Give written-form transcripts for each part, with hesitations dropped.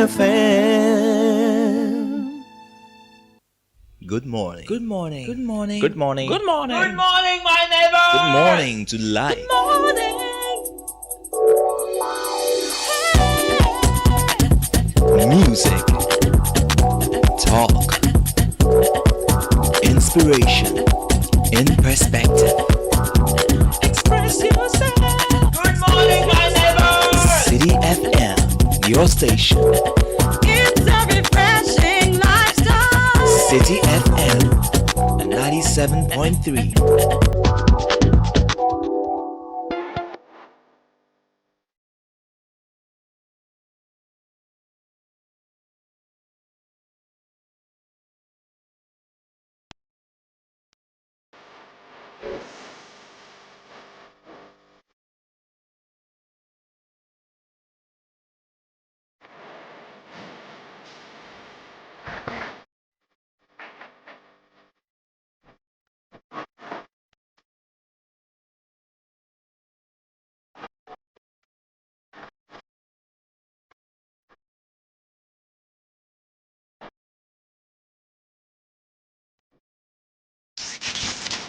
FM. Good morning. Good morning. Good morning. Good morning. Good morning. Good morning, my neighbor. Good morning to life. Good morning. Music, talk, inspiration, in perspective. Express yourself. Good morning, my neighbor. Citi FM, your station. It's a refreshing lifestyle. Citi FM 97.3.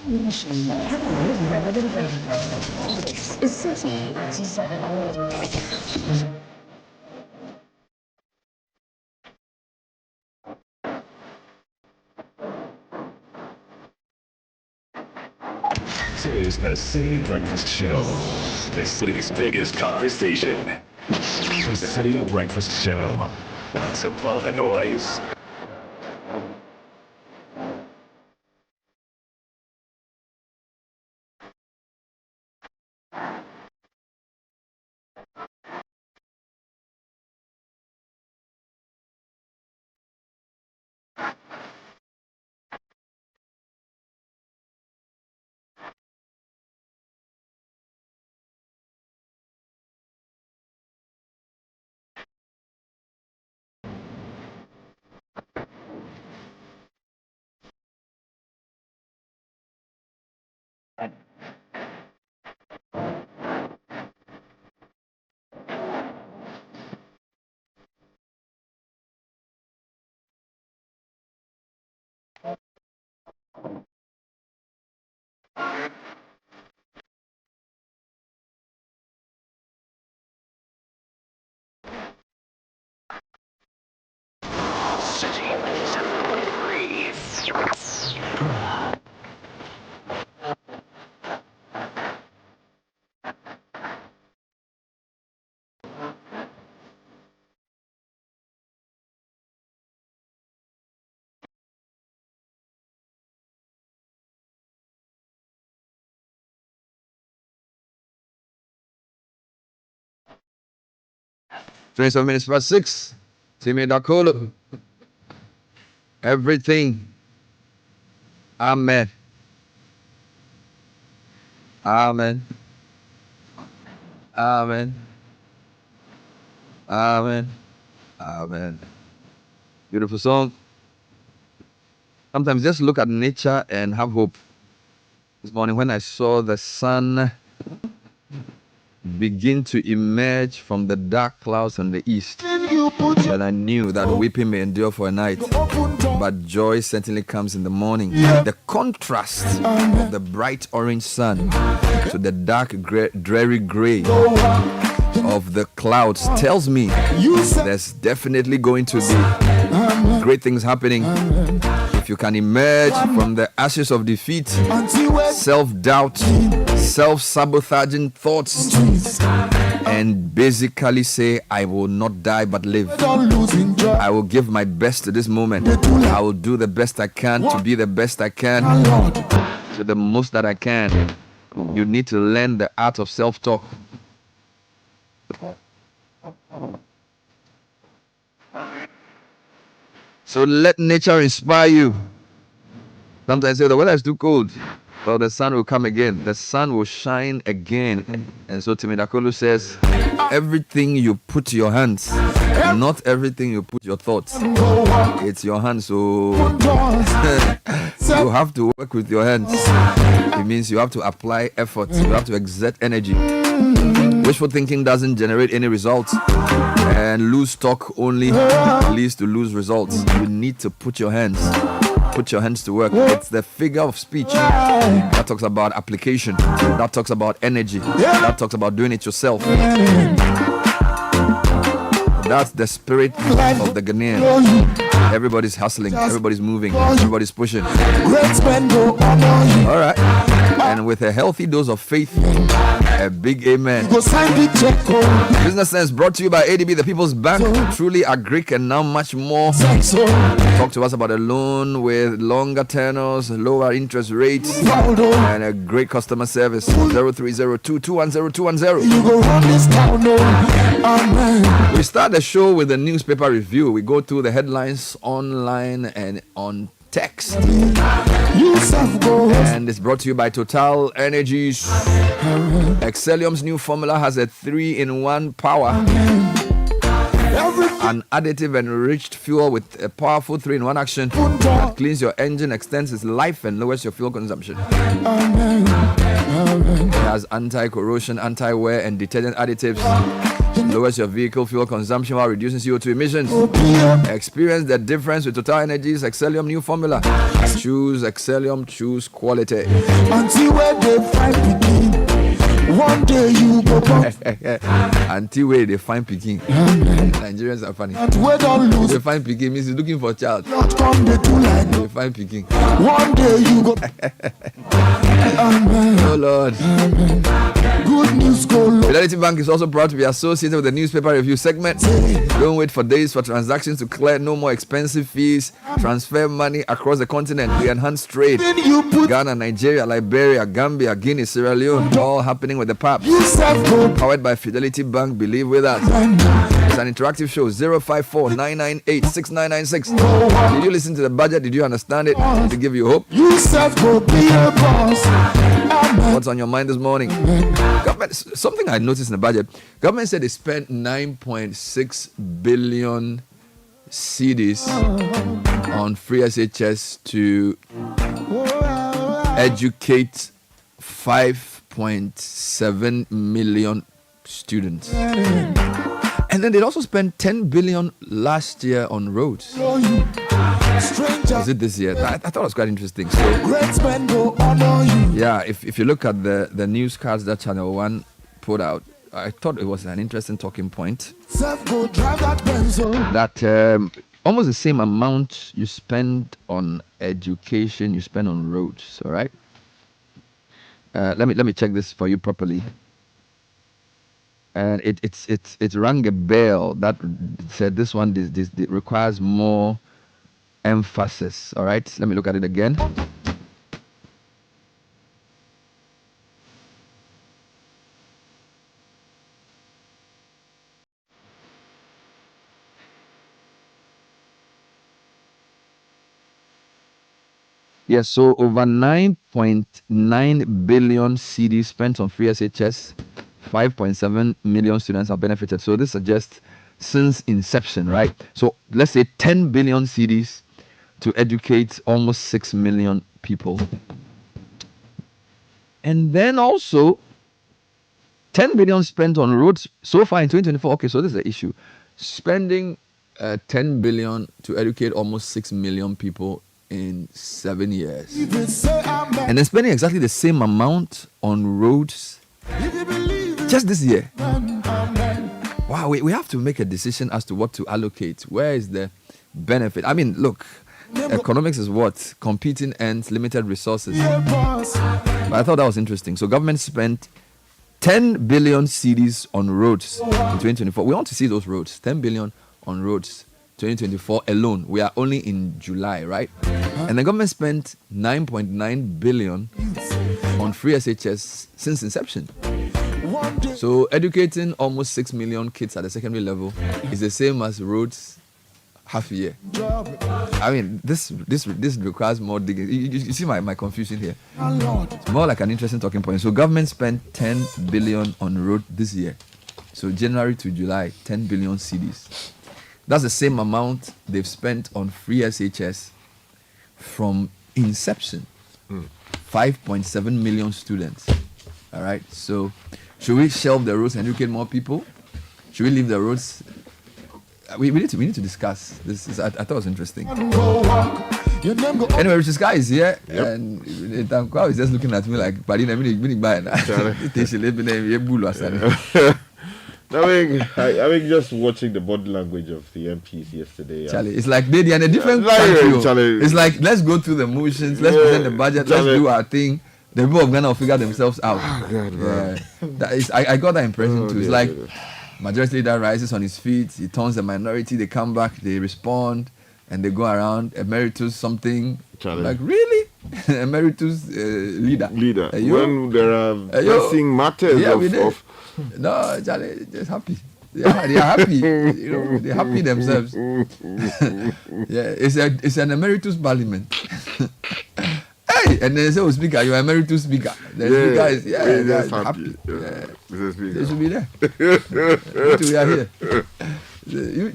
This is the Citi Breakfast Show, the city's biggest conversation. The Citi Breakfast Show. Lots of all the noise. Citi 7.3. Twenty-seven minutes past 6. Timmy Dakolo. Everything. Amen. Amen. Amen. Amen. Amen. Beautiful song. Sometimes just look at nature and have hope. This morning when I saw the sun begin to emerge from the dark clouds on the east, and I knew that weeping may endure for a night, but joy certainly comes in the morning. The contrast of the bright orange sun to the dark dreary gray of the clouds tells me there's definitely going to be great things happening. If you can emerge from the ashes of defeat, self-doubt, self-sabotaging thoughts, and basically say, I will not die but live. I will give my best to this moment. I will do the best I can to be the best I can, to the most that I can. You need to learn the art of self-talk. So let nature inspire you. Sometimes I say the weather is too cold. Well, the sun will come again. The sun will shine again. And so Timidakolo says, everything you put your hands, not everything you put your thoughts. It's your hands. So you have to work with your hands. It means you have to apply effort. You have to exert energy. Wishful thinking doesn't generate any results, and loose talk only leads to loose results. You need to put your hands to work. It's the figure of speech that talks about application, that talks about energy, that talks about doing it yourself. That's the spirit of the Ghanaian. Everybody's hustling, everybody's moving, everybody's pushing. All right. And with a healthy dose of faith, a big amen. Business Sense brought to you by ADB, the People's Bank. Truly a Greek and now much more. Talk to us about a loan with longer tenors, lower interest rates, and a great customer service. 0302-210-210. We start the show with a newspaper review. We go through the headlines online and on text. And it's brought to you by Total Energies. Excellium's new formula has a 3-in-1 power. An additive enriched fuel with a powerful 3-in-1 action that cleans your engine, extends its life, and lowers your fuel consumption. It has anti-corrosion, anti-wear, and detergent additives. Lowers your vehicle fuel consumption while reducing CO2 emissions. Experience the difference with Total Energies Excellium new formula. Choose Excellium, choose quality. Until where they find begin. One day you go back. Until where they find Peking. Nigerians are funny. Where don't lose. They find Peking means he's looking for a child. Not come they do like They find Peking. one day you go. Amen. Oh Lord. Amen. Good news go low. Fidelity Bank is also proud to be associated with the newspaper review segment. Don't wait for days for transactions to clear. No more expensive fees. Transfer money across the continent. We enhance trade. Then you put Ghana, Nigeria, Liberia, Gambia, Guinea, Sierra Leone, all happening with the PAP. yourself go. Powered by Fidelity Bank. Believe with us. It's an interactive show. 054-998-6996. Did you listen to the budget? Did you understand it? Did it give you hope? Yourself go be a boss. Amen. What's on your mind this morning? Government, something I noticed in the budget. Government said they spent 9.6 billion cedis on free SHS to educate 5.7 million students. And then they also spent 10 billion last year on roads. Stranger. Was it this year? I thought it was quite interesting. So Great men go honor you. yeah, if you look at the news cards that Channel 1 put out, I thought it was an interesting talking point Self go drive that pencil. that almost the same amount you spend on education, you spend on roads. All right. Let me check this for you properly. And it rang a bell that said this one this requires more emphasis. All right. Let me look at it again. Yes, so over 9.9 billion cedis spent on free SHS, 5.7 million students have benefited. So this suggests since inception, right? So let's say 10 billion cedis to educate almost 6 million people. And then also 10 billion spent on roads so far in 2024. Okay, so this is the issue. Spending 10 billion to educate almost 6 million people in 7 years. Even say amen. And then spending exactly the same amount on roads If you believe it, just this year. amen. Wow, we have to make a decision as to what to allocate. Where is the benefit? I mean, look, economics is what? Competing ends, limited resources. Be a boss. But I thought that was interesting. So government spent 10 billion cedis on roads in 2024. We want to see those roads. 10 billion on roads 2024 alone. We are only in July, right? And the government spent 9.9 billion on free SHS since inception. One day. So educating almost 6 million kids at the secondary level is the same as roads half a year. Job. I mean, this requires more digging. You see my confusion here. Our Lord. It's more like an interesting talking point. So government spent 10 billion on road this year. So January to July, 10 billion cedis. That's the same amount they've spent on free SHS from inception. 5.7 million students. All right. So Should we shelve the roads and educate more people? Should we leave the roads? We need to discuss this. I thought it was interesting. Anyway, this guy is here, and Tankwa is just looking at me like, "Buddy, I mean, I mean, just watching the body language of the MPs yesterday. Charlie, it's like they're in a different country. Charlie. It's like, let's go through the motions, let's present the budget, let's do our thing. The people of Ghana will figure themselves out. Oh, God, I got that impression too. It's like majority leader rises on his feet, he turns the minority, they come back, they respond, and they go around, emeritus something. Charlie. Like, really? Emeritus leader. When there are pressing matters of no, Charlie, just happy. They are happy. They're happy themselves. It's an emeritus parliament. Hey, and then they say, "Oh, speaker, you are emeritus speaker." The speaker is happy. They should be there. We are here.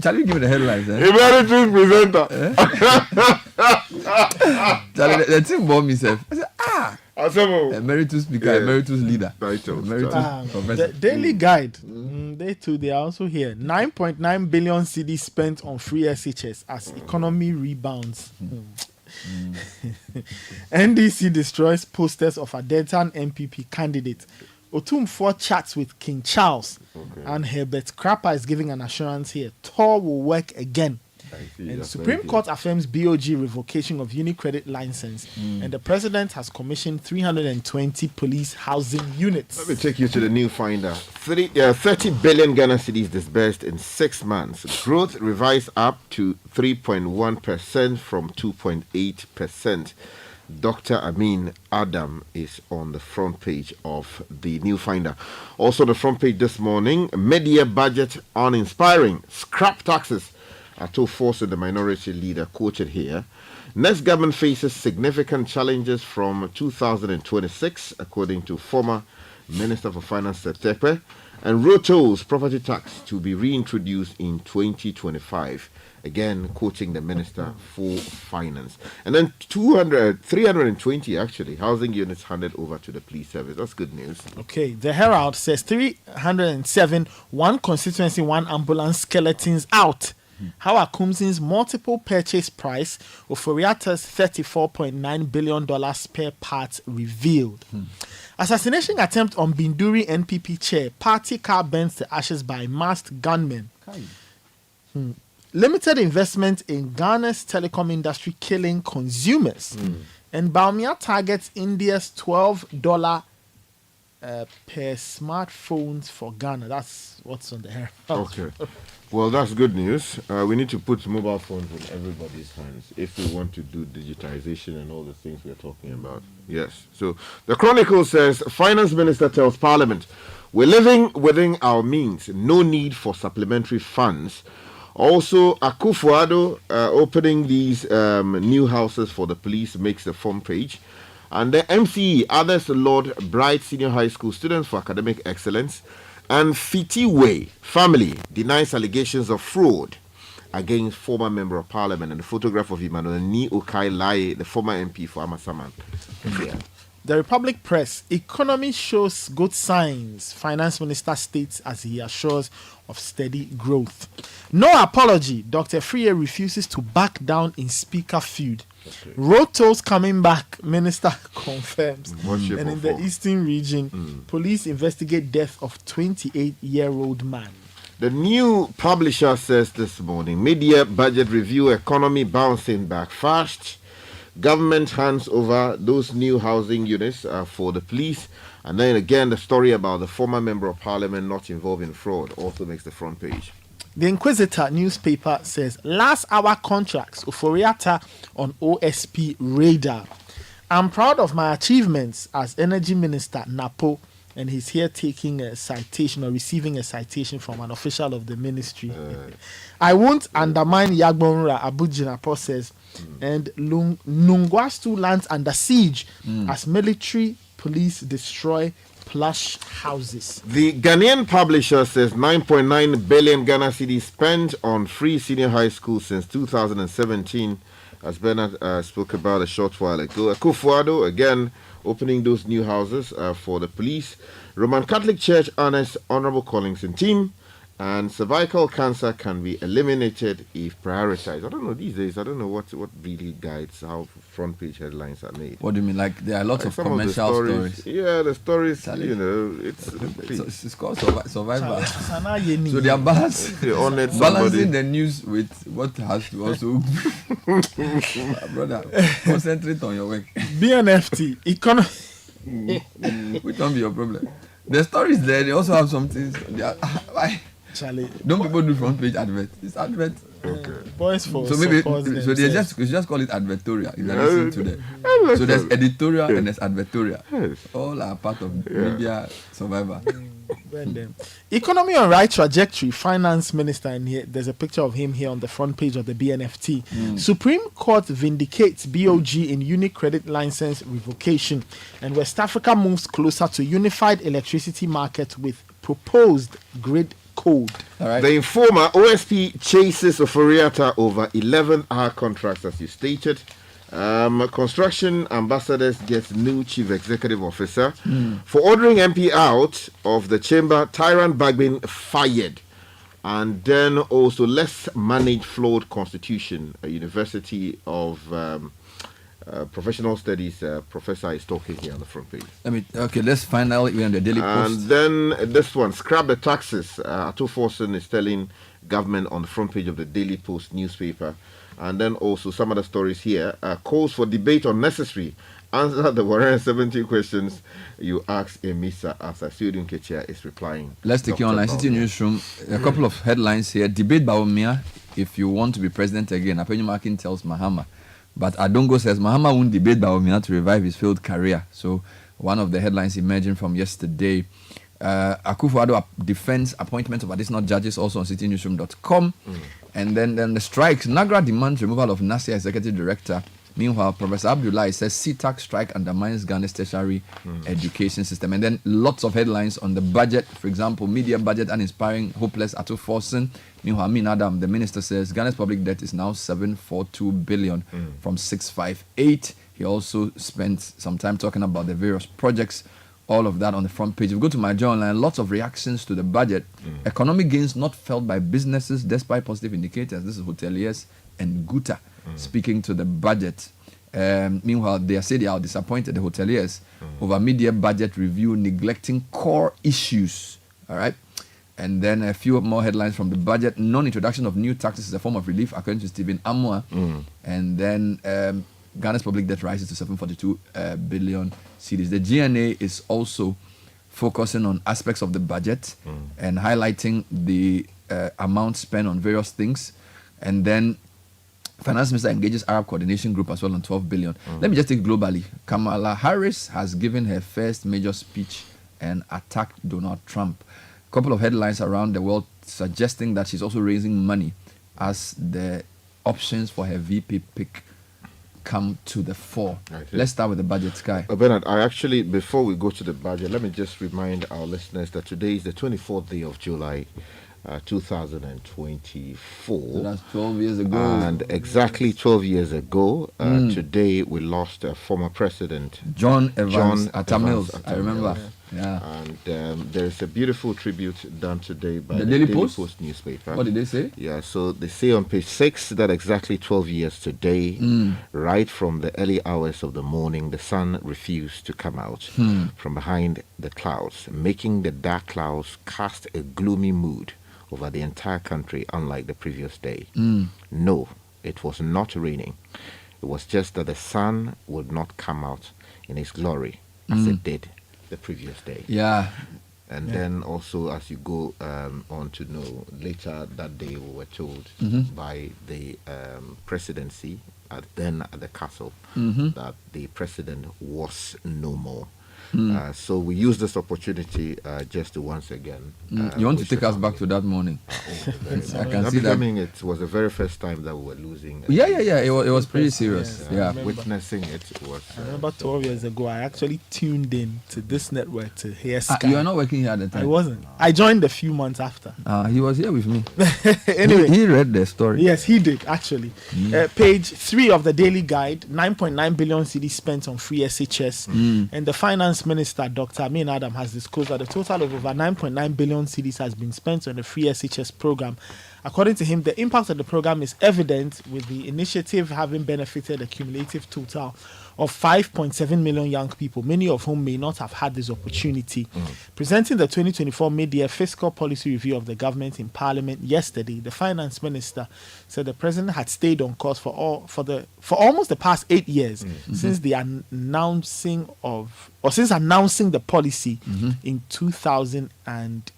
Charlie, give me the headlines. Emeritus presenter. Charlie, the thing bought me self. I said, emeritus speaker, emeritus leader. Emeritus professor. The Daily Guide, they are also here. 9.9 billion cedis spent on free SHS as economy rebounds. NDC destroys posters of a Delta MPP candidate. Otumfuo chats with King Charles, and Herbert Crapper is giving an assurance here. Tor will work again. And Supreme Court affirms BOG revocation of UniCredit license, and the president has commissioned 320 police housing units. Let me take you to the new finder. 30 billion Ghana cedis disbursed in 6 months. Growth revised up to 3.1% from 2.8%. Dr. Amin Adam is on the front page of the new finder. Also, the front page this morning, mid-year budget uninspiring. Scrap taxes are to force the minority leader quoted here. Next government faces significant challenges from 2026, according to former Minister for Finance Tepe, and road tolls property tax to be reintroduced in 2025. Again, quoting the Minister for Finance. And then 320 actually housing units handed over to the police service. That's good news. Okay, the Herald says 307, one constituency, one ambulance skeletons out. How are Kumsin's multiple purchase price of Foriata's $34.9 billion spare parts revealed? Assassination attempt on Binduri NPP chair. Party car burns to ashes by masked gunmen. Limited investment in Ghana's telecom industry killing consumers. And Baumia targets India's $12 per smartphones for Ghana. That's what's on the hair. Okay. Well, that's good news. We need to put mobile phones in everybody's hands if we want to do digitization and all the things we're talking about. Yes. So the Chronicle says, Finance Minister tells Parliament, we're living within our means. No need for supplementary funds. Also, Akufo-Addo opening these new houses for the police makes the front page. And the MCE, others laud Bright Senior High School students for academic excellence. And Fitiwe family denies allegations of fraud against former member of parliament. And the photograph of Emmanuel Ni Okai Lai, the former MP for Amasaman. Yeah. The Republic Press, economy shows good signs. Finance Minister states as he assures of steady growth. No apology. Dr. Freer refuses to back down in speaker feud. Okay. Road tolls coming back, Minister confirms. And in the Eastern region, police investigate death of 28-year-old man. The new publisher says this morning, mid-year budget review, economy bouncing back fast. Government hands over those new housing units for the police. And then again, the story about the former member of parliament not involved in fraud also makes the front page. The Inquisitor newspaper says, last hour contracts, Uforiata on OSP radar. I'm proud of my achievements as Energy Minister Napo, and he's here taking a citation or receiving a citation from an official of the ministry. I won't undermine Yagbonra, Abuja Napo says, and Nungwastu lands under siege as military police destroy plush houses. The Ghanaian publisher says 9.9 billion Ghana cedis spent on free senior high school since 2017 as Bernard spoke about a short while ago. Akufo-Addo, again, opening those new houses for the police. Roman Catholic Church honors Honorable Collingson team. And cervical cancer can be eliminated if prioritized. I don't know these days. I don't know what really guides how front page headlines are made. What do you mean? Like there are lots of Some commercial of the stories. Yeah, the stories. Charlie. You know, it's It's called survivor. Sana Yeni. So they are balancing somebody. the news with what has to also. Brother, concentrate on your work. BNFT economy. Which don't be your problem. The stories there, they also have some things. Why? Charlie. Don't people do front page advert? It's advert. Boys for So maybe support so they themselves. just call it advertorial. In addition to that. So there's editorial and there's advertorial. Yes. All are part of media survivor. Economy on right trajectory. Finance minister in here. There's a picture of him here on the front page of the BNFT. Supreme Court vindicates BOG in unique credit license revocation, and West Africa moves closer to unified electricity market with proposed grid code. All right. The informer OSP chases Oforiatta over 11-hour contracts, as you stated. Construction ambassadors gets new chief executive officer for ordering MP out of the chamber. Tyrant Bagbin fired, and then also less managed flawed constitution. A University of Professional Studies professor is talking here on the front page. Let's finally we're on the Daily And Post. then this one, scrap the taxes. Ato Forson is telling government on the front page of the Daily Post newspaper. And then also some other stories here. Calls for debate on necessary. Answer the 170 questions you asked Emisa as Asiudin Kechia is replying. Let's take you online. Citi Newsroom. A couple of headlines here. Debate Bawumia if you want to be president again. Apenyu Makin tells Mahama. But Adongo says Mahama won't debate Bawumia to revive his failed career. So one of the headlines emerging from yesterday. Akufo-Addo defends appointment of additional judges also on citinewsroom.com. And then the strikes. Nagra demands removal of NASIA executive director. Meanwhile, Professor Abdullahi says CTAC strike undermines Ghana's tertiary education system. And then lots of headlines on the budget. For example, media budget uninspiring, hopeless Ato Forson. Meanwhile, Amin Adam, the minister, says Ghana's public debt is now 742 billion from 658. He also spent some time talking about the various projects. All of that on the front page. If you go to my journal line, lots of reactions to the budget. Economic gains not felt by businesses despite positive indicators. This is hoteliers and Guta speaking to the budget. Meanwhile, they say they are disappointed, the hoteliers, over media budget review neglecting core issues. All right. And then a few more headlines from the budget. Non-introduction of new taxes is a form of relief, according to Stephen Amwa. And then Ghana's public debt rises to 742 billion cedis. The GNA is also focusing on aspects of the budget and highlighting the amount spent on various things. And then Finance Minister engages Arab Coordination Group as well on 12 billion. Let me just take globally. Kamala Harris has given her first major speech and attacked Donald Trump. A couple of headlines around the world suggesting that she's also raising money as the options for her VP pick come to the fore. Let's start with the budget, Sky. Bernard, before we go to the budget, let me just remind our listeners that today is the 24th day of July, 2024. So that's 12 years ago. And exactly 12 years ago, today we lost a former president, John Evans Atta Mills. I remember. Yeah. And there is a beautiful tribute done today by The the Daily Daily Post? Post newspaper. What did they say? Yeah, so they say on page 6 that exactly 12 years today, right from the early hours of the morning, the sun refused to come out from behind the clouds, making the dark clouds cast a gloomy mood over the entire country, unlike the previous day. No, it was not raining. It was just that the sun would not come out in its glory as it did the previous day. Yeah. And then also, as you go on to know, later that day we were told by the presidency, then at the castle, that the president was no more. So we use this opportunity just to once again. You want to wish take the us back to that morning? I can see that. It was the very first time that we were losing. Yeah. It was pretty serious. Yes, Yeah. Witnessing it was. I remember 12 years ago, I actually tuned in to this network to hear Sky. You are not working here at the time. I wasn't. I joined a few months after. He was here with me. Anyway, he read the story. yes, he did actually. Page 3 of the Daily Guide: 9.9 billion cedis spent on free SHS, and the Finance Minister, Dr. Amin Adam, has disclosed that a total of over 9.9 billion cedis has been spent on the free SHS program. According to him, the impact of the program is evident, with the initiative having benefited a cumulative total of 5.7 million young people, many of whom may not have had this opportunity. Presenting the 2024 mid-year fiscal policy review of the government in Parliament yesterday, the Finance Minister said the President had stayed on course for almost the past 8 years since announcing the policy in 2008.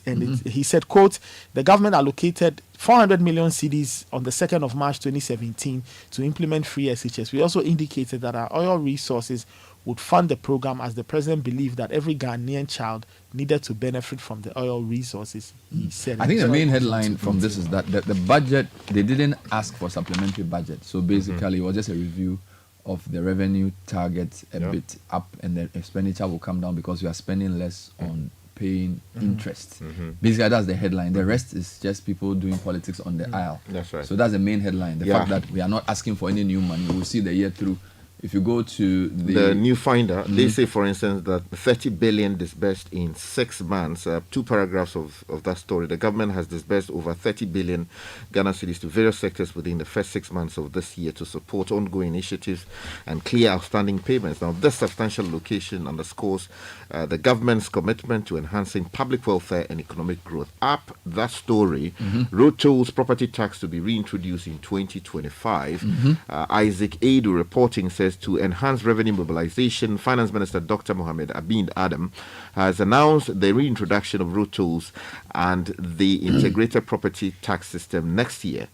And he said, quote, the government allocated 400 million cedis on the 2nd of March 2017 to implement free SHS. We also indicated that our oil resources would fund the program, as the President believed that every Ghanaian child needed to benefit from the oil resources, he said. I think the main headline from this is that the budget, they didn't ask for supplementary budget. So basically, it was just a review of the revenue targets a bit up, and the expenditure will come down because we are spending less on paying interest. Basically, that's the headline. The rest is just people doing politics on the aisle. That's right. So that's the main headline. The fact that we are not asking for any new money. We'll see the year through. If you go to the new finder, they say, for instance, that 30 billion disbursed in 6 months. 2 paragraphs of that story. The government has disbursed over 30 billion Ghana cedis to various sectors within the first 6 months of this year to support ongoing initiatives and clear outstanding payments. Now, this substantial allocation underscores the government's commitment to enhancing public welfare and economic growth. Up that story, road tolls, property tax to be reintroduced in 2025. Isaac Adu reporting says, to enhance revenue mobilization, Finance Minister Dr. Mohamed Abid Adam has announced the reintroduction of road tolls and the integrated property tax system next year.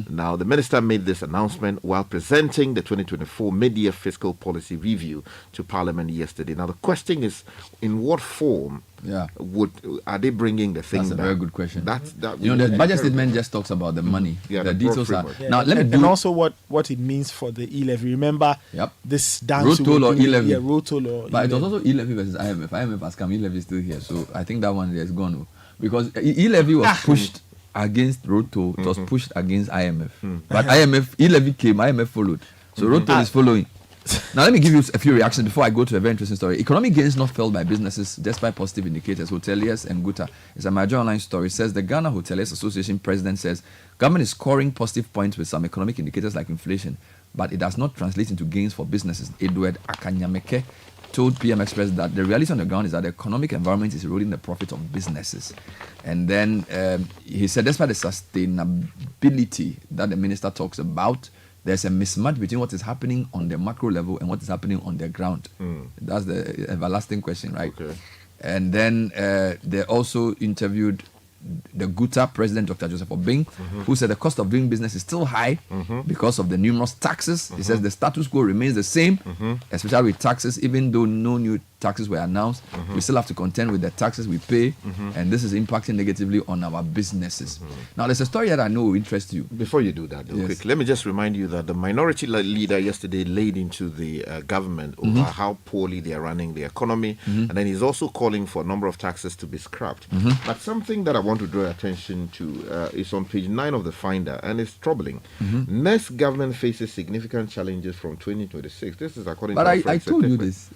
Now, the minister made this announcement while presenting the 2024 mid-year fiscal policy review to Parliament yesterday. Now, the question is, in what form are they bringing the thing? That's a back? very good question. The budget statement just talks about the money. The details are now. And also what it means for the e-levy. Remember, this dance road toll or e-levy. Yeah, road toll or. But it was also e-levy versus IMF. IMF has come. E-levy is still here. So I think that one is gone because e-levy was pushed against road toll. It was pushed against IMF. But IMF e-levy came. IMF followed. So road toll is following. Now, let me give you a few reactions before I go to a very interesting story. Economic gains not felt by businesses despite positive indicators. Hoteliers and Guta. It's a major online story. It says the Ghana Hoteliers Association president says government is scoring positive points with some economic indicators like inflation, but it does not translate into gains for businesses. Edward Akanyameke told PM Express that the reality on the ground is that the economic environment is eroding the profit of businesses. And then he said despite the sustainability that the minister talks about, there's a mismatch between what is happening on the macro level and what is happening on the ground. That's the everlasting question, right? Okay. And then they also interviewed the Guta president, Dr. Joseph Obing, who said the cost of doing business is still high because of the numerous taxes. He says the status quo remains the same, especially with taxes, even though no new taxes were announced. We still have to contend with the taxes we pay, and this is impacting negatively on our businesses. Now, there's a story that I know will interest you. Before you do that, quick, let me just remind you that the minority leader yesterday laid into the government over how poorly they are running the economy, and then he's also calling for a number of taxes to be scrapped. But something that I want to draw attention to is on page 9 of the Finder, and it's troubling. Next government faces significant challenges from 2026. This is according to I told you this.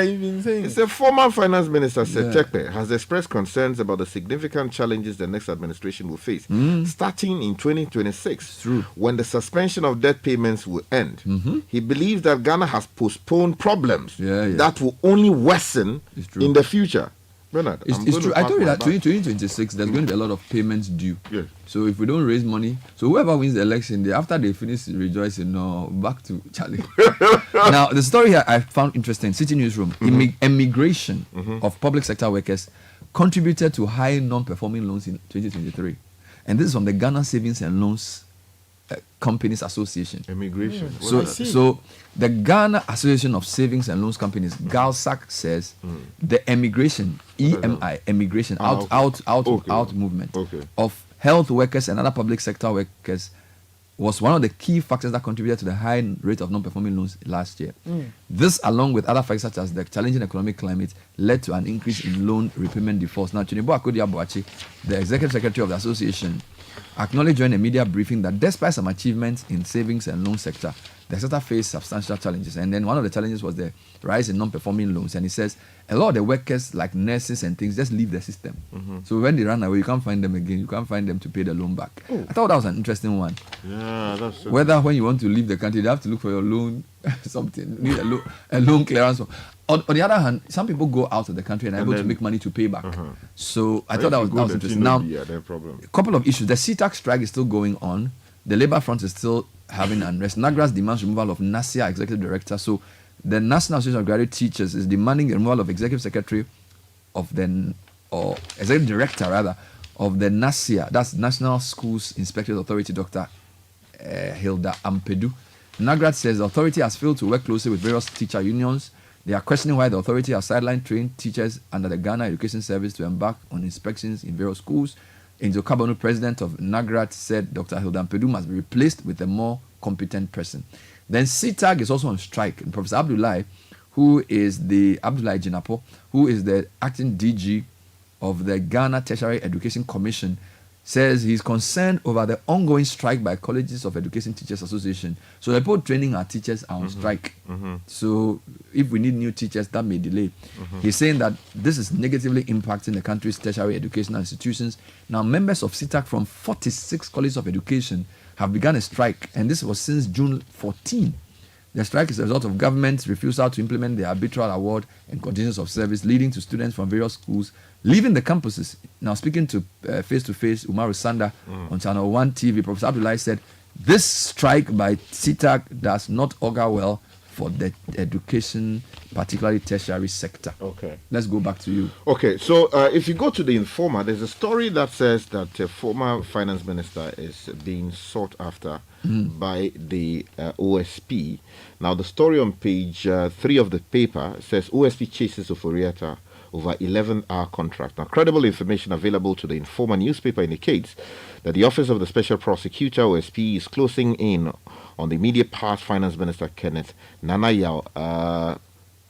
You've been saying it's a former finance minister, Setekpe, has expressed concerns about the significant challenges the next administration will face, starting in 2026, when the suspension of debt payments will end. He believes that Ghana has postponed problems that will only worsen in the future. Bernard, it's true. I told you that 2026, there's going to be a lot of payments due. Yes. So if we don't raise money, so whoever wins the election, after they finish rejoicing, back to Charlie. Now, the story here I found interesting. Citi Newsroom, emigration of public sector workers contributed to high non-performing loans in 2023. And this is from the Ghana Savings and Loans Companies Association. Immigration. So the Ghana Association of Savings and Loans Companies, GALSAC, says the emigration, emigration, out movement of health workers and other public sector workers was one of the key factors that contributed to the high rate of non-performing loans last year. This, along with other factors such as the challenging economic climate, led to an increase in loan repayment defaults. Now, Chunibo Akodi-Abuachi, the executive secretary of the association, acknowledged during a media briefing that despite some achievements in savings and loan sector, the sector faced substantial challenges. And then one of the challenges was the rise in non-performing loans. And he says a lot of the workers, like nurses and things, just leave the system. So when they run away, you can't find them again. You can't find them to pay the loan back. I thought that was an interesting one. Yeah, that's so Whether when you want to leave the country, they have to look for your loan, something, need a loan clearance. On the other hand, some people go out of the country and are able to make money to pay back. So I thought that was interesting. Now, a couple of issues. The CTAC strike is still going on. The Labour Front is still having unrest. NAGRA's demands removal of NASIA executive director. So the National Association of Graduate Teachers is demanding the removal of executive secretary or executive director rather of the NASIA, that's National Schools Inspectors Authority, Dr. Hilda Ampedu. NAGRA says the authority has failed to work closely with various teacher unions. They are questioning why the authority has sidelined trained teachers under the Ghana Education Service to embark on inspections in various schools. Angel Kabanu, president of NAGRA, said Dr. Hilda Ampedu must be replaced with a more competent person. Then CTAG is also on strike. And Professor Abdullahi, Abdullahi Jinapo, who is the acting DG of the Ghana Tertiary Education Commission, says he's concerned over the ongoing strike by Colleges of Education Teachers Association. So the people training our teachers are on strike. So if we need new teachers, that may delay. He's saying that this is negatively impacting the country's tertiary educational institutions. Now, members of CTAC from 46 colleges of education have begun a strike, and this was since June 14. The strike is a result of government's refusal to implement the arbitral award and conditions of service, leading to students from various schools leaving the campuses. Now, speaking to face-to-face Umaru Sanda on Channel 1 TV, Professor Abdullahi said this strike by CTAC does not augur well for the education, particularly tertiary sector. Okay. Let's go back to you. Okay, so if you go to the Informer, there's a story that says that a former finance minister is being sought after by the OSP. Now, the story on page 3 of the paper says OSP chases Oforiatta over 11-hour contract. Now, credible information available to the Informer newspaper indicates that the Office of the Special Prosecutor, OSP, is closing in on the immediate past Finance Minister Kenneth Nanayao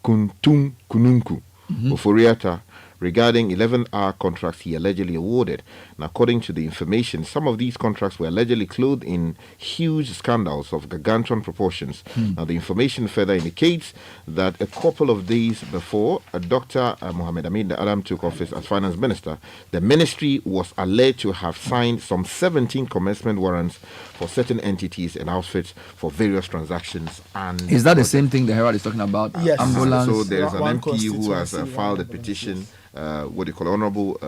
Kununku Oforiatta regarding 11-hour contracts he allegedly awarded. And according to the information, some of these contracts were allegedly clothed in huge scandals of gargantuan proportions. Now, the information further indicates that a couple of days before Dr. Mohamed Amin Adam took office as finance minister, the ministry was alleged to have signed some 17 commencement warrants for certain entities and outfits for various transactions. And is that the same thing the Herald is talking about? Yes. Ambulance. So there's an MP who has filed a petition. What do you call it? Honorable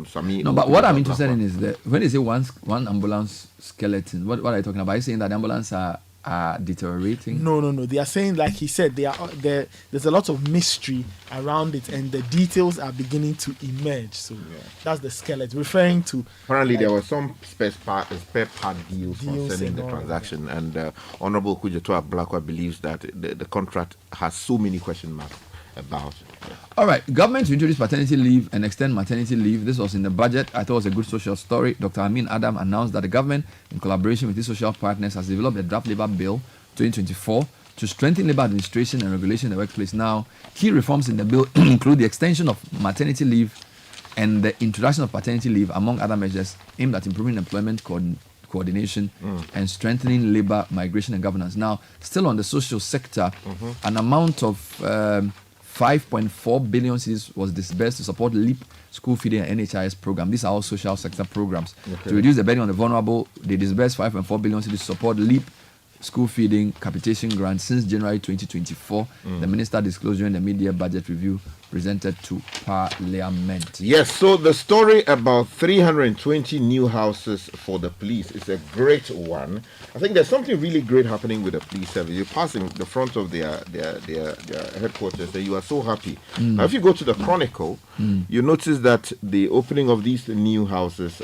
Sami. No, but what I'm interested in is that when they say one ambulance skeleton, what are you talking about? Are you saying that the ambulance are deteriorating? No. They are saying, like he said, there's a lot of mystery around it, and the details are beginning to emerge. So that's the skeleton, referring to. Apparently, there were some spare part deals concerning the transaction, and Honorable Kujatua Blakwa believes that the contract has so many question marks about. All right, government to introduce paternity leave and extend maternity leave. This was in the budget. I thought it was a good social story. Dr. Amin Adam announced that the government, in collaboration with its social partners, has developed a draft labor bill 2024 to strengthen labor administration and regulation in the workplace. Now, key reforms in the bill include the extension of maternity leave and the introduction of paternity leave, among other measures aimed at improving employment coordination and strengthening labor migration and governance. Now, still on the social sector, an amount of 5.4 billion cedis was disbursed to support LEAP school feeding and NHIS program. These are all social sector programs. To reduce the burden on the vulnerable, they disbursed 5.4 billion cedis to support LEAP school feeding capitation grants since January 2024. The minister disclosed during the media budget review presented to Parliament. Yes, so the story about 320 new houses for the police is a great one. I think there's something really great happening with the police service. You're passing the front of their headquarters and you are so happy. Now, if you go to the Chronicle, you notice that the opening of these new houses,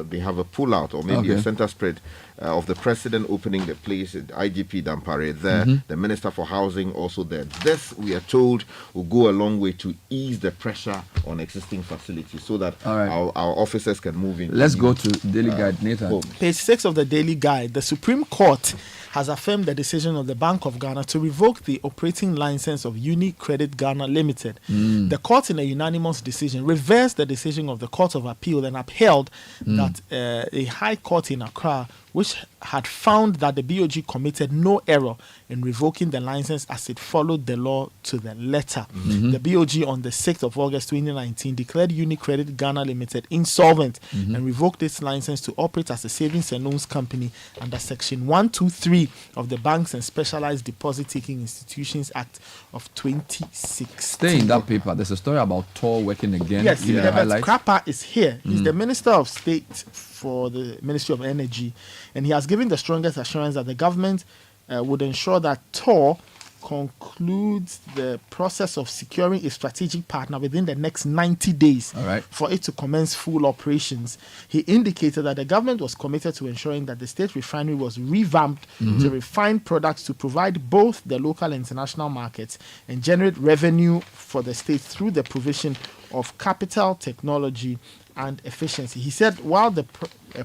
they have a pull-out or maybe a center spread of the president opening the place, IGP Dampare there, the Minister for Housing also there. This, we are told, will go a long way to ease the pressure on existing facilities so that our officers can move in. Let's go to Daily Guide, Nathan. Page 6 of the Daily Guide. The Supreme Court has affirmed the decision of the Bank of Ghana to revoke the operating license of UniCredit Ghana Limited. The court, in a unanimous decision, reversed the decision of the Court of Appeal and upheld that a High Court in Accra, which had found that the BOG committed no error in revoking the license as it followed the law to the letter. The BOG on the 6th of August 2019 declared UniCredit Ghana Limited insolvent and revoked its license to operate as a savings and loans company under Section 123 of the Banks and Specialized Deposit-Taking Institutions Act of 2016. Stay in that paper. There's a story about Tor working again. Yes, Give me the Herbert highlight. Krapper is here. He's the Minister of State for the Ministry of Energy, and he has given the strongest assurance that the government would ensure that Tor concludes the process of securing a strategic partner within the next 90 days for it to commence full operations. He indicated that the government was committed to ensuring that the state refinery was revamped to refine products to provide both the local and international markets and generate revenue for the state through the provision of capital, technology, and efficiency. He said while the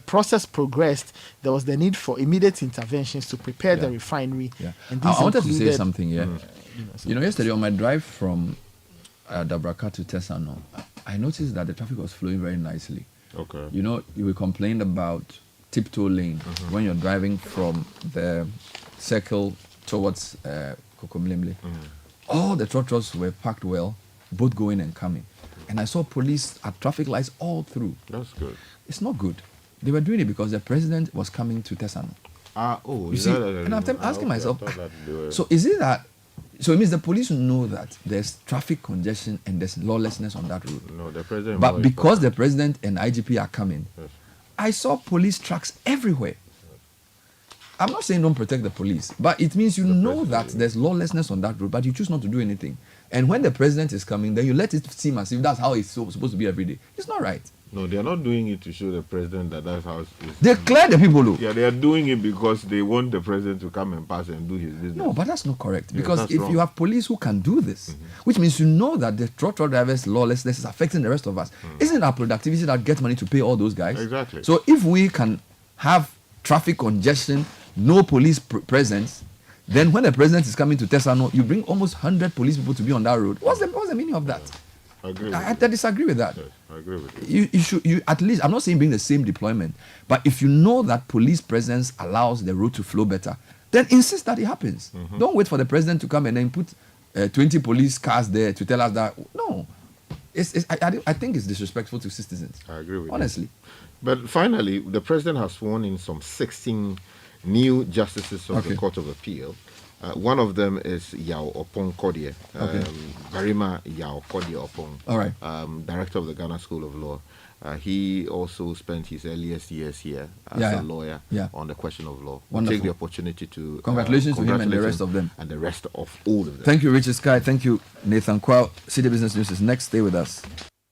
process progressed, there was the need for immediate interventions to prepare the refinery. And these I wanted to say included- something here. You know, yesterday on my drive from Dabraka to Tesano, I noticed that the traffic was flowing very nicely. Okay. You know, you were complained about tiptoe lane when you're driving from the circle towards Kokomlemle. All the trotros were parked well, both going and coming. And I saw police at traffic lights all through. That's good. It's not good. They were doing it because the president was coming to Tesano. You see, and I'm asking myself, so is it that, so it means the police know that there's traffic congestion and there's lawlessness on that road. No, the president. But because the president and IGP are coming, Yes. I saw police trucks everywhere. I'm not saying don't protect the police, but it means you know that there's lawlessness on that road, but you choose not to do anything. And when the president is coming, then you let it seem as if that's how it's supposed to be every day. It's not right. No, they are not doing it to show the president that that's how it is. They clear the people, though. Yeah, they are doing it because they want the president to come and pass and do his business. No, but that's not correct. Yeah, Because that's if wrong. you have police who can do this, which means you know that the trotro drivers' lawlessness is affecting the rest of us, isn't it our productivity that gets money to pay all those guys? Exactly. So if we can have traffic congestion, no police presence, then when the president is coming to Tesano, you bring almost 100 police people to be on that road. What's the meaning of that? I agree with I disagree with that. Yes, I agree with you. You at least, I'm not saying bring the same deployment, but if you know that police presence allows the road to flow better, then insist that it happens. Don't wait for the president to come and then put 20 police cars there to tell us that. No, I think it's disrespectful to citizens. I agree with you. Honestly. But finally, the president has sworn in some 16 new justices of the Court of Appeal. One of them is Yao Opong Kodie, Barima Yao Kodie Opong, All right. director of the Ghana School of Law. He also spent his earliest years here as a lawyer on the question of law. We'll take the opportunity to Congratulations to him and the rest of them. And the rest of all of them. Thank you, Richard Sky. Thank you, Nathan Kwao. City Business News is next. Stay with us.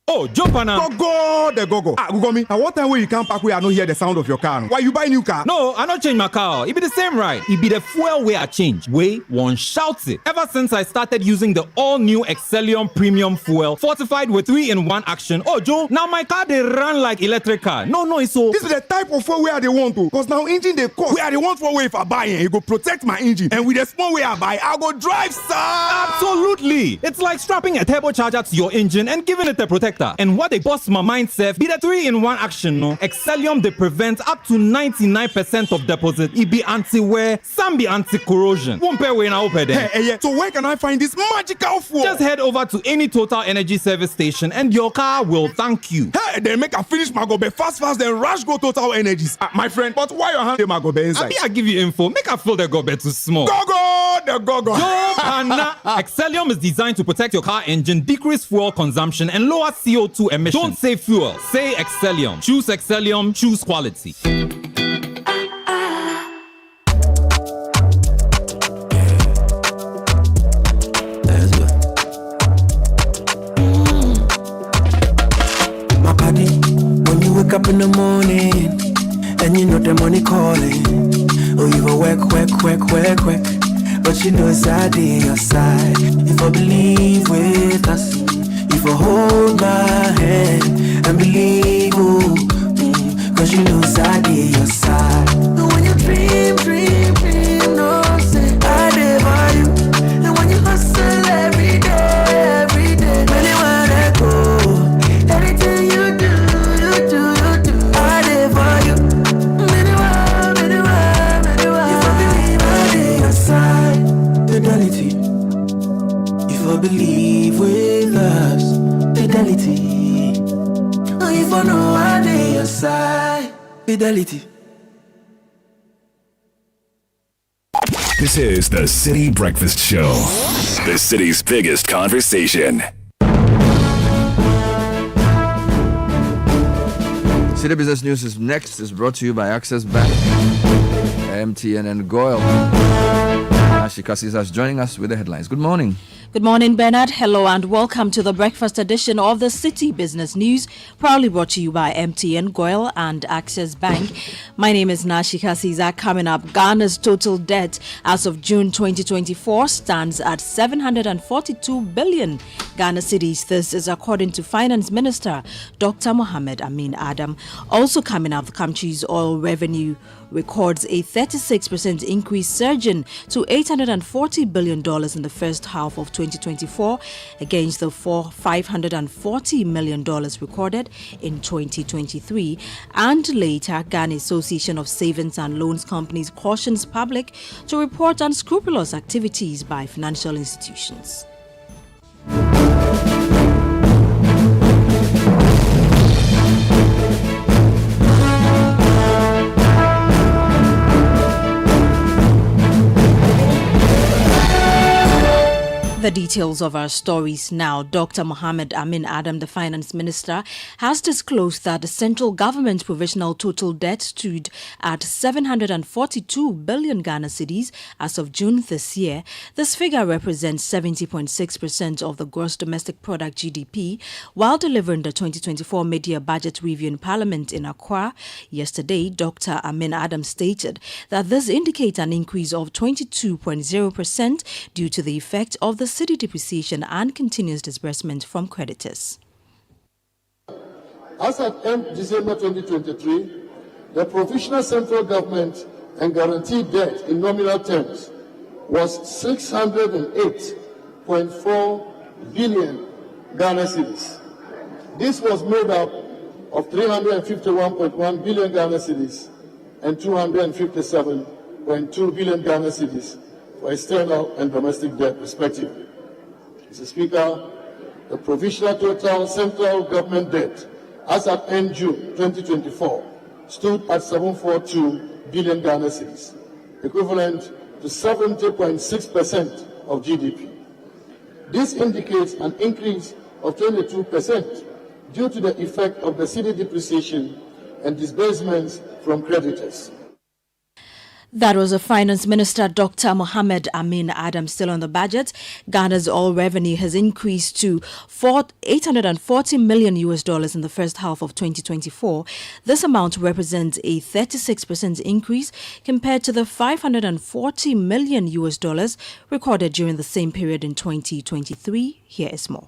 Oh, jump on now. Go. Google me. And what time will you come back where I don't hear the sound of your car? Why you buy new car? No, I don't change my car. It be the same right. It be the fuel where I change. Way one shouts it. Ever since I started using the all-new Excellium Premium Fuel, fortified with 3-in-1 action. Oh, Joe, now my car they run like electric car. No, it's so. This is the type of fuel where they want to. Because now engine they cost. Where they want for way if I buy it, it go protect my engine. And with the small way I buy, I go drive, sir. Absolutely. It's like strapping a turbocharger to your engine and giving it a protector. better. And what they bust my mindset be the 3-in-1 action, no? Excellium, they prevent up to 99% of deposit. It be anti-wear, some be anti-corrosion. Won't pay when I open there. Hey, so where can I find this magical fuel? Just head over to any Total Energy service station and your car will thank you. Hey, then make a finish my gobe fast, then rush go Total Energies. My friend, but why your hand my gobe inside? I give you info. Make a feel the gobe too small. The go-go. Yo, Pana. Excellium is designed to protect your car engine, decrease fuel consumption, and lower CO2 emissions. Don't say fuel. Say Excellium. Choose Excellium. Choose quality. My body, when you wake up in the morning, and you know the money calling. Oh, you go work. But you know it's out in your side. If I believe with us, if I hold my hand and believe, cause you know it's out in your side. And when you dream, no say I live on you. And when you hustle every day, anywhere I go, everything you do, I live on you. If I believe I live your side. Fidelity. If I believe with us, fidelity. If I know I lay your side, fidelity. This is the Citi Breakfast Show, the city's biggest conversation. City Business News is next. Is brought to you by Access Bank, MTN and Goyle. Ashika Caesar joining us with the headlines. Good morning. Good morning, Bernard. Hello and welcome to the breakfast edition of the City Business News, proudly brought to you by MTN, Goyle and Access Bank. My name is Nashika Caesar. Coming up, Ghana's total debt as of June 2024 stands at 742 billion Ghana cedis. This is according to Finance Minister Dr. Mohamed Amin Adam. Also coming up, the country's oil revenue records a 36% increase, surging to $840 billion in the first half of 2024 against the $540 million recorded in 2023. And later, Ghana Association of Savings and Loans Companies cautions public to report unscrupulous activities by financial institutions. The details of our stories now. Dr. Mohamed Amin Adam, the finance minister, has disclosed that the central government's provisional total debt stood at 742 billion Ghana cedis as of June this year. This figure represents 70.6% of the gross domestic product GDP, while delivering the 2024 mid-year budget review in Parliament in Accra. Yesterday, Dr. Amin Adam stated that this indicates an increase of 22.0% due to the effect of the city depreciation and continuous disbursement from creditors. As at end December 2023, the provisional central government and guaranteed debt in nominal terms was 608.4 billion Ghana cedis. This was made up of 351.1 billion Ghana cedis and 257.2 billion Ghana cedis for external and domestic debt, respectively. Mr. Speaker, the provisional total central government debt as at end June 2024 stood at 742 billion Ghana cedis, equivalent to 70.6% of GDP. This indicates an increase of 22% due to the effect of the city depreciation and disbursements from creditors. That was the Finance Minister, Dr. Mohamed Amin Adam. Still on the budget, Ghana's oil revenue has increased to $840 million in the first half of 2024. This amount represents a 36% increase compared to the $540 million recorded during the same period in 2023. Here is more.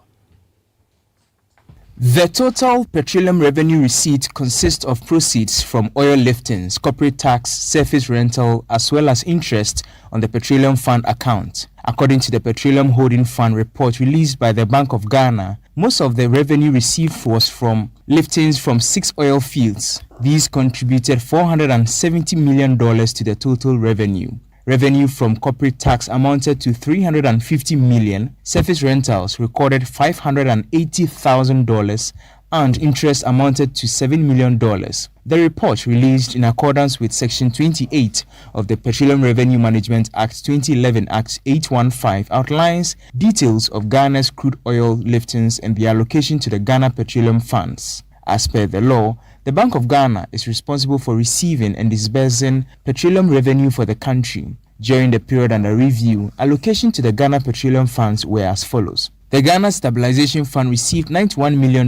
The total petroleum revenue receipt consists of proceeds from oil liftings, corporate tax, surface rental, as well as interest on the Petroleum Fund account. According to the Petroleum Holding Fund report released by the Bank of Ghana, Most of the revenue received was from liftings from 6 oil fields. These contributed $470 million to the total revenue. Revenue from corporate tax amounted to $350 million. Surface rentals recorded $580,000 and interest amounted to $7 million. The report, released in accordance with Section 28 of the Petroleum Revenue Management Act 2011 Act 815, outlines details of Ghana's crude oil liftings and the allocation to the Ghana Petroleum Funds. As per the law, the Bank of Ghana is responsible for receiving and disbursing petroleum revenue for the country. During the period under review, allocation to the Ghana Petroleum Funds were as follows. The Ghana Stabilization Fund received $91 million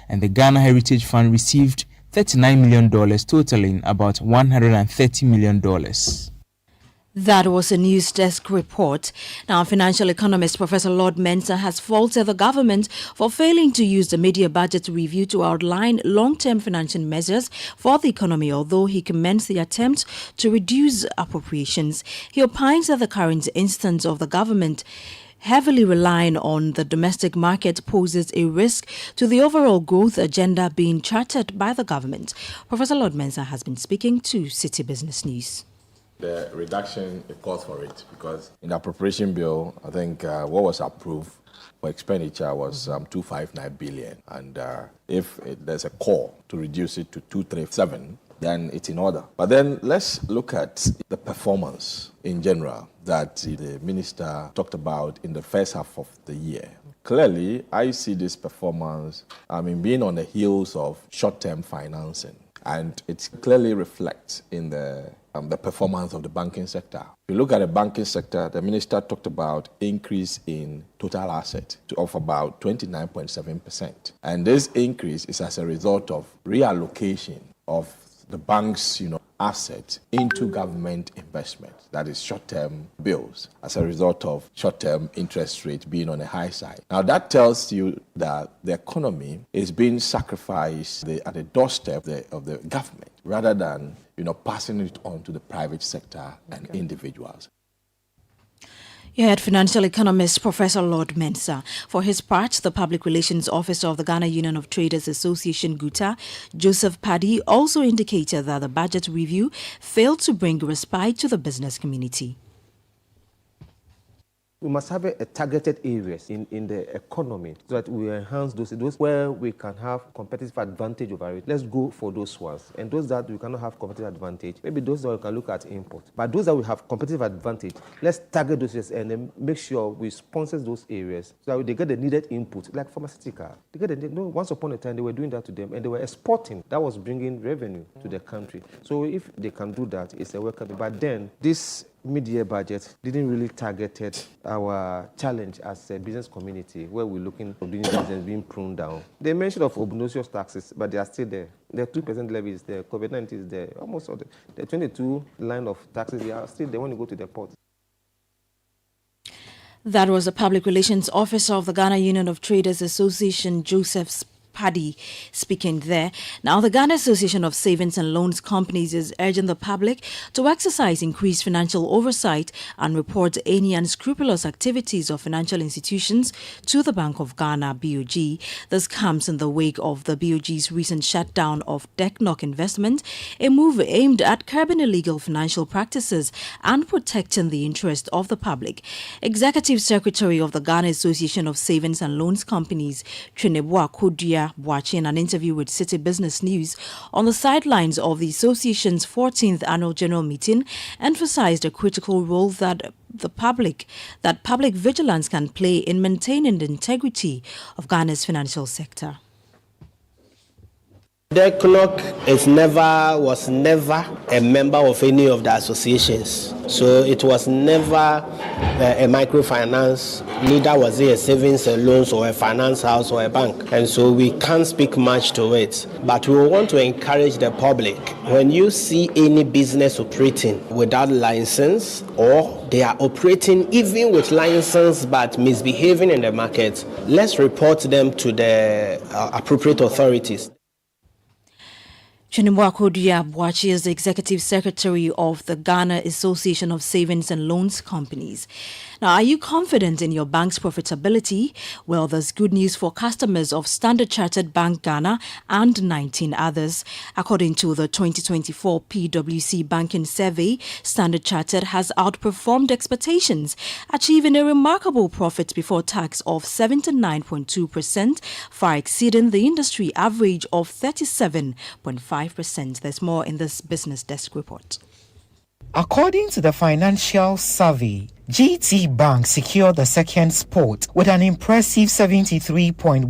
and the Ghana Heritage Fund received $39 million, totaling about $130 million. That was a news desk report. Now, financial economist Professor Lord Mensah has faulted the government for failing to use the mid-year budget review to outline long-term financial measures for the economy, although he commends the attempt to reduce appropriations. He opines that the current instance of the government heavily relying on the domestic market poses a risk to the overall growth agenda being charted by the government. Professor Lord Mensah has been speaking to Citi Business News. The reduction, it calls for it because in the appropriation bill, I think what was approved for expenditure was 259 billion. And if there's a call to reduce it to 237, then it's in order. But then let's look at the performance in general that the minister talked about in the first half of the year. Clearly, I see this performance, being on the heels of short-term financing. And it clearly reflects in the performance of the banking sector. If you look at the banking sector, the minister talked about increase in total asset of about 29.7%. And this increase is as a result of reallocation of the bank's asset into government investment, that is short-term bills, as a result of short-term interest rate being on the high side. Now that tells you that the economy is being sacrificed at the doorstep of the government rather than passing it on to the private sector and individuals. You heard financial economist Professor Lord Mensah. For his part, the Public Relations Officer of the Ghana Union of Traders Association, GUTA, Joseph Paddy, also indicated that the budget review failed to bring respite to the business community. We must have a targeted areas in the economy so that we enhance those where we can have competitive advantage over it. Let's go for those ones. And those that we cannot have competitive advantage, maybe those that we can look at import. But those that we have competitive advantage, let's target those areas and then make sure we sponsor those areas so that they get the needed input, like pharmaceutical. Once upon a time, they were doing that to them and they were exporting. That was bringing revenue to the country. So if they can do that, it's a welcome. But then this mid-year budget didn't really target our challenge as a business community where we're looking for doing business being pruned down. They mentioned of obnoxious taxes, but they are still there. The 2% levy is there, COVID-19 is there, almost all the 22 line of taxes, they are still there when you go to the port. That was the Public Relations Officer of the Ghana Union of Traders Association, Joseph Paddy, speaking there. Now, the Ghana Association of Savings and Loans Companies is urging the public to exercise increased financial oversight and report any unscrupulous activities of financial institutions to the Bank of Ghana, BOG. This comes in the wake of the BOG's recent shutdown of DECNOC investment, a move aimed at curbing illegal financial practices and protecting the interest of the public. Executive Secretary of the Ghana Association of Savings and Loans Companies, Trinebua Kodia Boachi, in an interview with Citi Business News on the sidelines of the association's 14th annual general meeting, emphasized a critical role that public vigilance can play in maintaining the integrity of Ghana's financial sector. DECNOC was never a member of any of the associations. So it was never a microfinance, neither was it a savings and loans or a finance house or a bank. And so we can't speak much to it. But we want to encourage the public. When you see any business operating without license or they are operating even with license but misbehaving in the market, let's report them to the appropriate authorities. Trinebua Kodia Boachi is the Executive Secretary of the Ghana Association of Savings and Loans Companies. Now, are you confident in your bank's profitability? Well, there's good news for customers of Standard Chartered Bank Ghana and 19 others. According to the 2024 PwC Banking Survey, Standard Chartered has outperformed expectations, achieving a remarkable profit before tax of 79.2%, far exceeding the industry average of 37.5%. There's more in this Business Desk report. According to the financial survey, GT Bank secured the second spot with an impressive 73.1%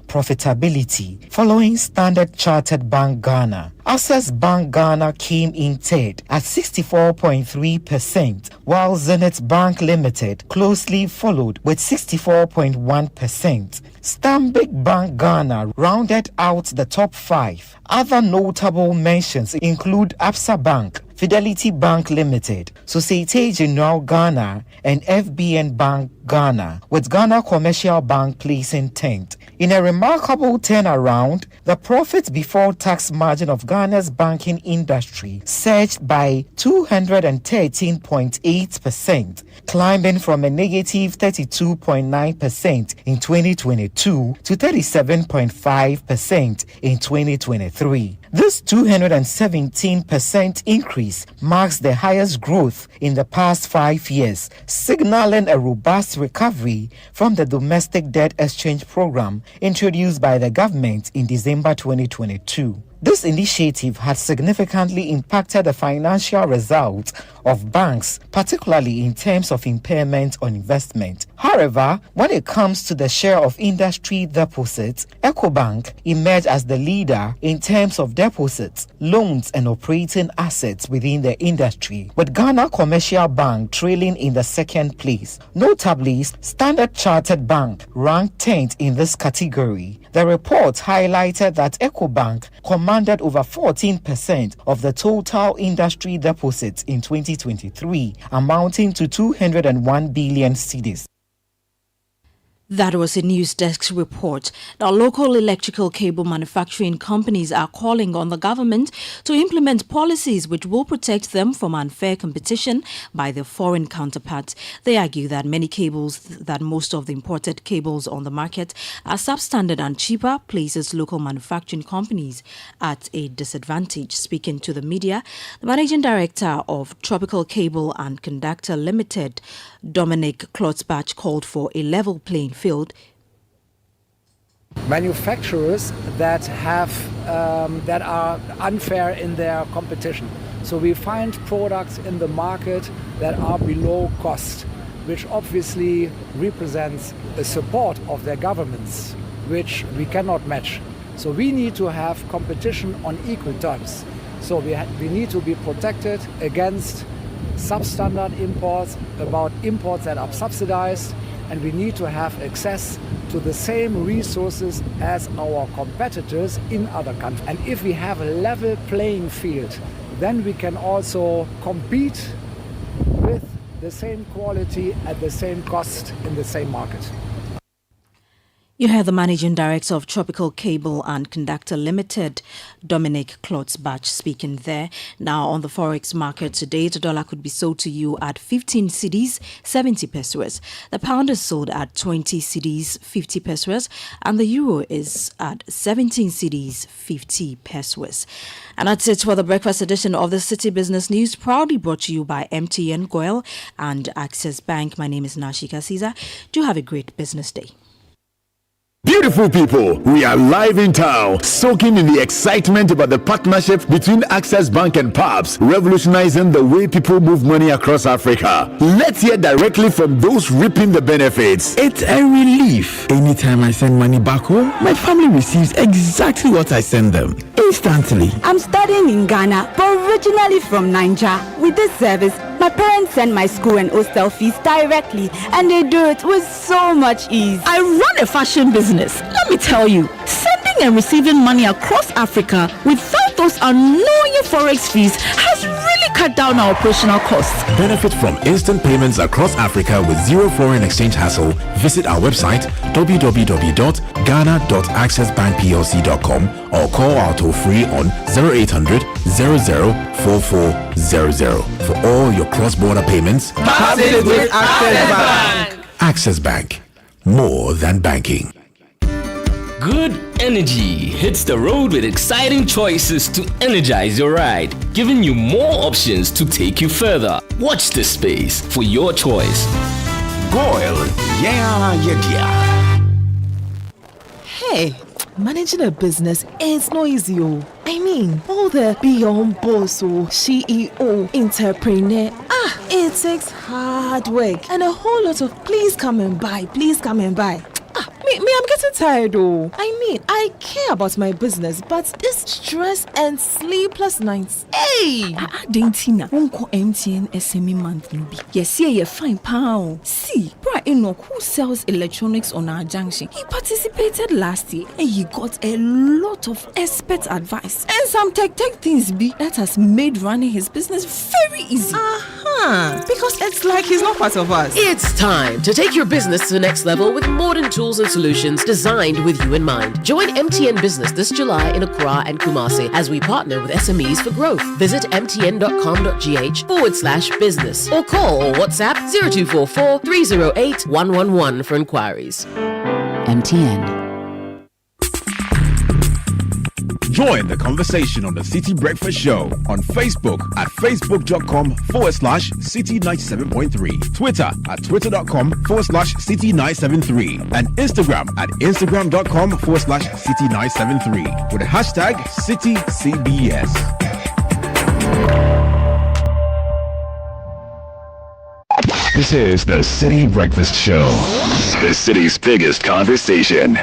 profitability, following Standard Chartered Bank Ghana. Access Bank Ghana came in third at 64.3%, while Zenith Bank Limited closely followed with 64.1%. Stanbic Bank Ghana rounded out the top 5. Other notable mentions include Absa Bank, Fidelity Bank Limited, Societe Generale Ghana, and FBN Bank Ghana, with Ghana Commercial Bank placing 10th. In a remarkable turnaround, the profit before tax margin of Ghana's banking industry surged by 213.8%, climbing from a negative 32.9% in 2022 to 37.5% in 2023. This 217% increase marks the highest growth in the past 5 years, signaling a robust recovery from the domestic debt exchange program introduced by the government in December 2022. This initiative has significantly impacted the financial results of banks, particularly in terms of impairment on investment. However, when it comes to the share of industry deposits, EcoBank emerged as the leader in terms of deposits, loans, and operating assets within the industry, with Ghana Commercial Bank trailing in the second place. Notably, Standard Chartered Bank ranked 10th in this category. The report highlighted that EcoBank commanded over 14% of the total industry deposits in 2023, amounting to 201 billion cedis. That was a News Desk report. Now, local electrical cable manufacturing companies are calling on the government to implement policies which will protect them from unfair competition by their foreign counterparts. They argue that most of the imported cables on the market are substandard and cheaper, places local manufacturing companies at a disadvantage. Speaking to the media, the managing director of Tropical Cable and Conductor Limited, Dominic Klotzbach, called for a level playing field. Manufacturers that are unfair in their competition. So we find products in the market that are below cost, which obviously represents a support of their governments, which we cannot match. So we need to have competition on equal terms. So we need to be protected against substandard imports, about imports that are subsidized, and we need to have access to the same resources as our competitors in other countries. And if we have a level playing field, then we can also compete with the same quality at the same cost in the same market. You heard the managing director of Tropical Cable and Conductor Limited, Dominic Klotzbach, speaking there. Now, on the forex market today, the dollar could be sold to you at 15 cedis, 70 pesos. The pound is sold at 20 cedis, 50 pesos, and the euro is at 17 cedis, 50 pesos. And that's it for the breakfast edition of the City Business News, proudly brought to you by MTN Goil and Access Bank. My name is Nashika Caesar. Do have a great business day. Beautiful people, we are live in town, soaking in the excitement about the partnership between Access Bank and PABS, revolutionizing the way people move money across Africa. Let's hear directly from those reaping the benefits. It's a relief. Anytime I send money back home, my family receives exactly what I send them, instantly. I'm studying in Ghana, but originally from Nigeria. With this service, my parents send my school and hostel fees directly, and they do it with so much ease. I run a fashion business. Let me tell you, sending and receiving money across Africa without those annoying forex fees has really really cut down our operational costs. Benefit from instant payments across Africa with zero foreign exchange hassle. Visit our website www.ghana.accessbankplc.com or call our toll free on 0800 00 4400 for all your cross-border payments. Pass it with Access Bank. Access Bank, more than banking. Good energy hits the road with exciting choices to energize your ride, giving you more options to take you further. Watch this space for your choice. Goyle, yeah. Hey, managing a business is not easy. I mean, all the beyond boss or CEO, entrepreneur, it takes hard work and a whole lot of please come and buy. Me, I'm getting tired though. I mean, I care about my business, but this stress and sleepless nights. Hey! Dentina, unko MTN SME month nubi. Yes, yeah, fine pound. See, Bra Enoch, who sells electronics on our junction, he participated last year and he got a lot of expert advice and some tech things that has made running his business very easy. Because it's like he's not part of us. It's time to take your business to the next level with modern tools and solutions designed with you in mind. Join MTN Business this July in Accra and Kumasi as we partner with SMEs for growth. Visit mtn.com.gh/business or call or WhatsApp 0244 308 111 for inquiries. MTN. Join the conversation on the Citi Breakfast Show on Facebook at facebook.com/Citi97.3, Twitter at twitter.com/Citi973, and Instagram at instagram.com/Citi973 with the hashtag CitiCBS. This is the Citi Breakfast Show, the city's biggest conversation.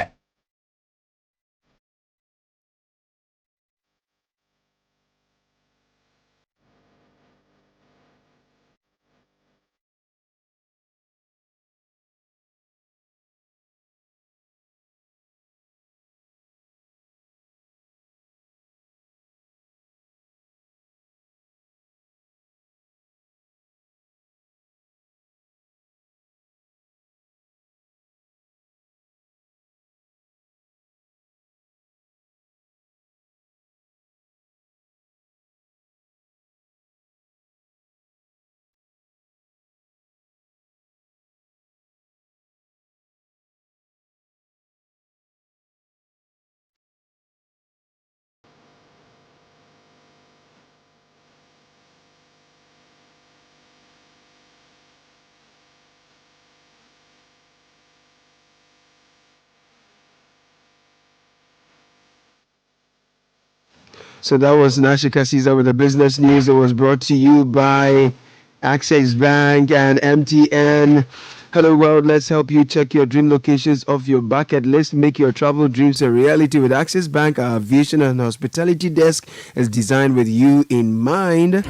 So that was Nashika Caesar with the business news. It was brought to you by Access Bank and MTN. Hello world, let's help you check your dream locations off your bucket list. Make your travel dreams a reality with Access Bank. Our aviation and hospitality desk is designed with you in mind.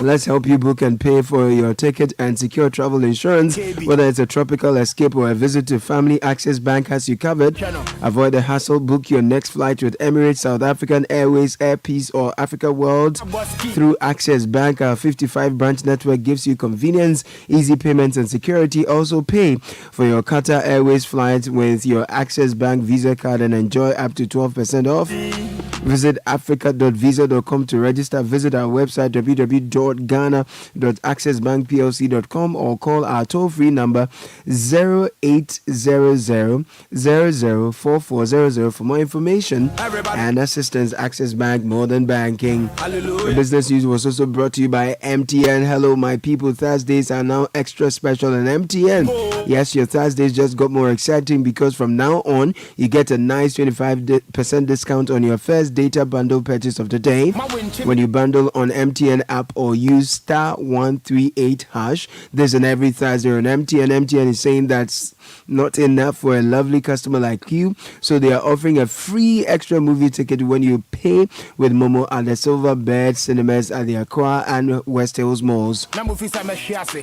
Let's help you book and pay for your ticket and secure travel insurance. Whether it's a tropical escape or a visit to family, Access Bank has you covered. Avoid the hassle. Book your next flight with Emirates, South African Airways, Air Peace or Africa World through Access Bank. Our 55 branch network gives you convenience, easy payments and security. Also pay for your Qatar Airways flights with your Access Bank Visa card and enjoy up to 12% off. Visit africa.visa.com to register. Visit our website www.ghana.accessbankplc.com or call our toll-free number 0800-004400 for more information and assistance. Access Bank, more than banking. The business news was also brought to you by MTN. Hello, my people. Thursdays are now extra special on MTN. Yes, your Thursdays just got more exciting because from now on, you get a nice 25% discount on your first data bundle purchase of the day when you bundle on MTN app or use *138#. This and every Thursday on MTN. MTN is saying that not enough for a lovely customer like you. So they are offering a free extra movie ticket when you pay with Momo at the Silver Bird Cinemas at the Accra and West Hills malls.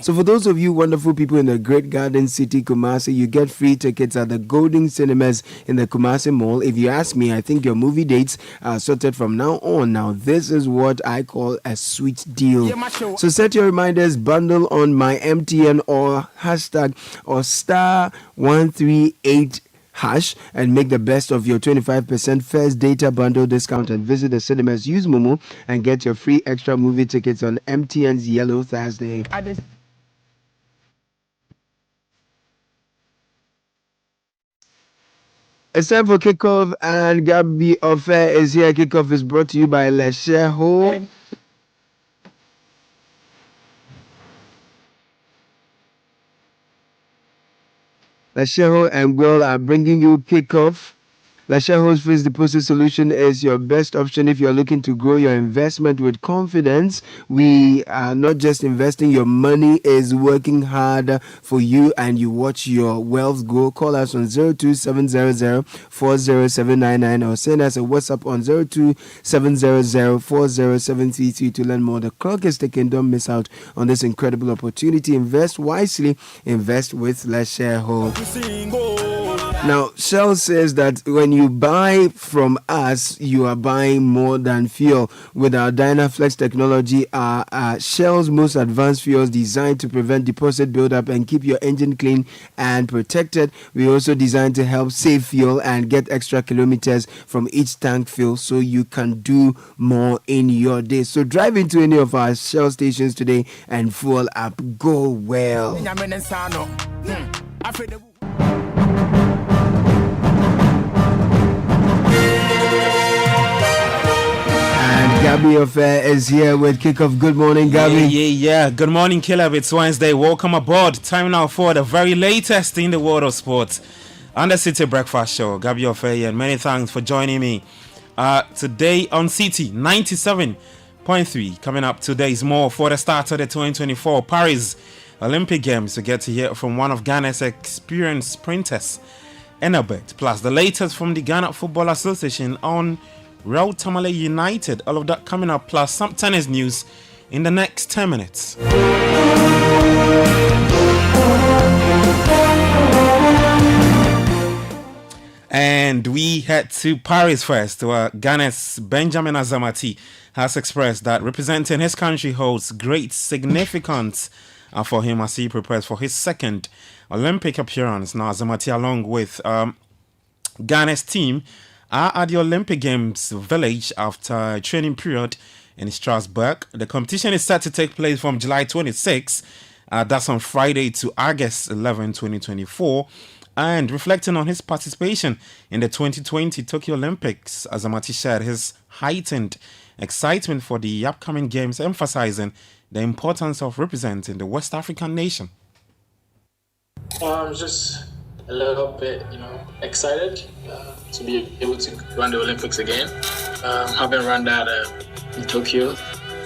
So for those of you wonderful people in the Great Garden City, Kumasi, you get free tickets at the Golden Cinemas in the Kumasi Mall. If you ask me, I think your movie dates are sorted from now on. Now, this is what I call a sweet deal. So set your reminders, bundle on my MTN or hashtag or star 138 hash and make the best of your 25% first data bundle discount and visit the cinemas. Use Momo and get your free extra movie tickets on MTN's Yellow Thursday. It's time for kickoff, and Gabby Offer is here. Kickoff is brought to you by Lesheho. Lesheho and Will are bringing you kickoff. Lesheho's fixed deposit solution is your best option if you're looking to grow your investment with confidence. We are not just investing, your money is working hard for you and you watch your wealth grow. Call us on 02700 40799 or send us a WhatsApp on 02700 40733 to learn more. The clock is ticking. Don't miss out on this incredible opportunity. Invest wisely. Invest with Lesheho. Now, Shell says that when you buy from us, you are buying more than fuel. With our Dynaflex technology, our Shell's most advanced fuels designed to prevent deposit buildup and keep your engine clean and protected. We also designed to help save fuel and get extra kilometers from each tank fill so you can do more in your day. So drive into any of our Shell stations today and fuel up. Go well. Gabby Affair is here with kickoff. Good morning, Gabby. Yeah. Good morning, Caleb. It's Wednesday. Welcome aboard. Time now for the very latest in the world of sports on the Citi Breakfast Show. Gabby Affair, and many thanks for joining me today on Citi 97.3. Coming up today is more for the start of the 2024 Paris Olympic Games. We get to hear from one of Ghana's experienced sprinters, Enabet, plus the latest from the Ghana Football Association on Real Tamale United. All of that coming up, plus some tennis news in the next 10 minutes. And we head to Paris first, where Ghana's Benjamin Azamati has expressed that representing his country holds great significance for him as he prepares for his second Olympic appearance. Now, Azamati, along with Ghana's team, are at the Olympic Games village after a training period in Strasbourg. The competition is set to take place from July 26, that's on Friday, to August 11, 2024. And reflecting on his participation in the 2020 Tokyo Olympics, Azamati shared his heightened excitement for the upcoming games, emphasizing the importance of representing the West African nation. Just a little bit, excited to be able to run the Olympics again. Having run that in Tokyo,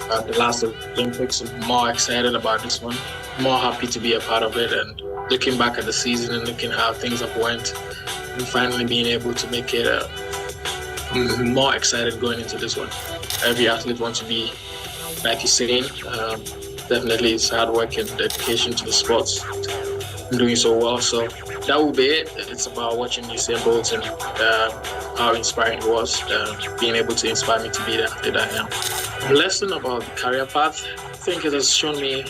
the last Olympics, I'm more excited about this one. More happy to be a part of it, and looking back at the season and looking how things have went, and finally being able to make it more excited going into this one. Every athlete wants to be, like you're saying, definitely it's hard work and dedication to the sports. I'm doing so well, so that will be it. It's about watching Usain Bolt and how inspiring it was, being able to inspire me to be the athlete I am. A lesson about the career path, I think it has shown me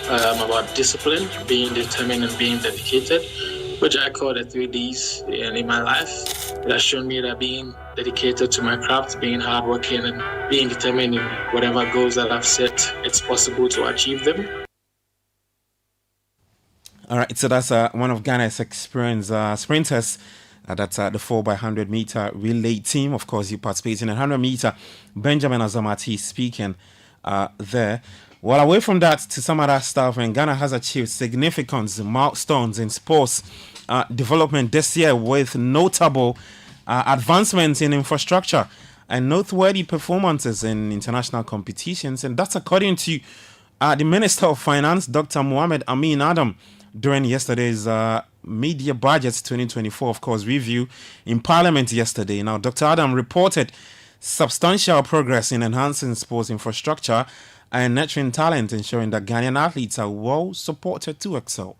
about discipline, being determined and being dedicated, which I call the 3Ds in my life. It has shown me that being dedicated to my craft, being hardworking and being determined in whatever goals that I've set, it's possible to achieve them. All right, so that's one of Ghana's experienced sprinters. That's the 4x100 meter relay team. Of course, you participate in a 100 meter. Benjamin Azamati speaking there. Well, away from that to some other stuff, and Ghana has achieved significant milestones in sports development this year with notable advancements in infrastructure and noteworthy performances in international competitions. And that's according to the Minister of Finance, Dr. Mohamed Amin Adam, during yesterday's Media Budgets 2024, of course, review in Parliament yesterday. Now, Dr. Adam reported substantial progress in enhancing sports infrastructure and nurturing talent, ensuring that Ghanaian athletes are well supported to excel.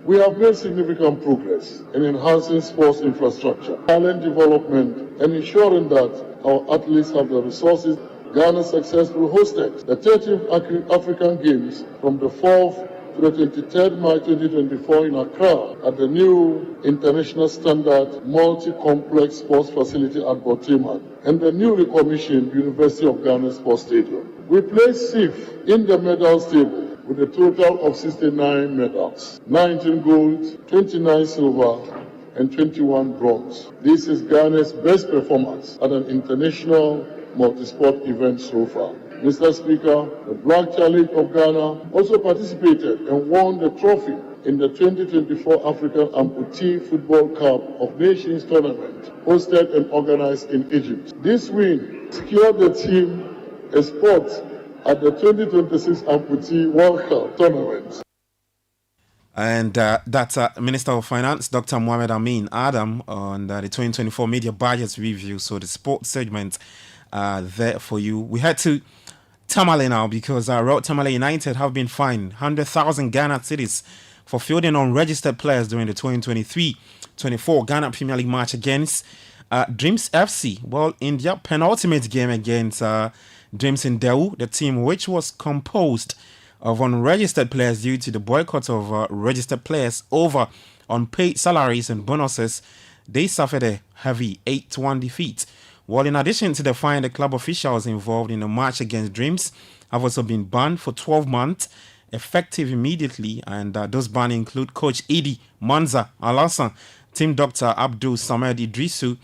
We have made significant progress in enhancing sports infrastructure, talent development, and ensuring that our athletes have the resources. Ghana successfully hosted the 13th African Games from the 4th to the 23rd March 2024 in Accra at the new international standard multi-complex sports facility at Botiman and the newly commissioned University of Ghana Sports Stadium. We placed 6th in the medals table with a total of 69 medals, 19 gold, 29 silver, and 21 bronze. This is Ghana's best performance at an international multi-sport event so far. Mr. Speaker, the Black Challenge of Ghana also participated and won the trophy in the 2024 African Amputee Football Cup of Nations tournament, hosted and organized in Egypt. This win secured the team a spot at the 2026 Amputee World Cup tournament. And that's Minister of Finance, Dr. Mohamed Amin Adam, on the 2024 Media Budgets Review. So the sports segment there for you. We head to Tamale now because Road Tamale United have been fined 100,000 Ghana cedis for fielding unregistered players during the 2023-24 Ghana Premier League match against Dreams FC. Well, in their penultimate game against Dreams in Deu, the team which was composed of unregistered players due to the boycott of registered players over unpaid salaries and bonuses, they suffered a heavy 8-1 defeat. Well, in addition to the fine, the club officials involved in the match against Dreams have also been banned for 12 months, effective immediately, and those bans include Coach Idi Manza Alassan, Team Doctor Abdul Samed Idrisu,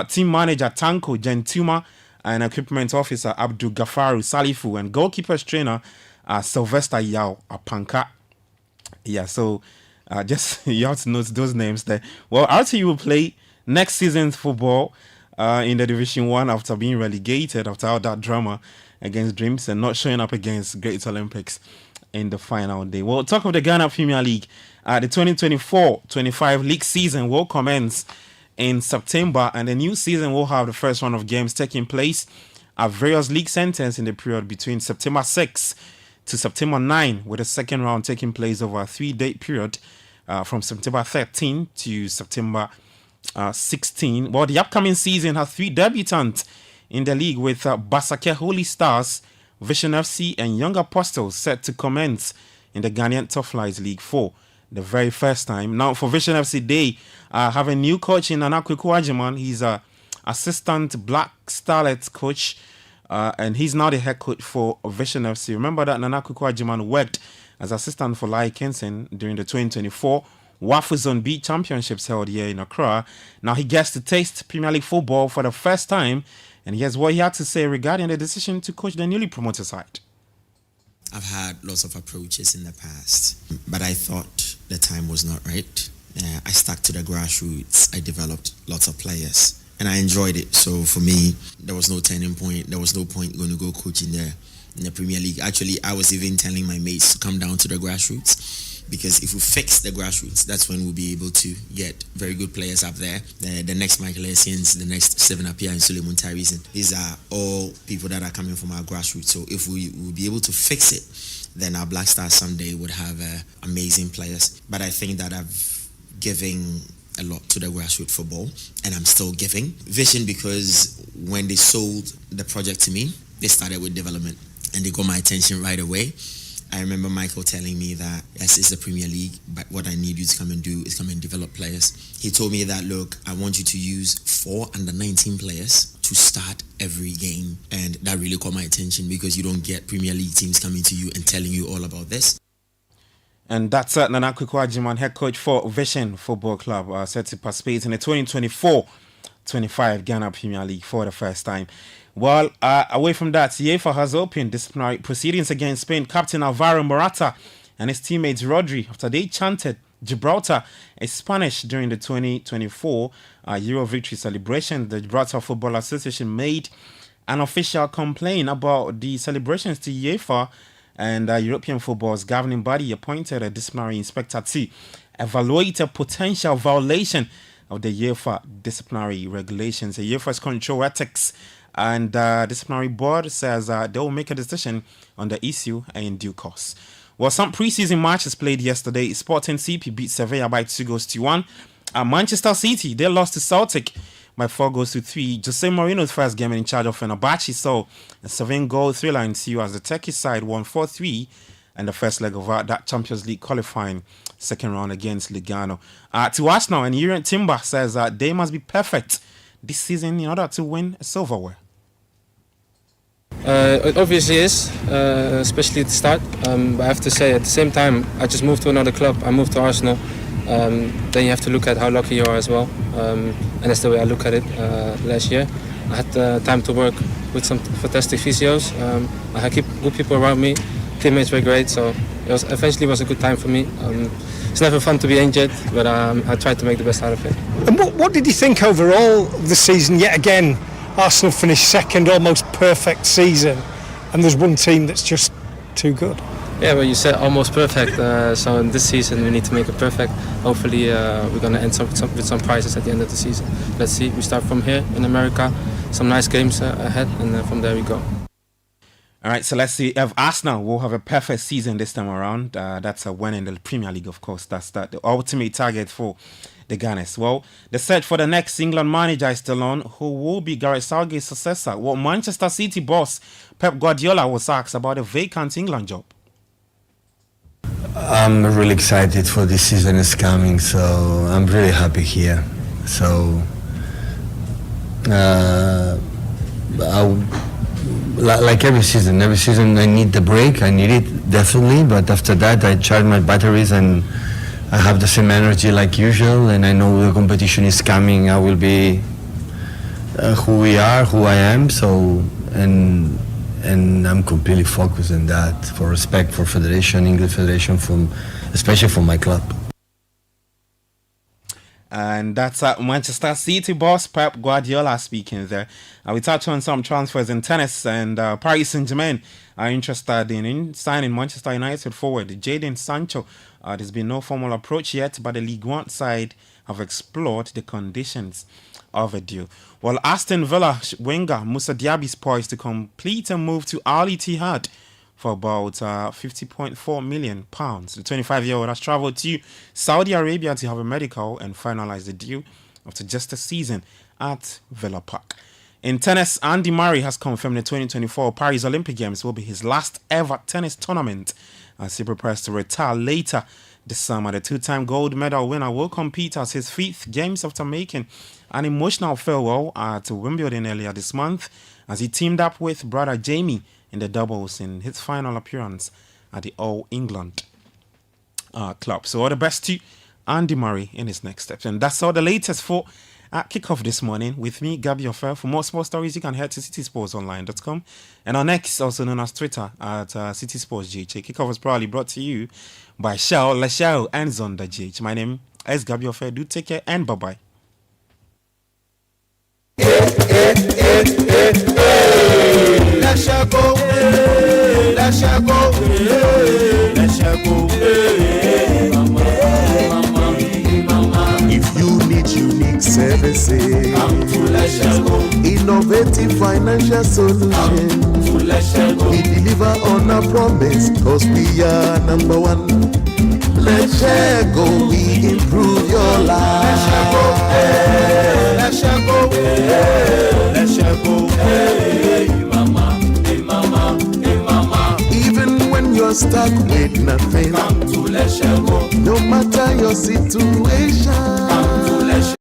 Team Manager Tanko Gentuma, and Equipment Officer Abdul Gafaru Salifu, and Goalkeepers Trainer Sylvester Yao Apanka. Yeah, so just you have to note those names there. Well, RTU will play next season's football in the Division 1 after being relegated after all that drama against Dreams and not showing up against Great Olympics in the final day. Well, talk of the Ghana Premier League. The 2024-25 league season will commence in September, and the new season will have the first round of games taking place at various league centers in the period between September 6 to September 9, with the second round taking place over a 3-day period from September 13 to September 16. Well, the upcoming season has 3 debutants in the league, with Basake Holy Stars, Vision FC, and Young Apostles set to commence in the Ghanaian Top Flights League 4 the very first time. Now, for Vision FC, they have a new coach in Anakwiku Ajiman. He's a assistant Black Starlet coach, and he's now the head coach for Vision FC. Remember that Nanakuku Ajiman worked as assistant for Lai Kensen during the 2024 WAFU Zone B Championships held here in Accra. Now he gets to taste Premier League football for the first time, and here's what he had to say regarding the decision to coach the newly promoted side. I've had lots of approaches in the past, but I thought the time was not right. I stuck to the grassroots. I developed lots of players, and I enjoyed it. So for me, there was no turning point. There was no point going to go coaching there in the Premier League. Actually, I was even telling my mates to come down to the grassroots, because if we fix the grassroots, that's when we'll be able to get very good players up there. The next Michael Essens, the next Seven Apia and Suleiman Tyrese. These are all people that are coming from our grassroots. So if we will be able to fix it, then our Black Stars someday would have amazing players. But I think that I've given a lot to the grassroots football, and I'm still giving. Vision, because when they sold the project to me, they started with development, and they got my attention right away. I remember Michael telling me that, yes, it's the Premier League, but what I need you to come and do is come and develop players. He told me that, look, I want you to use 4 under-19 players to start every game. And that really caught my attention, because you don't get Premier League teams coming to you and telling you all about this. And that's Nanakuku Ajiman, head coach for Vision Football Club, set to participate in the 2024-25 Ghana Premier League for the first time. Well, away from that, UEFA has opened disciplinary proceedings against Spain captain Alvaro Morata and his teammates Rodri after they chanted Gibraltar is Spanish during the 2024 Euro victory celebration. The Gibraltar Football Association made an official complaint about the celebrations to UEFA, and European football's governing body appointed a disciplinary inspector to evaluate a potential violation of the UEFA disciplinary regulations. The UEFA's control ethics and disciplinary board says they will make a decision on the issue in due course. Well, some preseason matches played yesterday. Sporting CP beat Sevilla by 2-1. Manchester City, they lost to Celtic by 4-3. Jose Mourinho's first game in charge of Fenerbahce saw a 7-goal thriller ensue as the Turkish side won 4-3 and the first leg of that Champions League qualifying second round against Lugano. To Arsenal, and Jurgen Timber says they must be perfect this season in order to win silverware. It obviously is, especially at the start. But I have to say, at the same time, I just moved to another club. I moved to Arsenal. Then you have to look at how lucky you are as well. And that's the way I look at it. Last year, I had time to work with some fantastic physios. I had good people around me. Teammates were great, so eventually was a good time for me. It's never fun to be injured, but I tried to make the best out of it. And what did you think overall this season? Yet again, Arsenal finished second, almost perfect season, and there's one team that's just too good. Yeah, well, you said almost perfect. So in this season, we need to make it perfect. Hopefully, we're going to end with some prizes at the end of the season. Let's see. We start from here in America. Some nice games ahead, and from there we go. All right, so let's see if Arsenal will have a perfect season this time around. That's a win in the Premier League, of course. That's the ultimate target for the Gunners. Well, the search for the next England manager is still on. Who will be Gareth Southgate's successor? Well, Manchester City boss Pep Guardiola was asked about a vacant England job. I'm really excited for this season is coming, so I'm really happy here. So, like every season I need the break. I need it definitely, but after that I charge my batteries and I have the same energy like usual, and I know the competition is coming. I will be who I am. So and I'm completely focused on that, for respect for Federation, English Federation, especially for my club. And that's Manchester City boss Pep Guardiola speaking there. We touch on some transfers in tennis, and Paris Saint-Germain are interested in signing Manchester United forward Jadon Sancho. There's been no formal approach yet, but the Ligue 1 side have explored the conditions of a deal. Well, Aston Villa winger Moussa Diaby is poised to complete a move to Al Ittihad for about £50.4 million. The 25-year-old has travelled to Saudi Arabia to have a medical and finalise the deal after just a season at Villa Park. In tennis, Andy Murray has confirmed the 2024 Paris Olympic Games will be his last ever tennis tournament as he prepares to retire later this summer. The two-time gold medal winner will compete as his fifth games after making an emotional farewell at Wimbledon earlier this month as he teamed up with brother Jamie in the doubles in his final appearance at the All England club. So all the best to Andy Murray in his next steps. And that's all the latest for Kickoff this morning with me, Gabi Ofer. For more sports stories, you can head to citisportsonline.com and on X, also known as Twitter, at citisportsgh. Kickoff is proudly brought to you by Shell, Lashao, and Zonda GH. My name is Gabi Ofer. Do take care and bye-bye. If you need unique services, innovative financial solutions, we deliver on our promise, cause we are number one. Let's share go, we improve your life. Let's share go, let's share go, hey mama, hey mama, hey mama. Even when you're stuck with nothing, come to Let's Share Go. No matter your situation, come to Let's Share Go.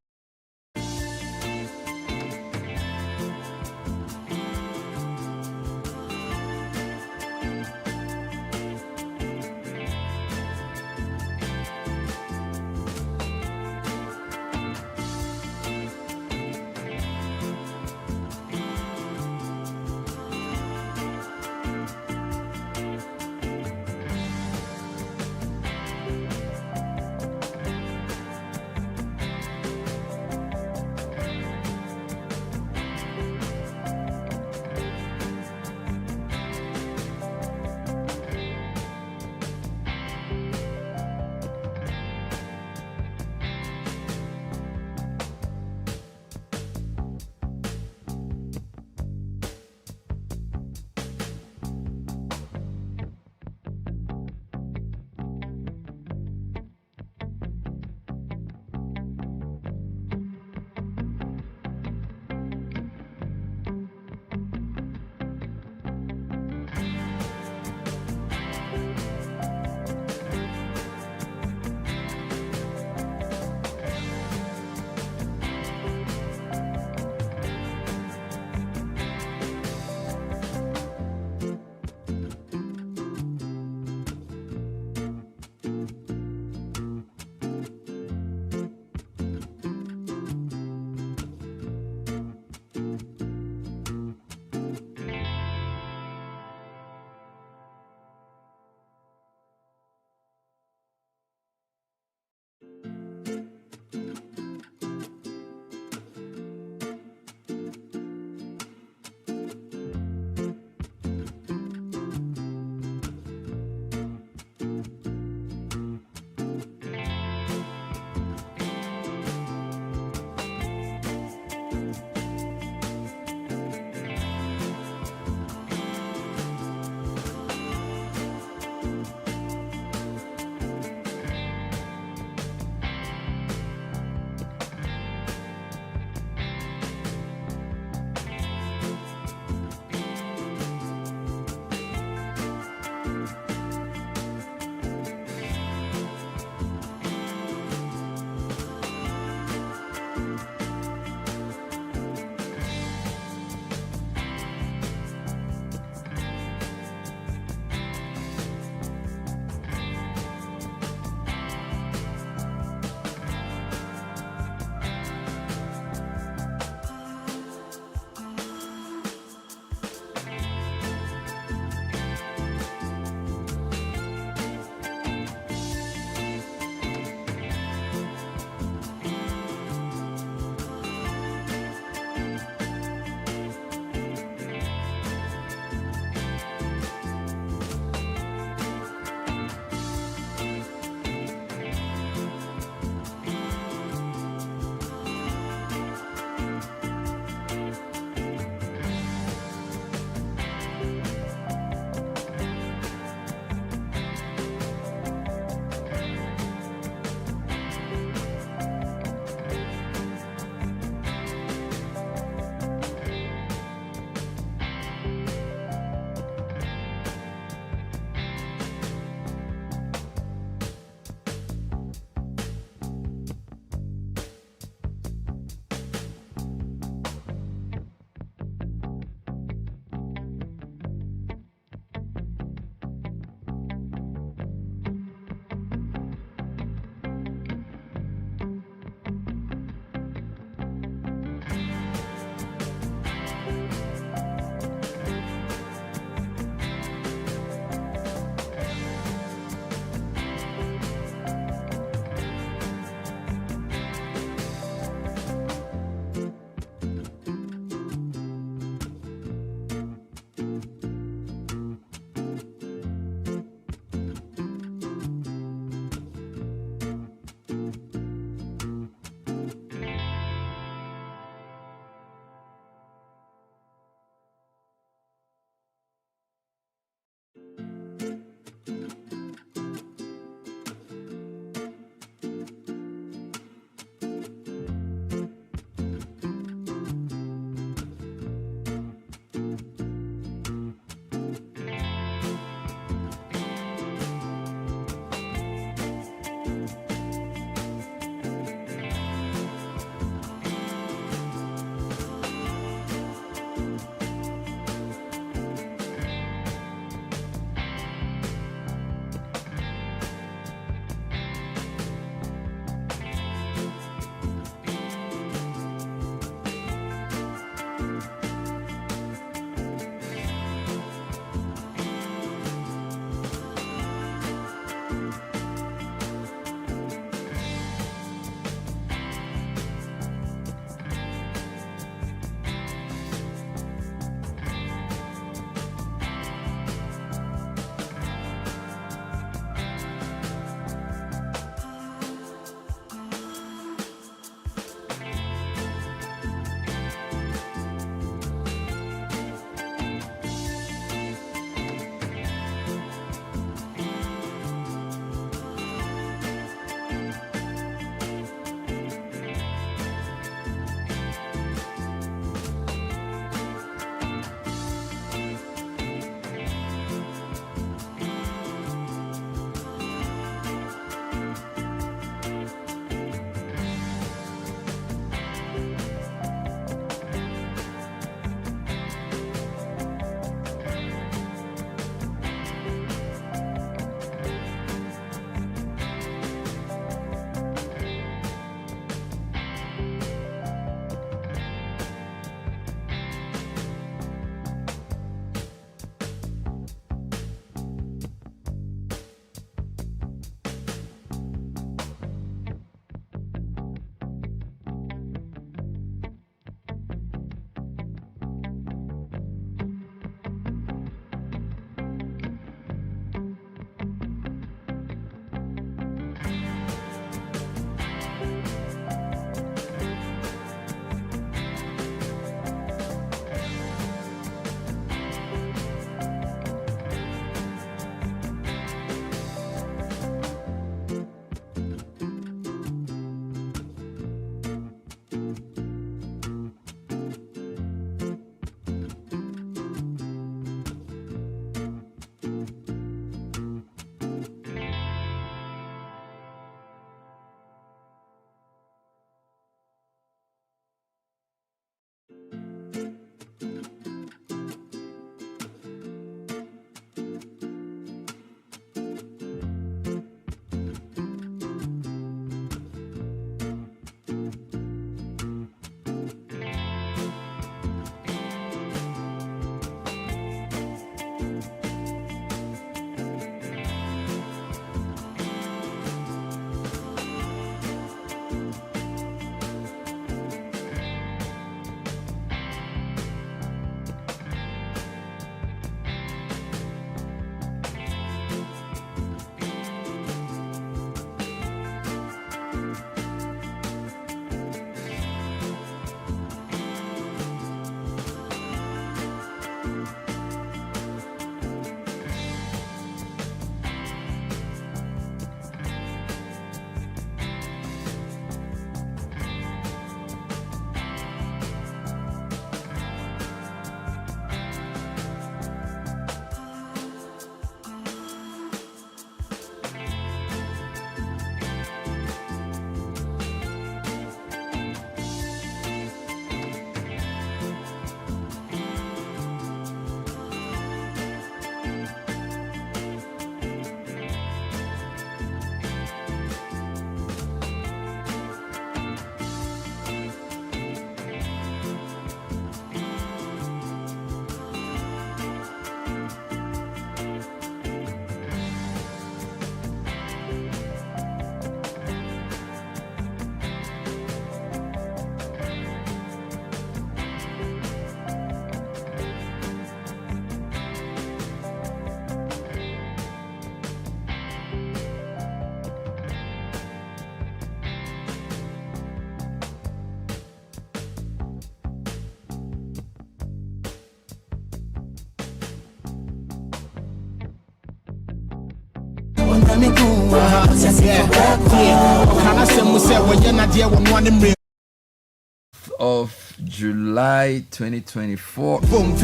Of July 2024. 12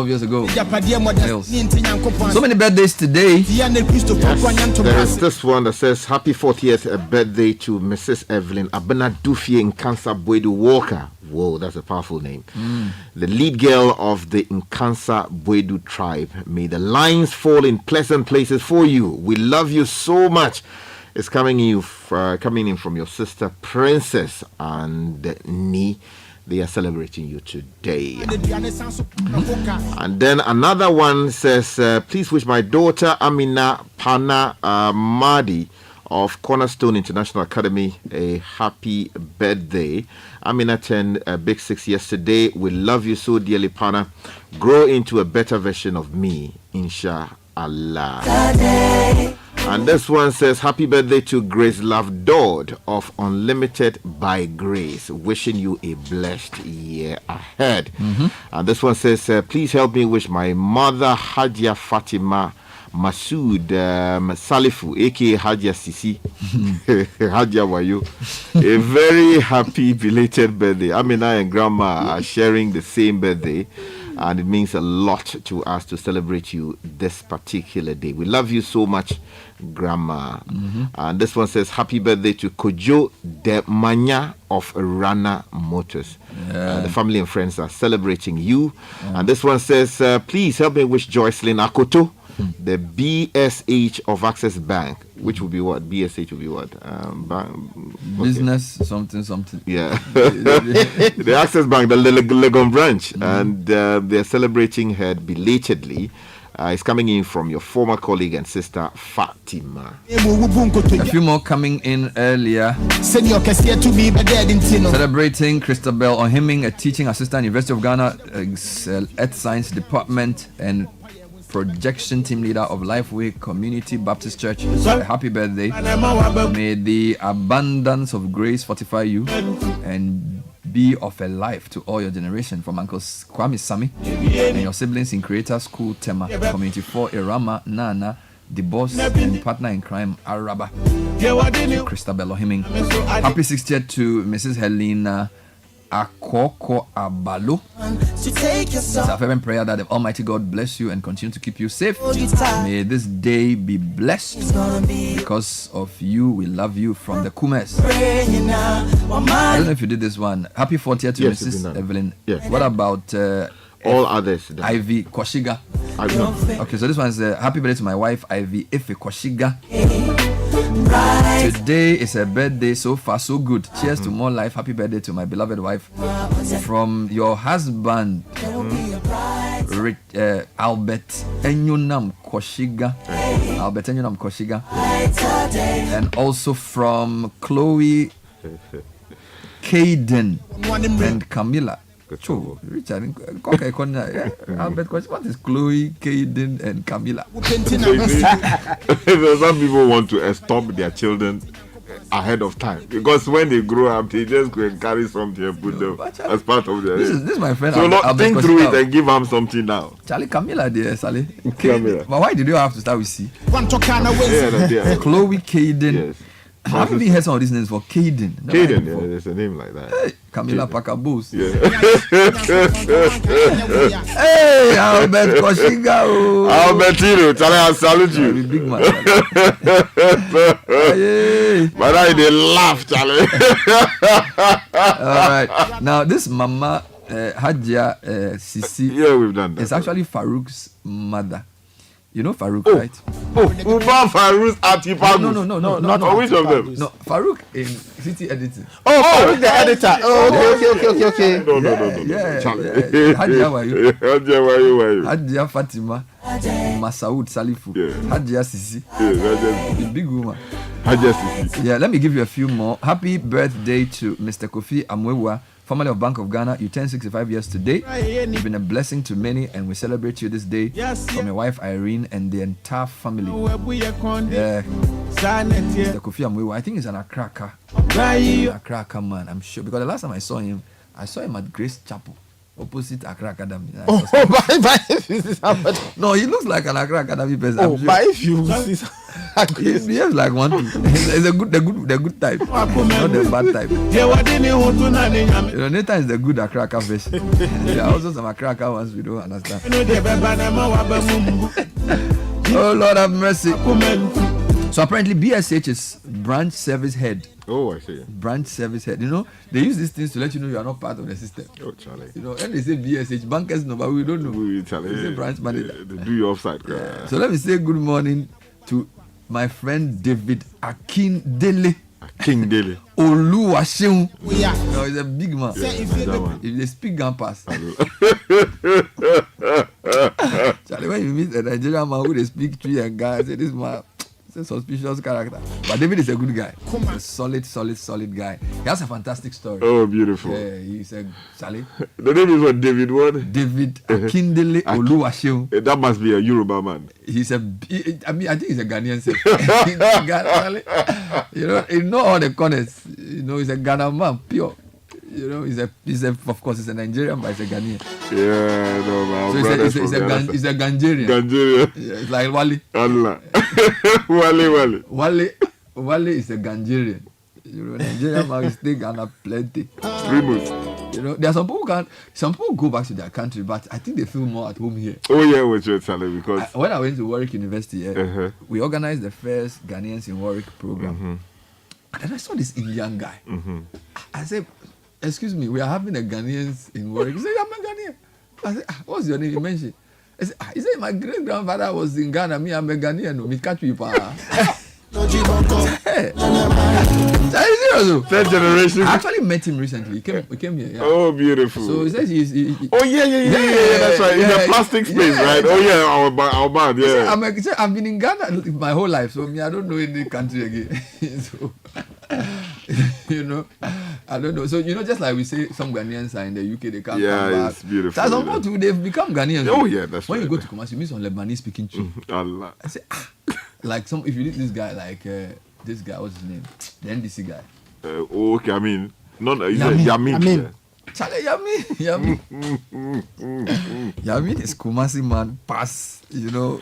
years ago. So many birthdays today. Yes, there is this one that says happy 40th birthday to Mrs. Evelyn Abena Dufie Nkansa Boedu Walker. Whoa, that's a powerful name. The lead girl of the Nkansa Boedu tribe. May the lines fall in pleasant places for you. We love you so much. It's coming in from your sister Princess and Ni. They are celebrating you today. And then another one says, please wish my daughter Amina Pana Madi of Cornerstone International Academy a happy birthday. Amina turned big 6 yesterday. We love you so dearly, Pana. Grow into a better version of me, inshallah. And this one says, happy birthday to Grace Love Dodd of Unlimited by Grace. Wishing you a blessed year ahead. And this one says, please help me wish my mother, Hajia Fatima Masood Salifu, aka Hajia Sisi, Hajia Wayu, a very happy belated birthday. Amina and Grandma are sharing the same birthday, and it means a lot to us to celebrate you this particular day. We love you so much, Grandma. And this one says, happy birthday to Kojo De Manya of Rana Motors. The family and friends are celebrating you. And this one says, please help me wish Joycelyn Akoto, the BSH of Access Bank, which will be what? BSH will be what? Business something. Yeah. The Access Bank, the Legon branch. And they're celebrating her belatedly. It's coming in from your former colleague and sister Fatima. A few more coming in earlier. Celebrating Christabel Ohiming, a teaching assistant, University of Ghana, Earth Science Department, and projection team leader of Lifeway Community Baptist Church. Happy birthday. May the abundance of grace fortify you and be of a life to all your generation. From Uncle Kwame Sami and your siblings in Creator School Tema, Community 4 Irama, Nana, the boss and partner in crime, Araba, Christabel Ohiming. Happy 60th to Mrs. Helena Akoko Abalo. It's our fervent prayer that the Almighty God bless you and continue to keep you safe. May this day be blessed. Because of you, we love you from the Kumes. I don't know if you did this one. Happy 40th to Mrs. Evelyn. Yes. What about all others? Ivy Koshiga. Okay, so this one is happy birthday to my wife Ivy Ife Koshiga. Today is a birthday, so far so good. Cheers to more life. Happy birthday to my beloved wife from your husband, Albert Enyunam Koshiga. And also from Chloe Caden and Camilla. Richard, Albert, what is Chloe, Caden, and Camilla? Some people want to stop their children ahead of time because when they grow up, they just go and carry something and put them as part of their. This is my friend. So not think through it and give them something now. Charlie, Camilla, dear Sally. Camilla. But why did you have to start with C? Chloe, Caden. Yes. I haven't even heard some of these names for Caden. Caden, yeah, there's a name like that. Hey, Camilla Pakabos. Yeah. Hey, Albert Koshiga. Albertino, I salute you. Big man. But I they laugh, Charlie. All right. Now, this Mama Hajia Sisi. Yeah, we've done that. It's actually Farouk's mother. You know Farouk, right? Uba Farouk Atipagu. No. Not which of them? No, Farouk in Citi Editing. Farouk the editor. Okay. No. Yeah. Hajia Wayu. Hajia Fatima. Masaud Salifu. Hajia Sisi. The big woman. Hajia Sisi. Yeah, let me give you a few more. Happy birthday to Mr. Kofi Amwewa, formerly of Bank of Ghana. You turn 65 years today. You've been a blessing to many, and we celebrate you this day from your wife Irene and the entire family. Yeah. Mr. Kofi Amwewa, I think he's an Accra man, I'm sure. Because the last time I saw him at Grace Chapel. opposite Accra Academy. But No, he looks like an Accra Academy person. oh, I'm sure. but if you see He behaves like one. It's the good type, not the bad type. You know, Nathan is the good Accra version. There are also some Accra ones we don't understand. Oh Lord have mercy. So apparently BSH is branch service head. Oh, I see. Branch service head. You know, they use these things to let you know you are not part of the system. Oh, Charlie. You know, and they say BSH, bankers know, but we don't know. Charlie. They say branch manager. They do you offside. So let me say good morning to my friend David Akindele. Akindele. Oluwaseun. We are. No, he's a big man. Yeah, If they speak gun pass. Charlie, when you meet a Nigerian man who they speak tree and guy, I say this man is a suspicious character. But David is a good guy. A solid guy. He has a fantastic story. Oh, beautiful. Yeah, he's a Charlie. The name is what, David what? David Akindele Oluwaseun. That must be a Yoruba man. He's I think he's a Ghanaian. You know, in all the corners, you know, he's a Ghana man, pure. You know, he's of course he's a Nigerian, but he's a Ghanaian. Yeah, no man. So he's a Ghanaian. Ghanaian. Yeah, it's like Wale. Allah. Wale is a Ghanaian. You know, Nigerian man stay Ghana plenty. Primus. You know, there are some people go back to their country, but I think they feel more at home here. Oh yeah, with your Charlie, because when I went to Warwick University, we organized the first Ghanaians in Warwick program. And then I saw this Indian guy. I said, excuse me, we are having a Ghanaians in Warwick. He said, I'm a Ghanaian. I said, what's your name? He mentioned. I said, he said, my great grandfather was in Ghana. Me, I'm a Ghanaian. Me catch you. Third generation. I actually met him recently. We came here. Yeah. Oh, beautiful. So he says oh yeah, that's right. In the plastic space, right? Oh yeah, our band, yeah. I've been in Ghana my whole life, so I don't know any country again. So, you know, I don't know. So you know, just like we say, some Ghanaians are in the UK, they can't come back. Yeah, it's beautiful. That's some too. They've become Ghanaians. Oh yeah, that's when right. you go to Kumasi, you meet some Lebanese speaking to. Allah. I say like if you meet this guy, like this guy, what's his name? The NDC guy. Okay, I mean, Yamin. Charlie, Yamin. Yamin is Kumasi man. Pass, you know.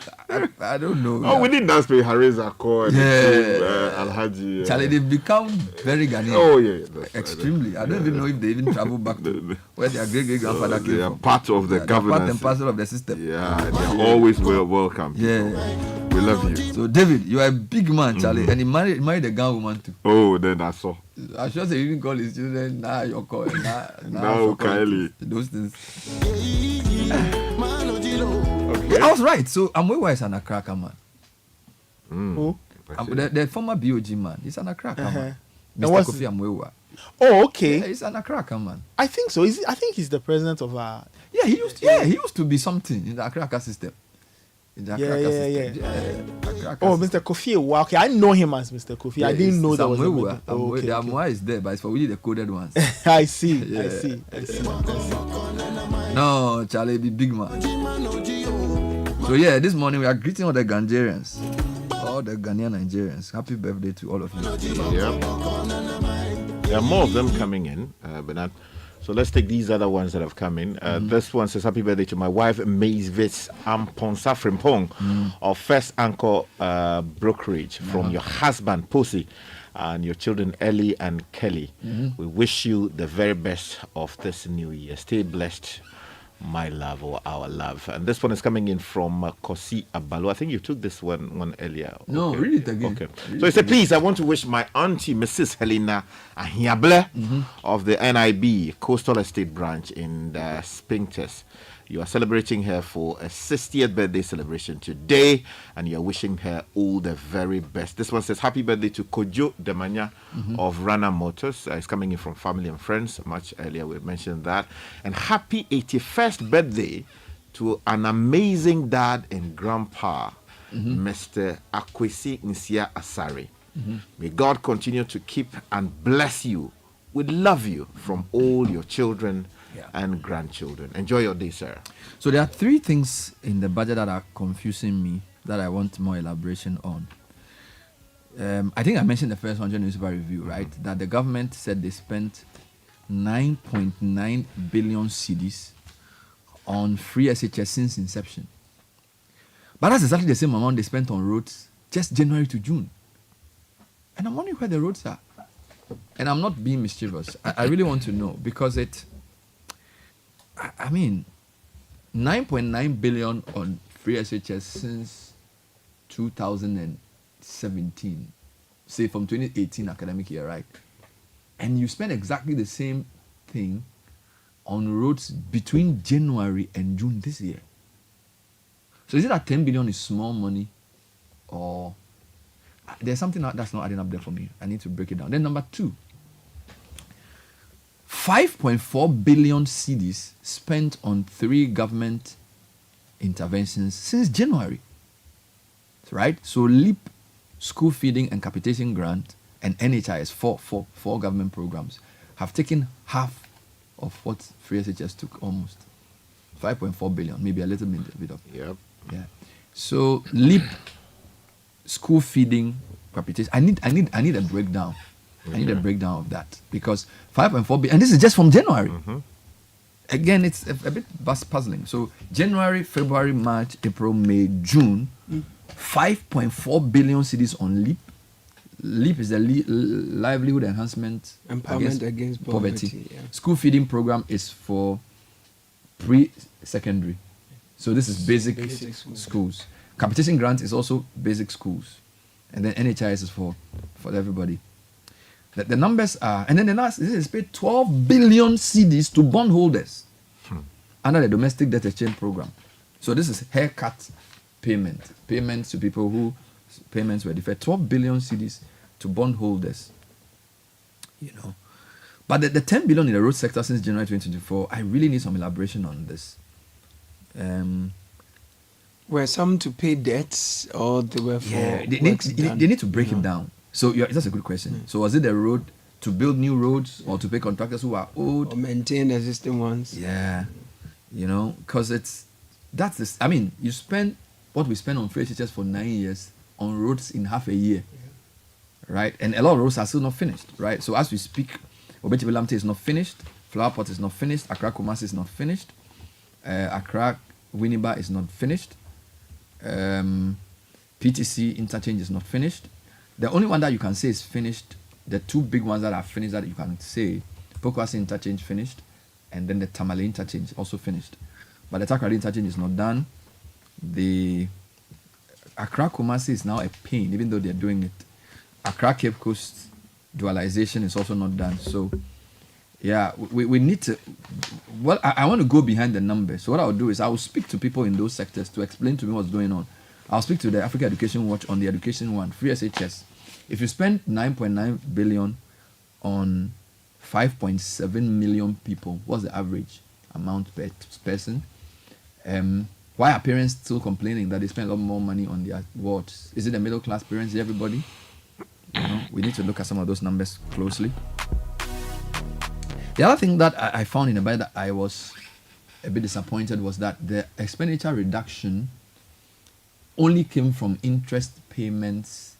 I don't know. Oh, we did that space. Hareza Core, Alhaji. Charlie, they've become very Ghanaian. Oh yeah, extremely. I don't even know if they even travel back to where their great grandfather came from. They are part of the governance. Part and parcel of the system. Yeah, they're always welcome. Yeah, we love you. So David, you are a big man, Charlie, and he married a Ghanaian woman too. Oh, then I saw. I should say he didn't call his children your call. Now Kylie. Those things. Okay. I was right. So Amwewa is an Accra man. The former BOG man. He's an Accra man. Mr. Kofi Amwewa. Oh, okay. Yeah, he's an Accra man. I think so. I think he's the president of Yeah, he used to be something in the Accra system. Yeah. Mr. Kofi. Wow. Okay, I know him as Mr. Kofi. I didn't know that was the Amwewa is there, but it's for really the coded ones. I see. No, Charlie, be big man. So yeah, this morning we are greeting all the Ghanaians, all the Ghanaian Nigerians. Happy birthday to all of you. Yeah. There are more of them coming in, Bernard. So let's take these other ones that have come in. This one says, happy birthday to my wife, Maisvitz Amponsa Frimpong, of First Anchor Brokerage, from your husband, Pussy, and your children, Ellie and Kelly. We wish you the very best of this new year. Stay blessed, my love, or our love. And this one is coming in from Kosi Abalu. I think you took this one earlier. No, read it again. Okay. So he said, please, I want to wish my auntie, Mrs. Helena Ahiable of the NIB Coastal Estate branch in the Spinkters. You are celebrating her for a 60th birthday celebration today, and you're wishing her all the very best. This one says, happy birthday to Kojo Demanya of Rana Motors. It's coming in from family and friends. Much earlier we mentioned that. And happy 81st birthday to an amazing dad and grandpa, Mr. Akwesi Nsia Asari. May God continue to keep and bless you. We love you from all your children and grandchildren. Enjoy your day, sir. So there are three things in the budget that are confusing me that I want more elaboration on. I think I mentioned the first one during the newspaper review, right? That the government said they spent 9.9 billion cedis on free SHS since inception. But that's exactly the same amount they spent on roads just January to June. And I'm wondering where the roads are. And I'm not being mischievous. I really want to know because I mean, 9.9 billion on free SHS since 2017, say from 2018 academic year, right? And you spend exactly the same thing on roads between January and June this year. So is it that 10 billion is small money, or there's something that's not adding up there for me? I need to break it down. Then number 2, 5.4 billion cedis spent on 3 government interventions since January, right? So LEAP, school feeding and capitation grant, and NHIS, four government programs, have taken half of what free SHS took, almost 5.4 billion, maybe a little bit of. Yep. Yeah. So LEAP, school feeding, capitation. I need a breakdown. I need a breakdown of that because 5.4 billion, and this is just from January. Again, it's a bit puzzling. So January, February, March, April, May, June, 5.4 billion cedis on LEAP. LEAP is the livelihood enhancement Empowerment against poverty. Yeah. School feeding program is for pre-secondary. So this is basic schools. Capitation grant is also basic schools. And then NHIS is for everybody. The numbers are, and then the last, this is paid 12 billion cedis to bondholders under the domestic debt exchange program. So this is haircut payments to people who payments were deferred. 12 billion cedis to bondholders. You know, but the 10 billion in the road sector since January 2024, I really need some elaboration on this. Were some to pay debts, or they were for they need to break it down. So that's a good question. So was it the road to build new roads, or to pay contractors who are old, or maintain existing ones? Yeah, you know, because that's this. I mean, you spend what we spend on free SHS for 9 years on roads in half a year, right? And a lot of roads are still not finished, right? So as we speak, Obechi Lamte is not finished, Flower Pot is not finished, Accra Kumasi is not finished, Accra Winneba is not finished, PTC interchange is not finished. The only one that you can say is finished, the 2 big ones that are finished that you can say, Pokwasi interchange finished, and then the Tamale interchange also finished. But the Takrady interchange is not done. The Accra Kumasi is now a pain, even though they're doing it. Accra Cape Coast dualization is also not done. So, yeah, we need to. Well, I want to go behind the numbers. So what I'll do is I will speak to people in those sectors to explain to me what's going on. I'll speak to the Africa Education Watch on the education one, free SHS. If you spend 9.9 billion on 5.7 million people, what's the average amount per person? Why are parents still complaining that they spend a lot more money on their wards? Is it the middle class parents, everybody? You know, we need to look at some of those numbers closely. The other thing that I found in the budget that I was a bit disappointed was that the expenditure reduction only came from interest payments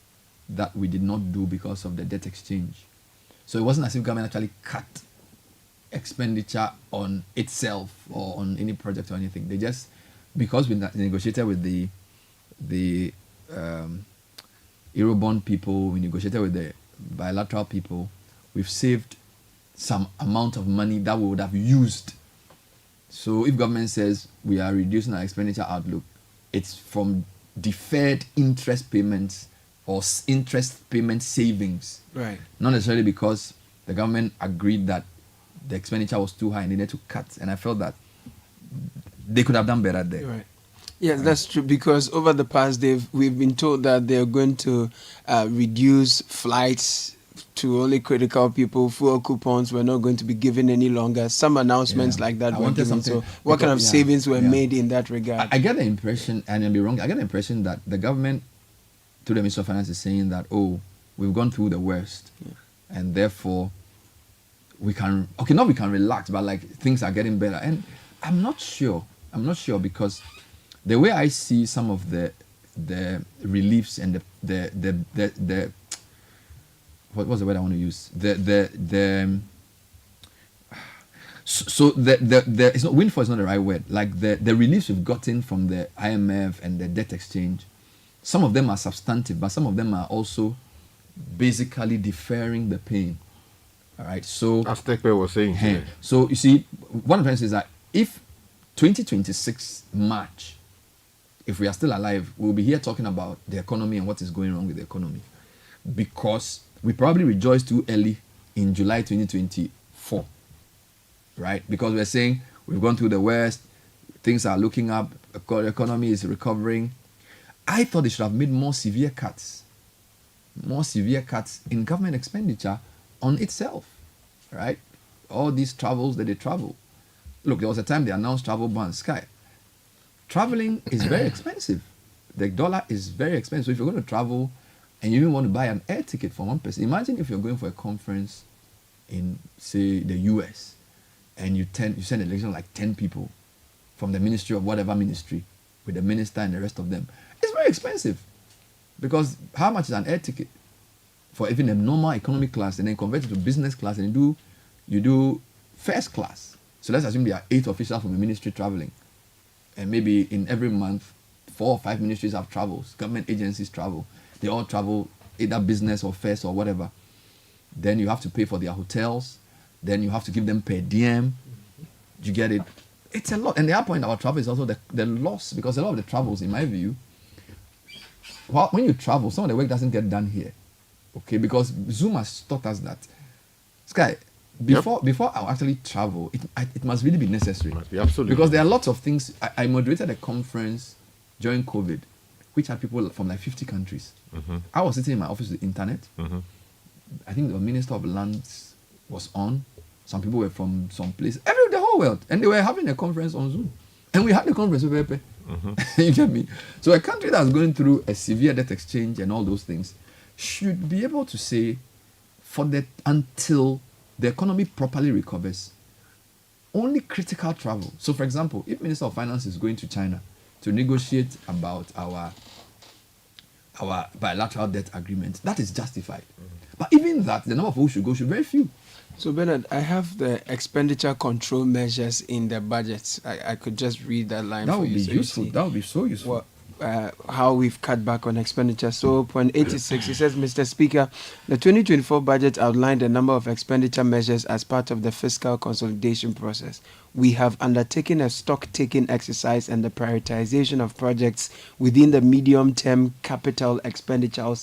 that we did not do because of the debt exchange. So it wasn't as if government actually cut expenditure on itself or on any project or anything. They just, because we negotiated with the Eurobond people, we negotiated with the bilateral people, we've saved some amount of money that we would have used. So if government says we are reducing our expenditure outlook, it's from deferred interest payments or interest payment savings. Right. Not necessarily because the government agreed that the expenditure was too high and they needed to cut. And I felt that they could have done better there. Right. Yes, that's true, because over the past we've been told that they're going to reduce flights to only critical people. Fuel coupons were not going to be given any longer. Some announcements like that were given. So what kind of savings were made in that regard? I get the impression, and I'll be wrong, I get the impression that the government, through the Minister of Finance, is saying that, we've gone through the worst, and therefore we can relax, but like things are getting better. And I'm not sure because the way I see some of the reliefs and the So the it's not windfall is not the right word. Like the reliefs we've gotten from the IMF and the debt exchange, some of them are substantive, but some of them are also basically deferring the pain. All right. So as Tekpe was saying. Hey, so you see, one of the things is that if 2026 March, if we are still alive, we'll be here talking about the economy and what is going wrong with the economy, because we probably rejoiced too early in July 2024. Right? Because we're saying we've gone through the worst, things are looking up, the economy is recovering. I thought they should have made more severe cuts in government expenditure on itself, right? All these travels that they travel. Look, there was a time they announced travel ban Sky. Traveling is very expensive. The dollar is very expensive. So if you're going to travel and you even want to buy an air ticket for one person, imagine if you're going for a conference in, say, the US, and you send a delegation like 10 people from the ministry of whatever ministry with the minister and the rest of them. It's very expensive, because how much is an air ticket for even a normal economy class, and then convert it to business class, and you do first class. So let's assume there are 8 officials from the ministry traveling, and maybe in every month 4 or 5 ministries have travels, government agencies travel. They all travel either business or first or whatever. Then you have to pay for their hotels. Then you have to give them per diem. You get it? It's a lot. And the other point about travel is also the loss, because a lot of the travels, in my view, when you travel, some of the work doesn't get done here. Okay, because Zoom has taught us that. Sky, before I actually travel, it must really be necessary. Must be absolutely. Because there are lots of things. I moderated a conference during COVID, which had people from like 50 countries. Mm-hmm. I was sitting in my office with the internet. Mm-hmm. I think the Minister of Lands was on. Some people were from some place, the whole world, and they were having a conference on Zoom. And we had the conference with Pepe. Mm-hmm. You get me? So a country that's going through a severe debt exchange and all those things should be able to say, until the economy properly recovers, only critical travel. So, for example, if Minister of Finance is going to China to negotiate about our bilateral debt agreement, that is justified. Mm-hmm. But even that, the number of people who should go should be very few. So, Bernard, I have the expenditure control measures in the budget. I could just read that line that for you. That would be useful. That would be so useful. How we've cut back on expenditure. So, point 86, it says, Mr. Speaker, the 2024 budget outlined a number of expenditure measures as part of the fiscal consolidation process. We have undertaken a stock-taking exercise and the prioritization of projects within the medium-term capital expenditure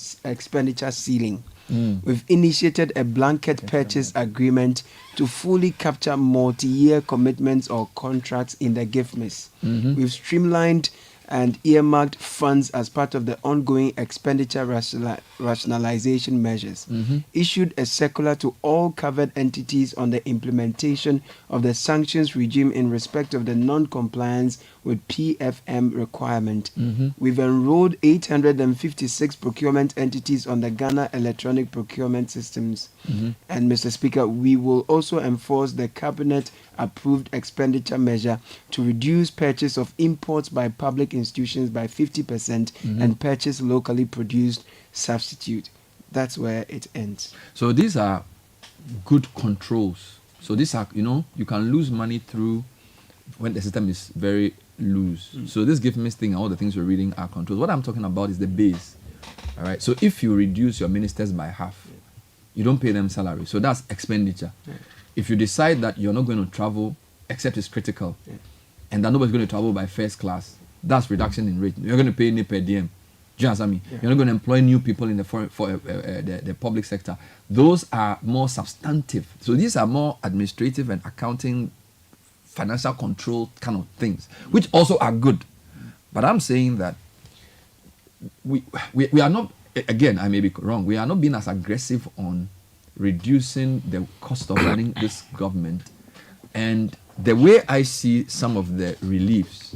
ceiling. We've initiated a blanket purchase agreement to fully capture multi-year commitments or contracts in the gift miss. Mm-hmm. We've streamlined and earmarked funds as part of the ongoing expenditure rationalization measures. Mm-hmm. Issued a circular to all covered entities on the implementation of the sanctions regime in respect of the non-compliance with PFM requirement. Mm-hmm. We've enrolled 856 procurement entities on the Ghana electronic procurement systems. Mm-hmm. And Mr. Speaker, we will also enforce the cabinet approved expenditure measure to reduce purchase of imports by public institutions by 50% and purchase locally produced substitute. That's where it ends. So these are good controls. So these are, you can lose money through when the system is very loose. So this gift miss thing and all the things we're reading are controls. What I'm talking about is the base. All right. So if you reduce your ministers by half, you don't pay them salary. So that's expenditure. Yeah. If you decide that you're not going to travel except it's critical, and that nobody's going to travel by first class, that's reduction in rate. You're going to pay per diem. Do you understand me? Yeah. You're not going to employ new people in the public sector. Those are more substantive. So these are more administrative and accounting, financial control kind of things, which also are good. But I'm saying that we are not, again, I may be wrong, we are not being as aggressive on reducing the cost of running this government. And the way I see some of the reliefs,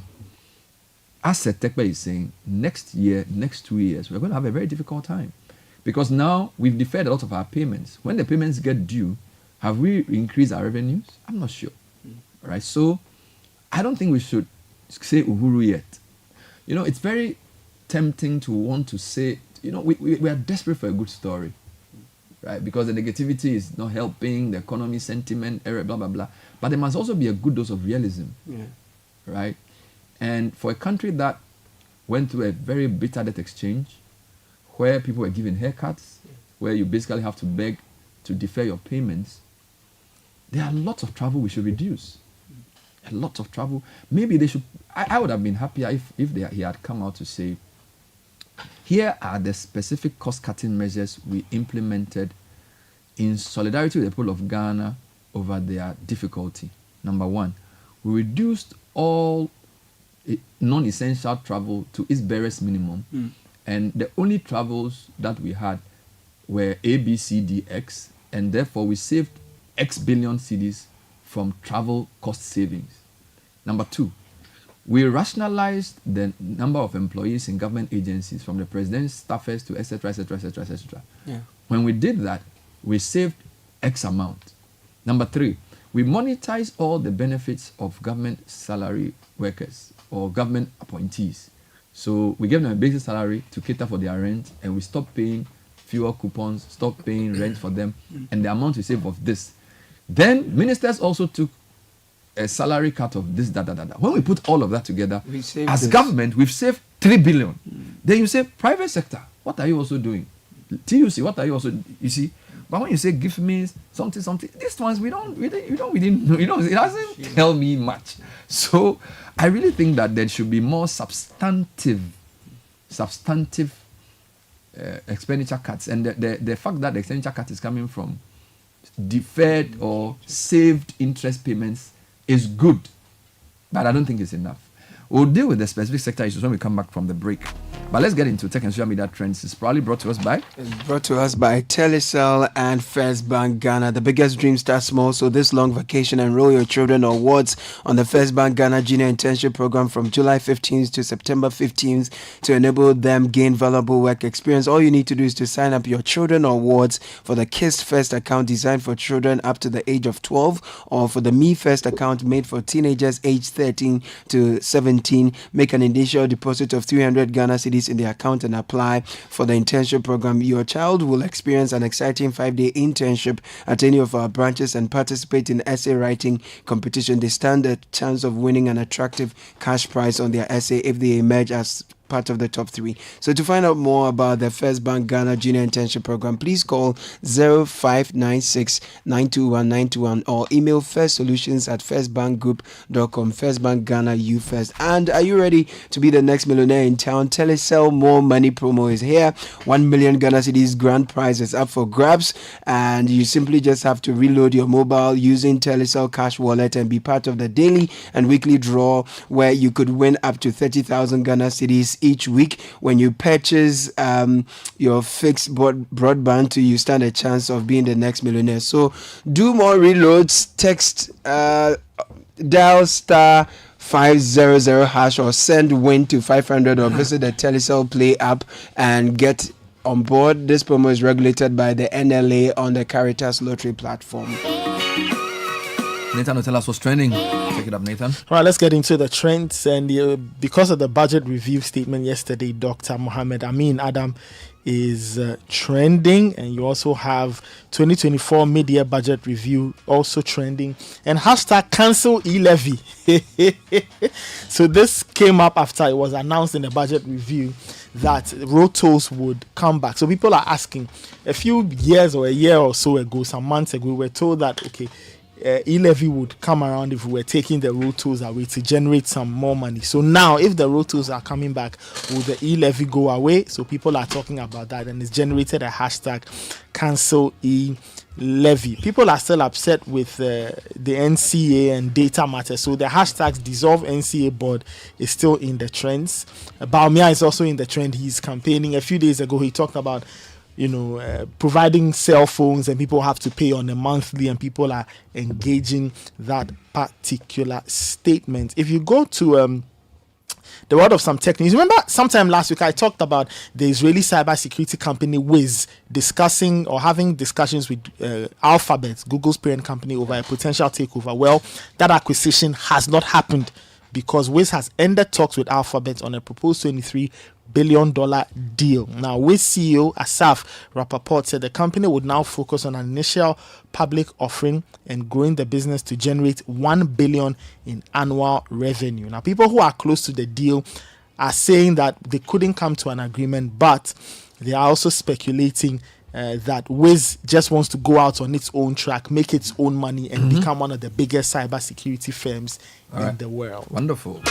as Setekba is saying, next year, next 2 years, we're going to have a very difficult time. Because now we've deferred a lot of our payments. When the payments get due, have we increased our revenues? I'm not sure. Right? So I don't think we should say Uhuru yet. It's very tempting to want to say, we are desperate for a good story. right? Because the negativity is not helping the economy, sentiment, error, blah, blah, blah. But there must also be a good dose of realism, right? And for a country that went through a very bitter debt exchange, where people were given haircuts, where you basically have to beg to defer your payments, there are lots of travel we should reduce. A lot of travel. Maybe they should. I would have been happier if he had come out to say, here are the specific cost-cutting measures we implemented in solidarity with the people of Ghana over their difficulty. Number one, we reduced all non-essential travel to its barest minimum. And the only travels that we had were A, B, C, D, X, and therefore we saved X billion cedis from travel cost savings. Number two, we rationalized the number of employees in government agencies from the president's staffers to etc., etc., etc., etc. When we did that, we saved X amount. Number three, we monetized all the benefits of government salary workers or government appointees. So we gave them a basic salary to cater for their rent, and we stopped paying fuel coupons, stopped paying rent for them, and the amount we saved was this. Then ministers also took a salary cut of this, that. When we put all of that together, as government, we've saved 3 billion. Then you say, private sector, what are you also doing? TUC, what are you also, you see? But when you say, give me something, these ones, we don't really know. It doesn't tell me much. So I really think that there should be more substantive expenditure cuts. And the fact that the expenditure cut is coming from deferred or saved interest payments is good, but I don't think it's enough. We'll deal with the specific sector issues when we come back from the break. But let's get into tech and social media trends. It's probably brought to us by Telecel and First Bank Ghana. The biggest dream starts small, so this long vacation, enroll your children or wards on the First Bank Ghana Junior Internship Program from July 15th to September 15th to enable them gain valuable work experience. All you need to do is to sign up your children or wards for the KISS First account designed for children up to the age of 12, or for the Me First account made for teenagers aged 13 to 17. Make an initial deposit of 300 Ghana cedis in the account and apply for the internship program. Your child will experience an exciting 5-day internship at any of our branches and participate in essay writing competition. They stand a chance of winning an attractive cash prize on their essay if they emerge as part of the top 3. So to find out more about the First Bank Ghana Junior Internship Program, please call 0596 921 921 or email firstsolutions@firstbankgroup.com. First Bank Ghana, you first. And are you ready to be the next millionaire in town? Telecel More Money promo is here. 1 million Ghana cedis grand prize is up for grabs, and you simply just have to reload your mobile using Telecel Cash Wallet and be part of the daily and weekly draw where you could win up to 30,000 Ghana cedis each week. When you purchase your fixed broadband to you, stand a chance of being the next millionaire. So do more reloads. Text dial star 500 hash or send win to 500 or visit the Telecel Play app and get on board. This promo is regulated by the NLA on the Caritas Lottery platform. Nathan will tell us what's trending. Take it up, Nathan. All right, let's get into the trends. And because of the budget review statement yesterday, Dr. Mohammed Amin Adam is trending. And you also have 2024 mid-year budget review also trending. And hashtag cancel e-levy. So this came up after it was announced in the budget review that road tolls would come back. So people are asking, a few years or a year or so ago, some months ago, we were told that, okay, e-levy would come around if we were taking the road tolls away to generate some more money. So now, if the road tolls are coming back, will the e-levy go away? So people are talking about that, and it's generated a hashtag cancel e-levy. People are still upset with the NCA and data matters. So the hashtags dissolve NCA board is still in the trends. Baumia is also in the trend. He's campaigning. A few days ago, he talked about providing cell phones, and people have to pay on a monthly, and people are engaging that particular statement. If you go to the world of some tech news, remember sometime last week I talked about the Israeli cybersecurity company Wiz discussing or having discussions with Alphabet, Google's parent company, over a potential takeover. Well, that acquisition has not happened because Wiz has ended talks with Alphabet on a proposed $23 billion deal. Now, Wiz CEO Asaf Rappaport said the company would now focus on an initial public offering and growing the business to generate 1 billion in annual revenue. Now, people who are close to the deal are saying that they couldn't come to an agreement, but they are also speculating that Wiz just wants to go out on its own track, make its own money, and become one of the biggest cybersecurity firms in the world. Wonderful.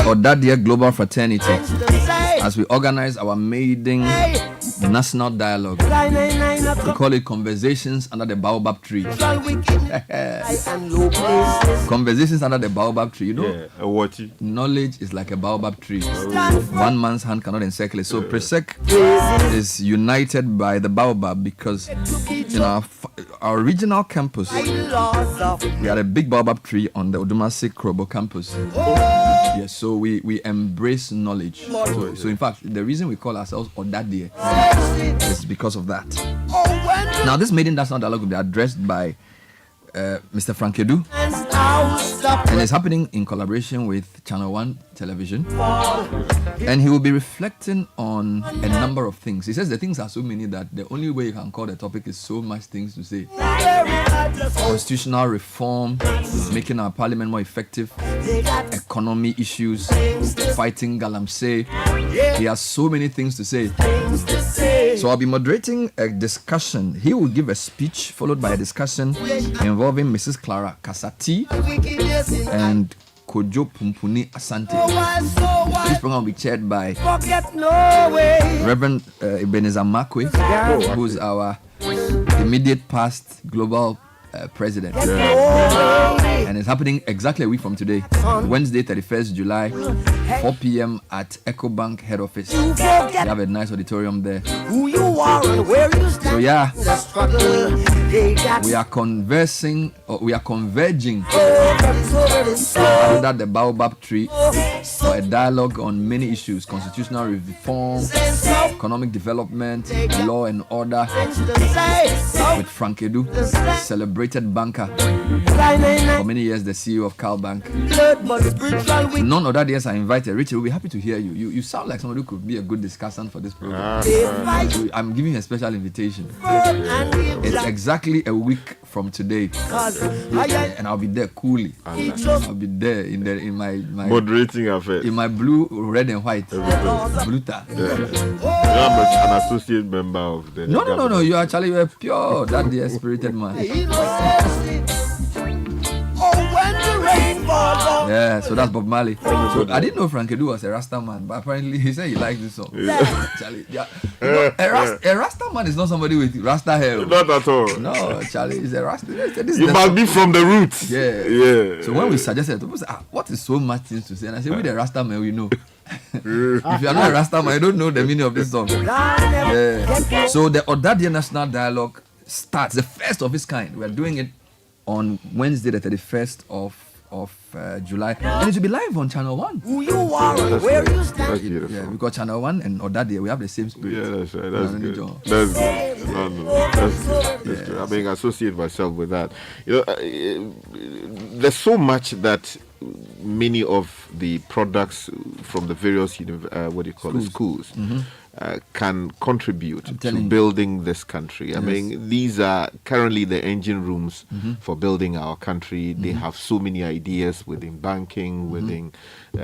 Odadia Global Fraternity as we organize our maiden national dialogue. We call it Conversations Under the Baobab Tree. Conversations Under the Baobab Tree. You know, knowledge is like a baobab tree. One man's hand cannot encircle it. So Presec is united by the baobab because in our regional campus, we had a big baobab tree on the Odumasi Krobo campus. Yes, so we embrace knowledge. So in fact, the reason we call ourselves Odadie is because of that. Now, this maiden national dialogue will be addressed by Mr. Frank Edu, and it's happening in collaboration with Channel 1 Television, and he will be reflecting on a number of things. He says the things are so many that the only way you can call the topic is so much things to say. Constitutional reform, making our parliament more effective, economy issues, fighting galamsey. He has so many things to say. So I'll be moderating a discussion. He will give a speech followed by a discussion involving Mrs. Clara Kasati and Kojo Pumpuni Asante. This program will be chaired by Reverend Ebenezer Makwe, who's our immediate past global president. And it's happening exactly a week from today, Wednesday, 31st July, 4 p.m. at EcoBank head office. We have a nice auditorium there. So yeah, we are converging under the baobab tree for a dialogue on many issues: constitutional reform, economic development, law and order, with Frank Edu, celebrated banker, for many years the CEO of Cal Bank. None of that years are invited. Richard, we'll be happy to hear you. You sound like somebody who could be a good discussant for this program. I'm giving a special invitation. It's exactly a week from today, and I'll be there coolly. I'll be there in my moderating affair in my blue, red and white bluta. I'm an associate member of the. No. You are actually a pure, that the spirited man. Yeah, so that's Bob Marley. So I didn't know Frank Edu was a Rasta man, but apparently he said he liked this song. Charlie, yeah. You know, a Rasta man is not somebody with Rasta hair. Not at all. No, Charlie is a Rasta. You must be from the roots. Yeah. So when we suggested, people say, what is so much things to say? And I said, with the Rasta man, we know. If you are not a Rasta man, you don't know the meaning of this song. Yeah. So the Odadia National Dialogue starts, the first of its kind. We are doing it on Wednesday, the 31st of July, and it will be live on Channel 1. Who you are and where you stand. That's beautiful. Yeah, we got Channel 1 and Odadia. We have the same spirit. Yeah, that's right. That's good. That's good. That's good. I mean, I associate myself with that. You know, there's so much that many of the products from the various schools can contribute to building this country. I mean, these are currently the engine rooms for building our country. They have so many ideas within banking, within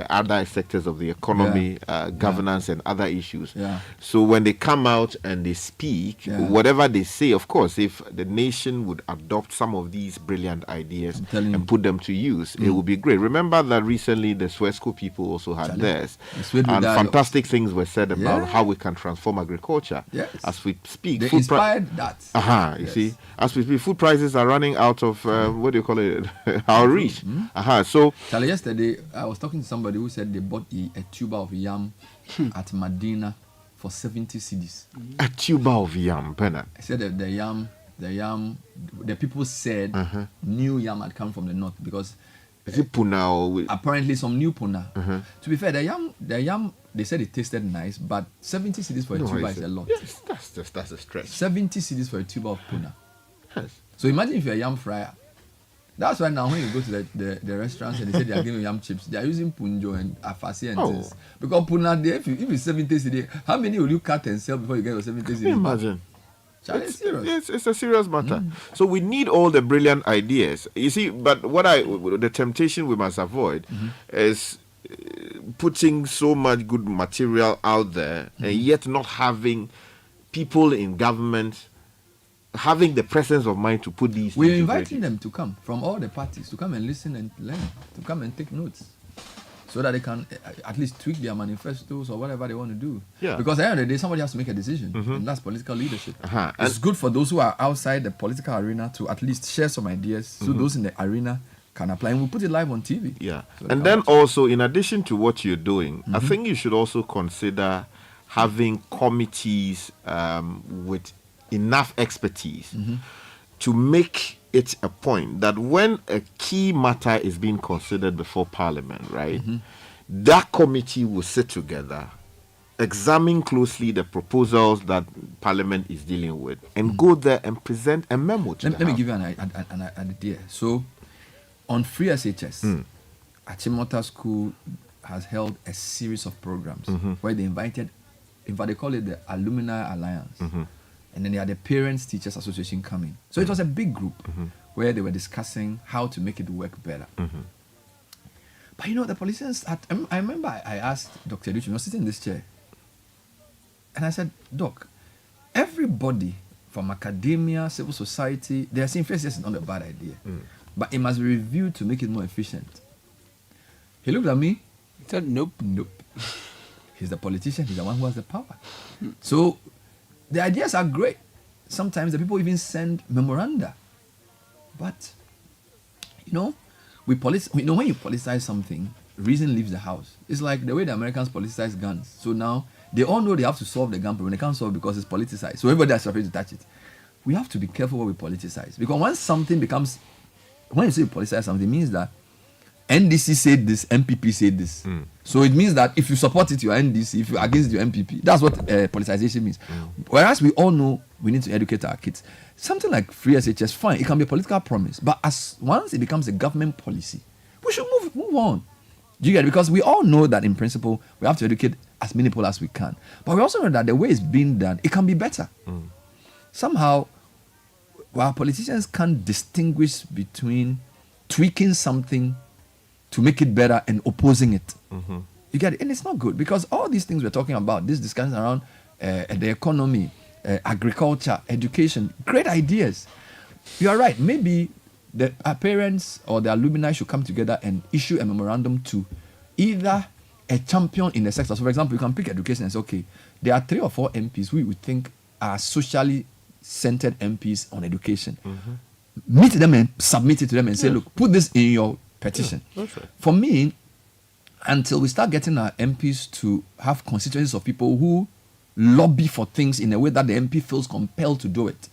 other sectors of the economy, governance, and other issues. So when they come out and they speak, whatever they say, of course, if the nation would adopt some of these brilliant ideas and put them to use, it would be great. Remember that recently the Swesco people also had theirs, and fantastic things were said about how we can transform agriculture. As we speak, they inspired that. You see, as we speak, food prices are running out of what do you call it? Our reach. So, Charlie, yesterday I was talking to somebody who said they bought a tuber of yam at Medina for 70 cedis. A tuber of yam, Penna. I said that the people said new yam had come from the north because. Is it puna or apparently some new puna? To be fair, the yam, they said it tasted nice, but 70 cedis for a tuber is a lot. Yes, that's a stretch. 70 cedis for a tuber of puna. Yes. So imagine if you're a yam fryer. That's why now when you go to the restaurants and they say they are giving yam chips, they are using punjo and afasi and things. Because puna, if it's 70 cedis, how many will you cut and sell before you get your 70 cedis? Imagine. It's a serious matter. So we need all the brilliant ideas. You see, but the temptation we must avoid is putting so much good material out there and yet not having people in government having the presence of mind to put these. We're inviting them to come from all the parties to come and listen and learn, to come and take notes. so that they can at least tweak their manifestos or whatever they want to do. Yeah. Because at the end of the day, somebody has to make a decision, and that's political leadership. Uh-huh. It's good for those who are outside the political arena to at least share some ideas, so those in the arena can apply, and we'll put it live on TV. Yeah. So And then also, in addition to what you're doing, I think you should also consider having committees with enough expertise to make it a point that when a key matter is being considered before Parliament, right, that committee will sit together, examine closely the proposals that Parliament is dealing with, and go there and present a memo to Let me give you an idea. So, on free SHS, Achimota School has held a series of programs where they invited, in fact, they call it the Alumni Alliance. And then they had the Parents Teachers Association coming. So it was a big group where they were discussing how to make it work better. But you know, the politicians, I remember I asked Dr. Duchin, I was sitting in this chair, and I said, Doc, everybody from academia, civil society, they are saying first, it's not a bad idea. But it must be reviewed to make it more efficient. He looked at me, he said, nope. He's the politician, he's the one who has the power. So the ideas are great. Sometimes the people even send memoranda. But, you know, when you politicize something, reason leaves the house. It's like the way the Americans politicize guns. So now they all know they have to solve the gun problem. They can't solve it because it's politicized. So everybody is afraid to touch it. We have to be careful what we politicize. Because once something becomes, when you say politicize something, it means that NDC said this, MPP said this. So it means that if you support it, you're NDC. If you're against your MPP, that's what politicization means. Whereas we all know we need to educate our kids. Something like free SHS, fine, it can be a political promise. But once it becomes a government policy, we should move on. Do you get it? Because we all know that in principle, we have to educate as many people as we can. But we also know that the way it's being done, it can be better. Somehow, while politicians can't distinguish between tweaking something to make it better and opposing it. You get it? And it's not good because all these things we're talking about, these discussions around the economy, agriculture, education, great ideas. You are right. Maybe our parents or the alumni should come together and issue a memorandum to either a champion in the sector. So, for example, you can pick education and say, okay, there are 3 or 4 MPs we would think are socially centered MPs on education. Meet them and submit it to them and say, look, put this in your petition. For me, until we start getting our MPs to have constituencies of people who lobby for things in a way that the MP feels compelled to do it.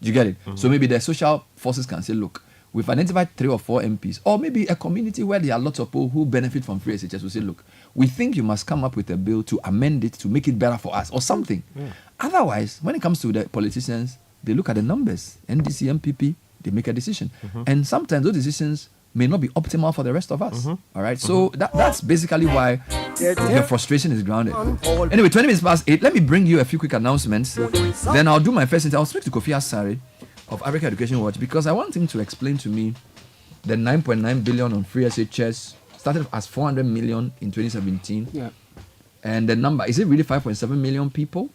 You get it? So maybe the social forces can say, look, we've identified 3 or 4 MPs, or maybe a community where there are lots of people who benefit from free SHS will say, look, we think you must come up with a bill to amend it to make it better for us or something. Otherwise, when it comes to the politicians, they look at the numbers, NDC, MPP, they make a decision. And sometimes those decisions may not be optimal for the rest of us. All right, so that's basically why the frustration is grounded. Anyway, 20 minutes past 8. Let me bring you a few quick announcements. Then I'll do my first interview. I'll speak to Kofi Asare of Africa Education Watch because I want him to explain to me the 9.9 billion on free SHS started as 400 million in 2017. Yeah. And the number, is it really 5.7 million people?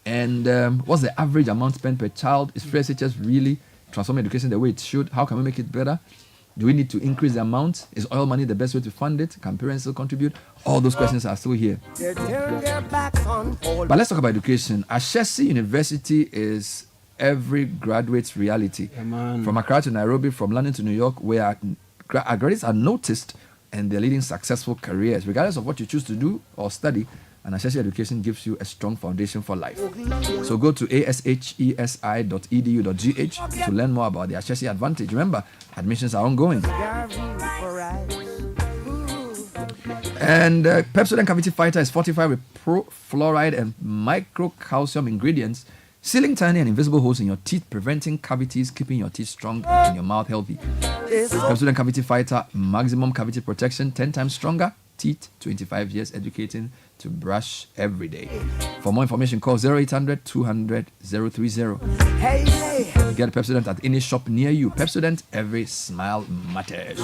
And what's the average amount spent per child? Is free SHS really transforming education the way it should? How can we make it better? Do we need to increase the amount? Is oil money the best way to fund it? Can parents still contribute? All those questions are still here. But let's talk about education. Ashesi University is every graduate's reality. From Accra to Nairobi, from London to New York, where our graduates are noticed and they're leading successful careers. Regardless of what you choose to do or study, and Ashesi Education gives you a strong foundation for life. So go to ashesi.edu.gh to learn more about the Ashesi Advantage. Remember, admissions are ongoing. And Pepsodent Cavity Fighter is fortified with pro-fluoride and micro-calcium ingredients, sealing tiny and invisible holes in your teeth, preventing cavities, keeping your teeth strong and your mouth healthy. Pepsodent Cavity Fighter, maximum cavity protection, 10 times stronger. Teeth, 25 years, educating to brush every day. For more information, call 0800 200 030. Get Pepsodent at any shop near you. Pepsodent, every smile matters.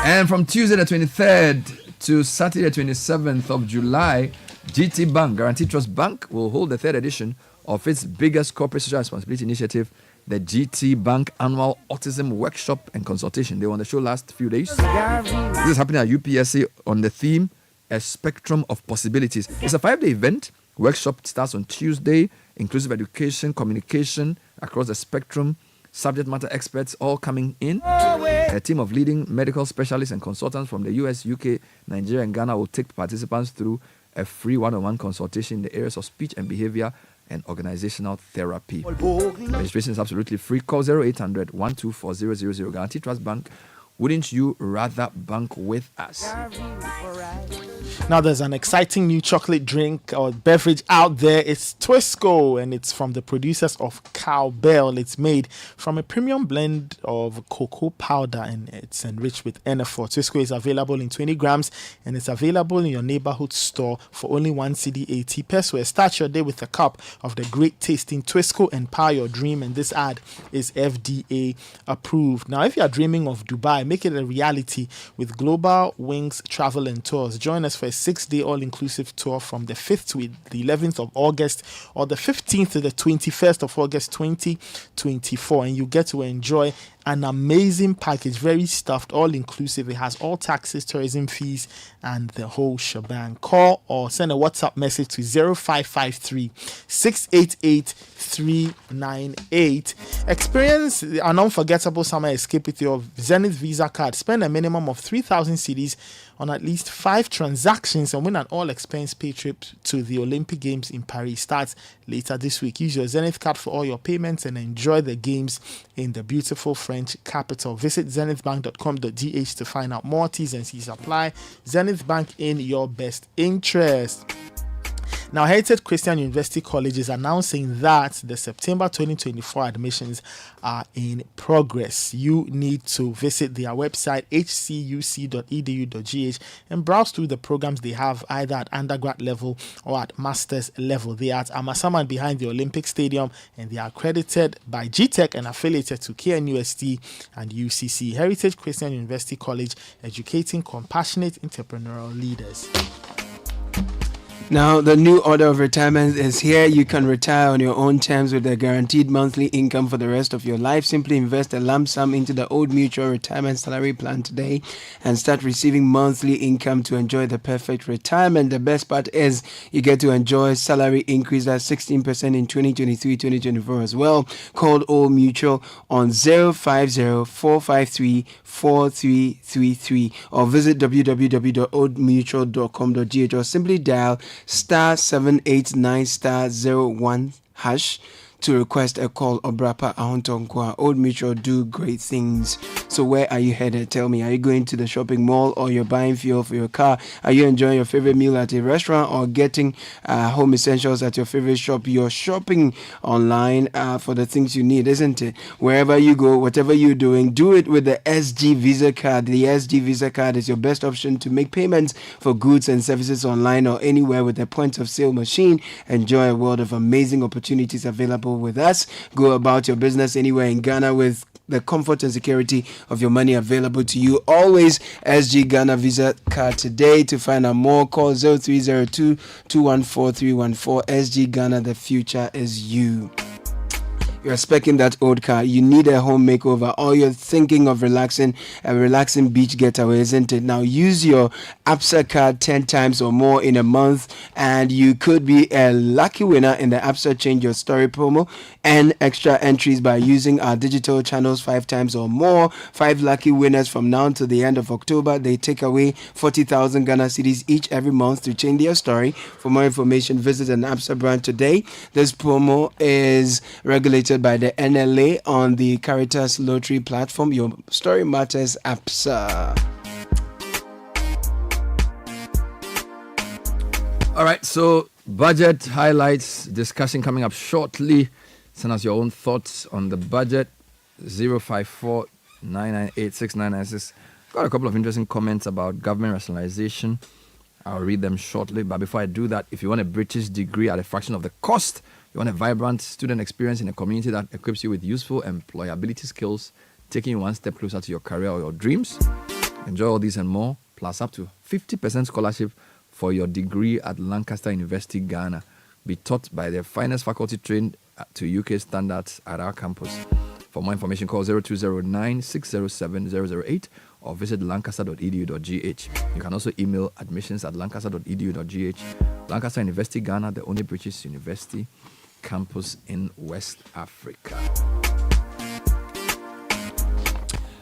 And from Tuesday the 23rd to Saturday the 27th of July, GT Bank, Guaranteed Trust Bank, will hold the 3rd edition of its biggest corporate social responsibility initiative, the GT Bank Annual Autism Workshop and Consultation. They were on the show last few days. This is happening at UPSA on the theme, A Spectrum of Possibilities. It's a 5-day event. Workshop starts on Tuesday. Inclusive education, communication across the spectrum, subject matter experts all coming in. A team of leading medical specialists and consultants from the US, UK, Nigeria, and Ghana will take participants through a free one-on-one consultation in the areas of speech and behavior and organizational therapy. Registration is absolutely free. Call 0800 124 000. Guarantee Trust Bank. Wouldn't you rather bank with us? Now there's an exciting new chocolate drink or beverage out there. It's Twisco, and it's from the producers of Cowbell. It's made from a premium blend of cocoa powder, and it's enriched with NF4. Twisco is available in 20 grams, and it's available in your neighborhood store for only 1 CD 80 pesos. Start your day with a cup of the great tasting Twisco and power your dream. And this ad is FDA approved. Now, if you are dreaming of Dubai, make it a reality with Global Wings Travel and Tours. Join us for a 6-day all-inclusive tour from the 5th to the 11th of August or the 15th to the 21st of August 2024, and you get to enjoy an amazing package, very stuffed, all-inclusive. It has all taxes, tourism fees, and the whole shebang. Call or send a WhatsApp message to 0553 688 398. Experience an unforgettable summer escape with your Zenith Visa card. Spend a minimum of 3,000 cedis on at least 5 transactions and win an all-expense pay trip to the Olympic Games in Paris. Starts later this week. Use your Zenith card for all your payments and enjoy the games in the beautiful French capital. Visit zenithbank.com.gh to find out more. T's and C's apply. Zenith Bank, in your best interest. Now, Heritage Christian University College is announcing that the September 2024 admissions are in progress. You need to visit their website, hcuc.edu.gh, and browse through the programs they have either at undergrad level or at master's level. They are at Amasaman behind the Olympic Stadium, and they are accredited by GTech and affiliated to KNUST and UCC. Heritage Christian University College, educating compassionate entrepreneurial leaders. Now, the new order of retirement is here. You can retire on your own terms with a guaranteed monthly income for the rest of your life. Simply invest a lump sum into the Old Mutual Retirement Salary Plan today and start receiving monthly income to enjoy the perfect retirement. The best part is you get to enjoy salary increase at 16% in 2023-2024 as well. Call Old Mutual on 050-453-4333 or visit www.oldmutual.com.gh or simply dial *789*01# to request a call. Obrapa Ahontonkwa. Old Mutual do great things. So where are you headed? Tell me. Are you going to the shopping mall or you're buying fuel for your car? Are you enjoying your favorite meal at a restaurant or getting home essentials at your favorite shop? You're shopping online for the things you need, isn't it? Wherever you go, whatever you're doing, do it with the SG Visa card. The SG Visa card is your best option to make payments for goods and services online or anywhere with a point of sale machine. Enjoy a world of amazing opportunities available with us. Go about your business anywhere in Ghana with the comfort and security of your money available to you. Always SG Ghana Visa card today. To find out more, call 0302 214 314. SG Ghana, the future is you. You're speccing that old car, you need a home makeover, or you're thinking of relaxing, a relaxing beach getaway, isn't it? Now use your APSA card 10 times or more in a month, and you could be a lucky winner in the APSA Change Your Story promo and extra entries by using our digital channels 5 times or more. 5 lucky winners from now to the end of October. They take away 40,000 Ghana cedis each every month to change their story. For more information, visit an APSA brand today. This promo is regulated by the NLA on the Caritas Lottery platform. Your story matters, APSA. All right, so budget highlights discussion coming up shortly. Send us your own thoughts on the budget. 054 998 6996. Got a couple of interesting comments about government rationalization. I'll read them shortly. But before I do that, if you want a British degree at a fraction of the cost, you want a vibrant student experience in a community that equips you with useful employability skills, taking you one step closer to your career or your dreams, enjoy all these and more, plus up to 50% scholarship for your degree at Lancaster University, Ghana. Be taught by their finest faculty trained to UK standards at our campus. For more information, call 0209 607 008 or visit lancaster.edu.gh. You can also email admissions@lancaster.edu.gh. Lancaster University Ghana, the only British university campus in West Africa.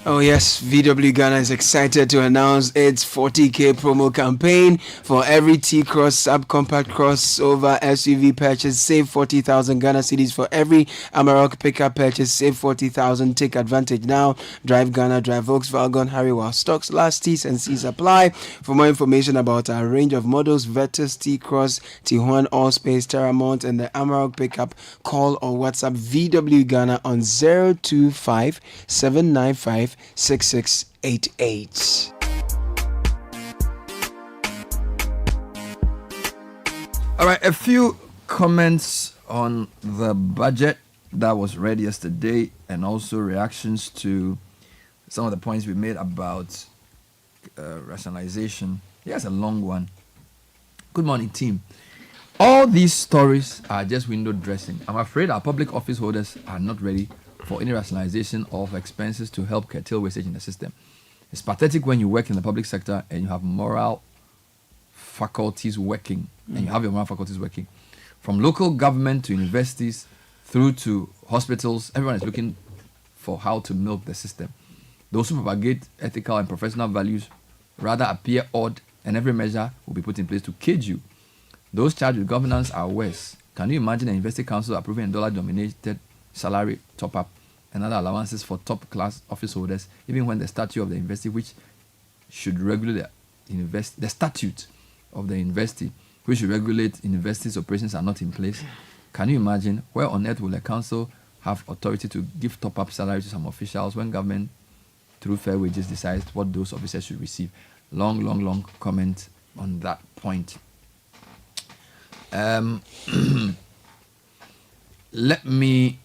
Oh yes, VW Ghana is excited to announce its 40k promo campaign. For every T-Cross subcompact crossover SUV purchase, save 40,000 Ghana cedis. For every Amarok pickup purchase, save 40,000. Take advantage now. Drive Ghana, drive Volkswagen. Hurry while stocks last. T's and C's apply. For more information about our range of models, Vetus, T-Cross, Tijuan Allspace, Terramont, and the Amarok pickup, call or WhatsApp VW Ghana on 025 795 6688. All right, a few comments on the budget that was read yesterday and also reactions to some of the points we made about rationalization. Here's a long one. Good morning, team. All these stories are just window dressing. I'm afraid our public office holders are not ready for any rationalization of expenses to help curtail wastage in the system. It's pathetic when you work in the public sector and you have moral faculties working, and you have your moral faculties working. From local government to universities through to hospitals, everyone is looking for how to milk the system. Those who propagate ethical and professional values rather appear odd, and every measure will be put in place to cage you. Those charged with governance are worse. Can you imagine an university council approving a dollar-denominated salary top-up and other allowances for top-class office holders, even when the statute of the university, which should regulate the statute of the university, which should regulate universities' operations, are not in place? Can you imagine where on earth will a council have authority to give top-up salary to some officials when government, through fair wages, decides what those officers should receive? Long comment on that point. Let me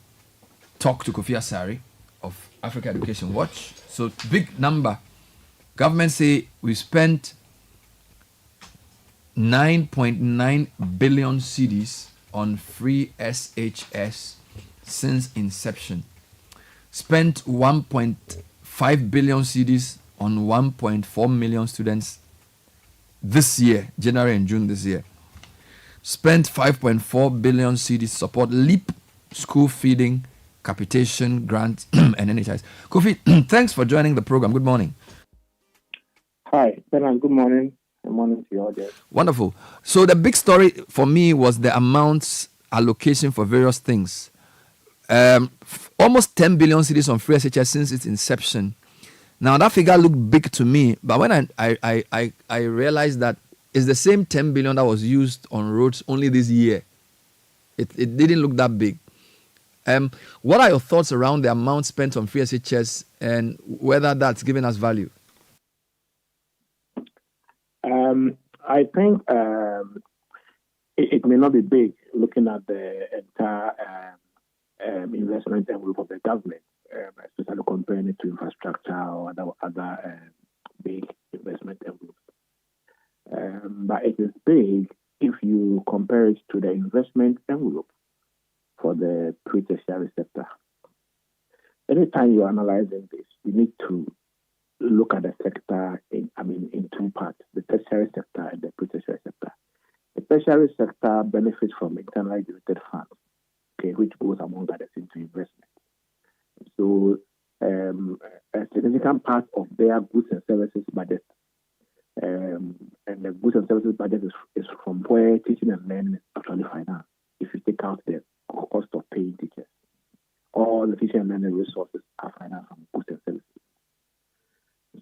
talk to Kofi Asari of Africa Education Watch. So, big number. Government say we spent 9.9 billion cedis on free SHS since inception. Spent 1.5 billion cedis on 1.4 million students this year, January and June this year. Spent 5.4 billion cedis support LEAP, school feeding, capitation, grants, and NHIs. Kofi, thanks for joining the program. Good morning. Hi, Bernard. Good morning. Good morning to you all there. Wonderful. So the big story for me was the amounts allocation for various things. Almost 10 billion cedis on free SHS since its inception. Now that figure looked big to me, but when I realized that it's the same 10 billion that was used on roads only this year, it didn't look that big. What are your thoughts around the amount spent on free SHS and whether that's giving us value? I think it may not be big looking at the entire investment envelope of the government, especially comparing it to infrastructure or other big investment envelopes. But it is big if you compare it to the investment envelope for the pre-tertiary sector. Anytime you're analyzing this, you need to look at the sector in two parts, the tertiary sector and the pre-tertiary sector. The tertiary sector benefits from internally generated funds, which goes among others into investment. So a significant part of their goods and services budget, and the goods and services budget is from where teaching and learning is actually financed. If you take out the cost of paying teachers, all the teaching and learning resources are financed from goods and services.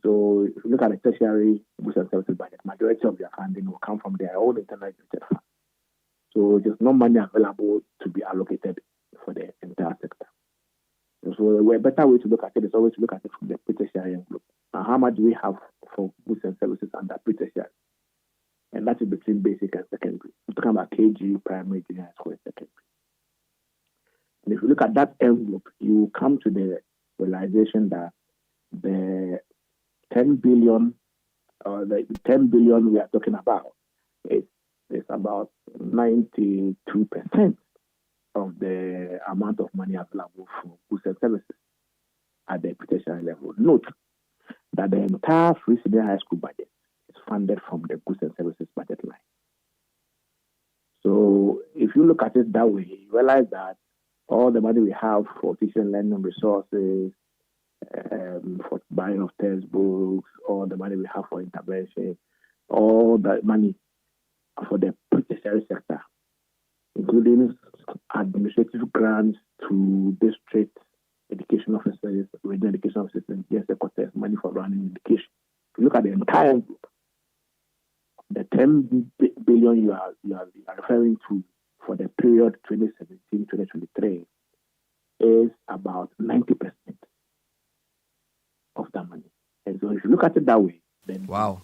So if you look at the tertiary goods and services budget, majority of their funding will come from their own internally generated funds. So there's no money available to be allocated for the entire sector. So a better way to look at it is always to look at it from the pre-tertiary envelope. Now, how much do we have for goods and services under pre-tertiary? And that is between basic and secondary. We're talking about KG, primary, junior high school, and secondary. And if you look at that envelope, you come to the realization that the 10 billion we are talking about is about 92% of the amount of money available for goods and services at the tertiary level. Note that the entire free senior high school budget is funded from the goods and services budget line. So if you look at it that way, you realize that all the money we have for teaching and learning resources, for buying of textbooks, all the money we have for intervention, all the money for the tertiary sector, including administrative grants to district education officers, regional education officers, and yes, money for running education. If you look at the entire envelope, the 10 billion you are referring to for the period 2017-2023 is about 90% of that money. And so if you look at it that way, then wow,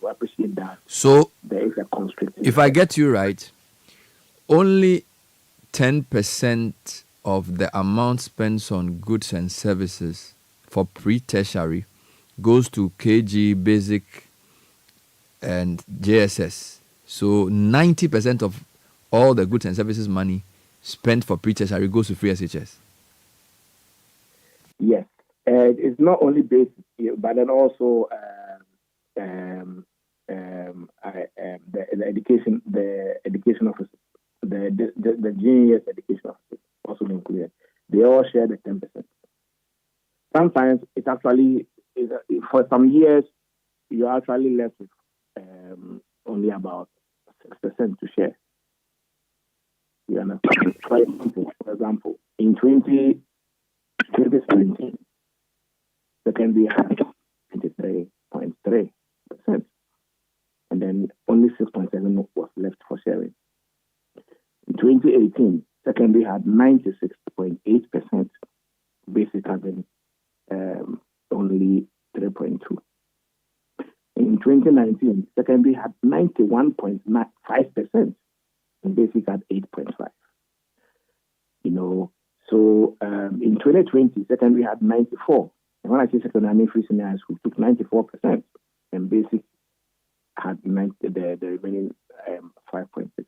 you appreciate that. So there is a constraint. If I get you right, only 10% of the amount spent on goods and services for pre-tertiary goes to KG, basic, and JSS. So 90% of all the goods and services money spent for pre-tertiary goes to free SHS. Yes, it's not only basic, but then also the education officers, the junior education officers also included. They all share the 10%. Sometimes it actually is, for some years you are actually left with only about 6% to share. You understand? For example, in 2017, secondary had 23.3%, and then only 6.7% was left for sharing. In 2018, secondary had 96.8%, basic having only 3.2%. In 2019, secondary had 91.5%, and basic had 8.5%. So in 2020, secondary had 94%. And when I say secondary, I mean free senior high school took 94%, and basic had the remaining 5.6%.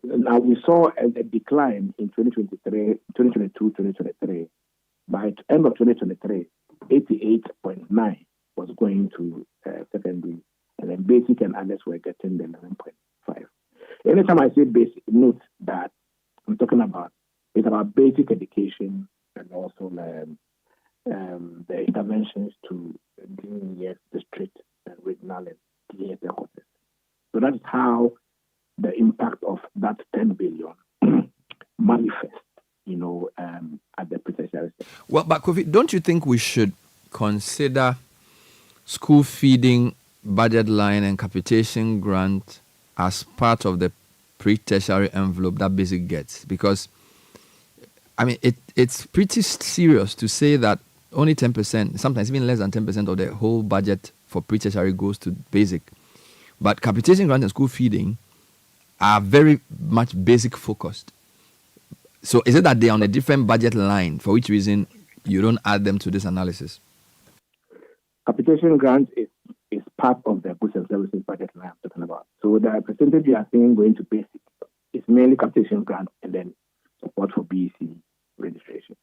Now we saw a decline in 2022-2023. By the end of 2023, 88.9% was going to secondary, and then basic and others were getting the 11.5%. Anytime I say basic, note that I'm talking about it's about basic education and also the interventions to DES, district, and regional and DES offices. So that is how the impact of that 10 billion manifests, at the tertiary sector. Well, but Kofi, don't you think we should consider school feeding budget line and capitation grant as part of the pre-tertiary envelope that basic gets? Because it's pretty serious to say that only 10%, sometimes even less than 10% of the whole budget for pre-tertiary goes to basic. But capitation grant and school feeding are very much basic focused. So is it that they're on a different budget line, for which reason you don't add them to this analysis? Capitation grant is part of the goods and services budget line I'm talking about. So the percentage you are seeing going to basic is mainly capitation grant and then support for BEC registration.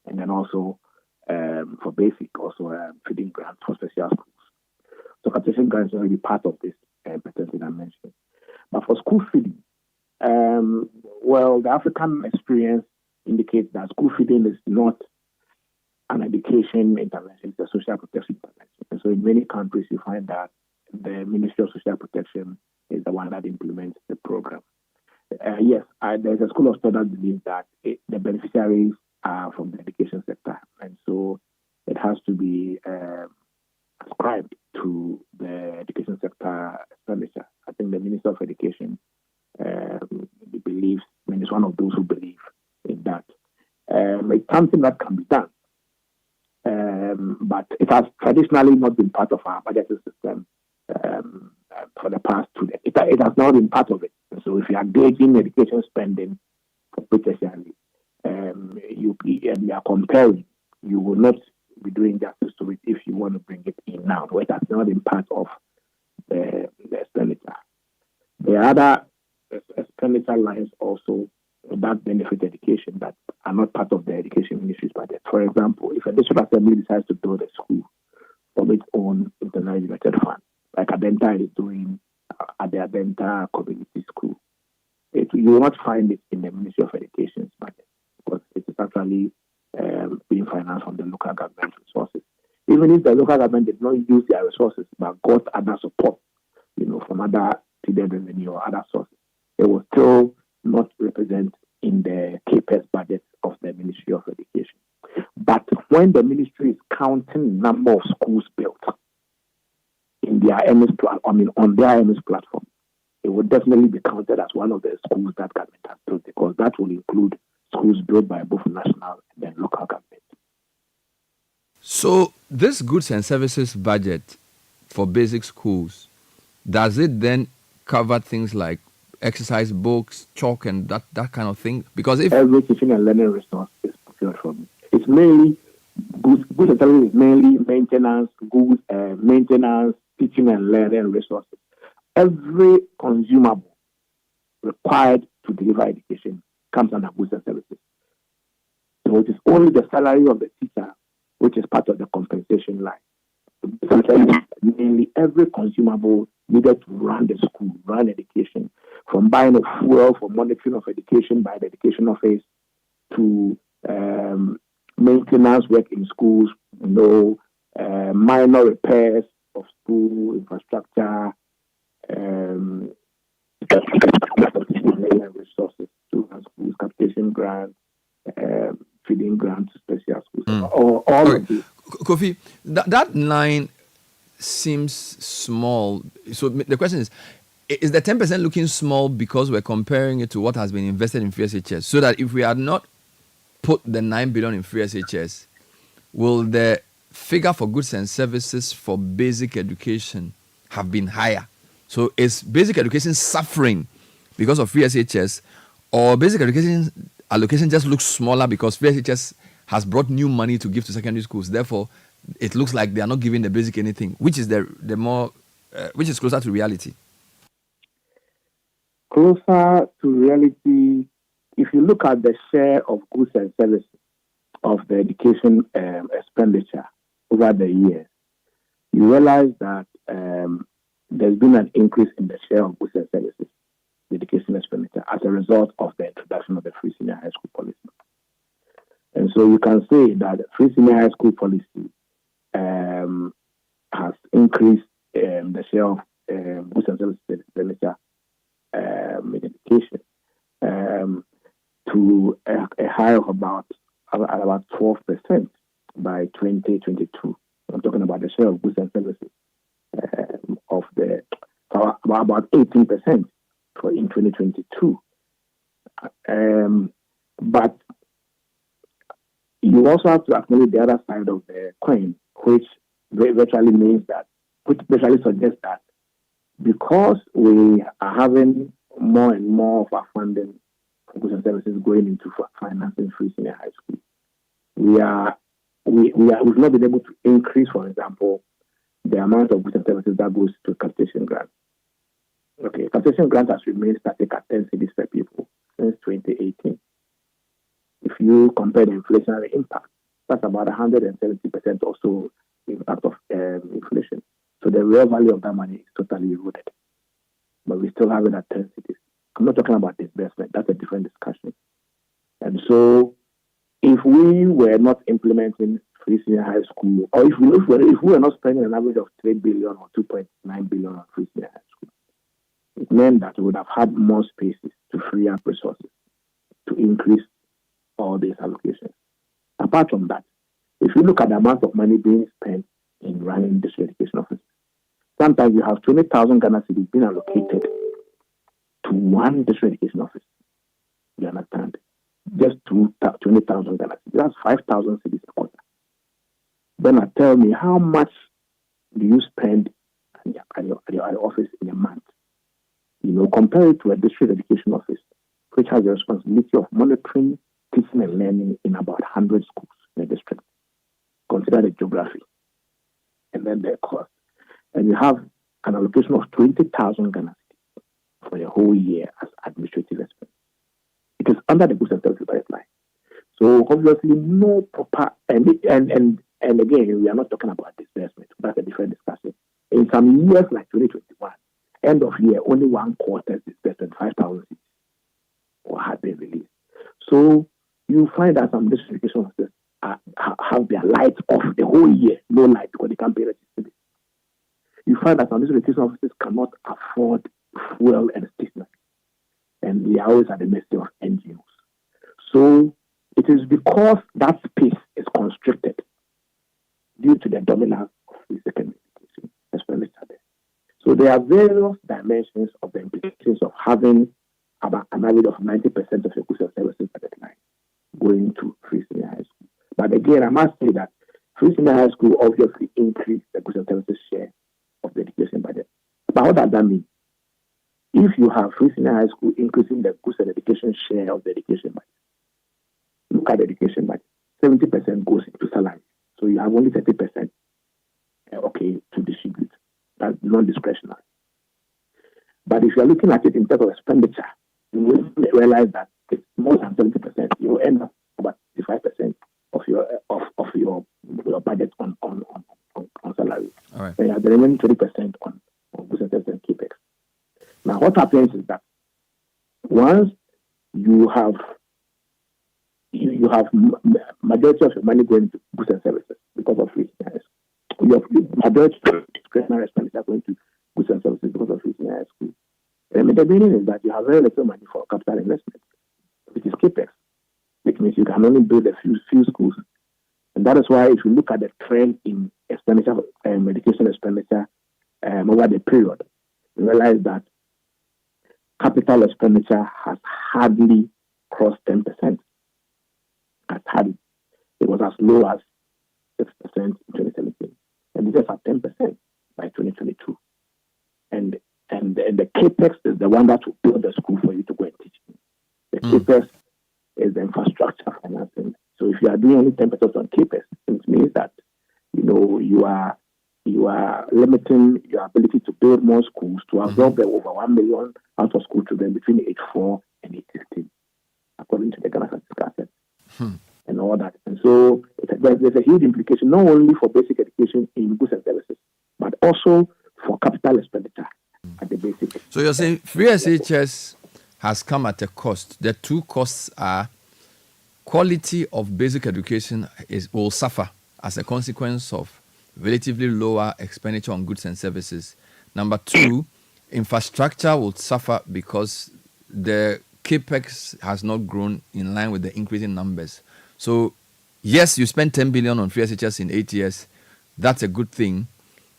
And then also for basic, also feeding grants for special schools. So capitation grants is already part of this percentage I mentioned. But for school feeding, the African experience indicates that school feeding is not an education intervention, it's a social protection intervention. And so in many countries, you find that the Ministry of Social Protection is the one that implements the program. Yes, there's a school of thought that believes that the beneficiaries are from the education sector. And so it has to be ascribed to the education sector expenditure. I think the Minister of Education believes, is one of those who believe in that. It's something that can be done. But it has traditionally not been part of our budgeting system for the past 2 years. It has not been part of it. So if you are gauging education spending for pre-tertiary, you are comparing, you will not be doing justice to it if you want to bring it in now. So it has not been part of the expenditure. The other expenditure lines also that benefit education that are not part of the education ministry's budget. For example, if a district assembly decides to build a school from its own internal limited fund, like Adenta is doing at the Adenta Community School, you will not find it in the Ministry of Education's budget because it is actually being financed from the local government resources. Even if the local government did not use their resources but got other support, from other TDM revenue or other sources, it will still not represent in the CAPEX budget of the Ministry of Education. But when the ministry is counting number of schools built in their on their MS platform, it will definitely be counted as one of the schools that government has built because that will include schools built by both national and then local government. So this goods and services budget for basic schools, does it then cover things like exercise books, chalk, and that kind of thing? Because if every teaching and learning resource is procured from it, it's mainly goods and services is mainly maintenance, maintenance, teaching and learning resources. Every consumable required to deliver education comes under goods and services. So it is only the salary of the teacher which is part of the compensation line. Mainly every consumable needed to run the school, run education, from buying of fuel, for monitoring of education by the education office, to maintenance work in schools, minor repairs of school infrastructure, resources to schools, capitation grants, feeding grants to special schools, all of these. Kofi, that line seems small. So the question is the 10% looking small because we're comparing it to what has been invested in free SHS? So that if we had not put the 9 billion in free SHS, will the figure for goods and services for basic education have been higher? So is basic education suffering because of free SHS, or basic education allocation just looks smaller because free SHS has brought new money to give to secondary schools? Therefore, it looks like they are not giving the basic anything, which is the more, which is closer to reality. Closer to reality, if you look at the share of goods and services of the education expenditure over the years, you realize that there's been an increase in the share of goods and services, the education expenditure, as a result of the introduction of the free senior high school policy. And so you can say that the free senior high school policy has increased the share of goods and services expenditure in education to a high of about 12% by 2022. I'm talking about the share of goods and services of the about 18% for in 2022. But you also have to acknowledge the other side of the coin, which virtually means that, which virtually suggests that because we are having more and more of our funding for goods and services going into financing free senior high school, we've not been able to increase, for example, the amount of goods and services that goes to capitation grants. Okay, capitation grant has remained static at 10 cedis per pupil since 2018. If you compare the inflationary impact, that's about 170% or so impact of inflation. So the real value of that money is totally eroded. But we still have it at 10 cities. I'm not talking about disbursement. That's a different discussion. And so if we were not implementing free senior high school, or if we were not spending an average of 3 billion or 2.9 billion on free senior high school, it meant that we would have had more spaces to free up resources to increase all these allocations. Apart from that, if you look at the amount of money being spent in running district education offices, sometimes you have 20,000 Ghana cedis being allocated to one district education office. You understand? Just 20,000 Ghana cedis. That's 5,000 cedis a quarter. Then tell me, how much do you spend at your office in a month? Compare it to a district education office, which has the responsibility of monitoring, teaching and learning in about 100 schools in a district. Consider the geography and then the cost. And you have an allocation of 20,000 Ghana cedis for the whole year as administrative expense. It is under the goods and services budget line. So obviously, no proper and again, we are not talking about disbursement. That's a different discussion. In some years, like 2021, end of year, only one quarter disbursement, 5,000 or had been released. So you find that some district education officers have their lights off the whole year, no light because they can't pay electricity. You find that some district education officers cannot afford fuel and stationery, and they are always at the mercy of NGOs. So it is because that space is constricted due to the dominance of the secondary education expenditure there. So there are various dimensions of the implications of having about an average of 90% of your goods and services at that line going to free senior high school. But again, I must say that free senior high school obviously increased the goods and services share of the education budget. But what does that mean? If you have free senior high school increasing the goods and education share of the education budget, look at the education budget. 70% goes into salary. So you have only 30% to distribute. That's non-discretionary. But if you are looking at it in terms of expenditure, you will realize that it's more than 70%. You will end up about 55% of your budget on salary. All right. And you have the remaining 20% on goods and services and capex. Now, what happens is that once you have majority of your money going to goods and services because of free senior high school. You have majority of discretionary expenditure going to goods and services because of free senior high school. And the meaning is that you have very little money for capital investment, which is capex, which means you can only build a few schools. And that is why if you look at the trend in expenditure, education expenditure over the period, you realize that capital expenditure has hardly crossed 10%. It was as low as 6% in 2017, and it is at 10% by 2022. And the capex is the one that will build the school for you to go and teach. The capex is the infrastructure financing. So if you are doing only 10% on capex, it means that you are limiting your ability to build more schools to absorb the over 1 million out of school children between age 4 and age 16, according to the Ghana Statistics and all that. And so there's a huge implication not only for basic education in goods and services, but also for capital expenditure at the basic. So you're saying free SHS has come at a cost. The two costs are quality of basic education will suffer as a consequence of relatively lower expenditure on goods and services. Number two, infrastructure will suffer because the capex has not grown in line with the increasing numbers. So, yes, you spend 10 billion on free SHS in 8 years. That's a good thing.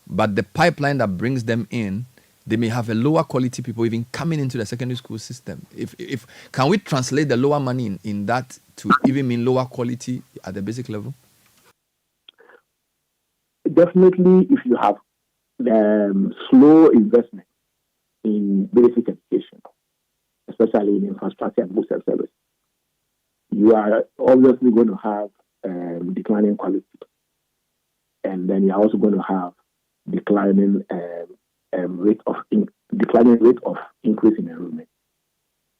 But the pipeline that brings them in, they may have a lower quality people even coming into the secondary school system. If can we translate the lower money in that to even mean lower quality at the basic level? Definitely, if you have slow investment in basic education, especially in infrastructure and goods and services, you are obviously going to have declining quality, and then you're also going to have declining rate of increase in enrollment,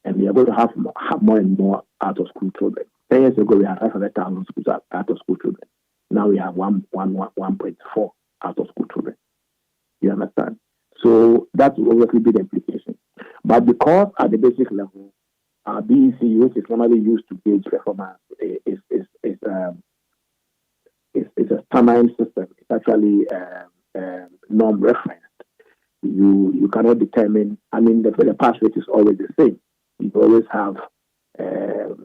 and we are going to have more and more out of school children. 10 years ago, we had 500,000 out of school children. Now we have 1.4 out of school children. You understand? So that will obviously be the implication. But because at the basic level, our BEC, which is normally used to gauge performance, is a standardized system. It's actually norm-referenced. You cannot determine. I mean, the pass rate is always the same. You always have a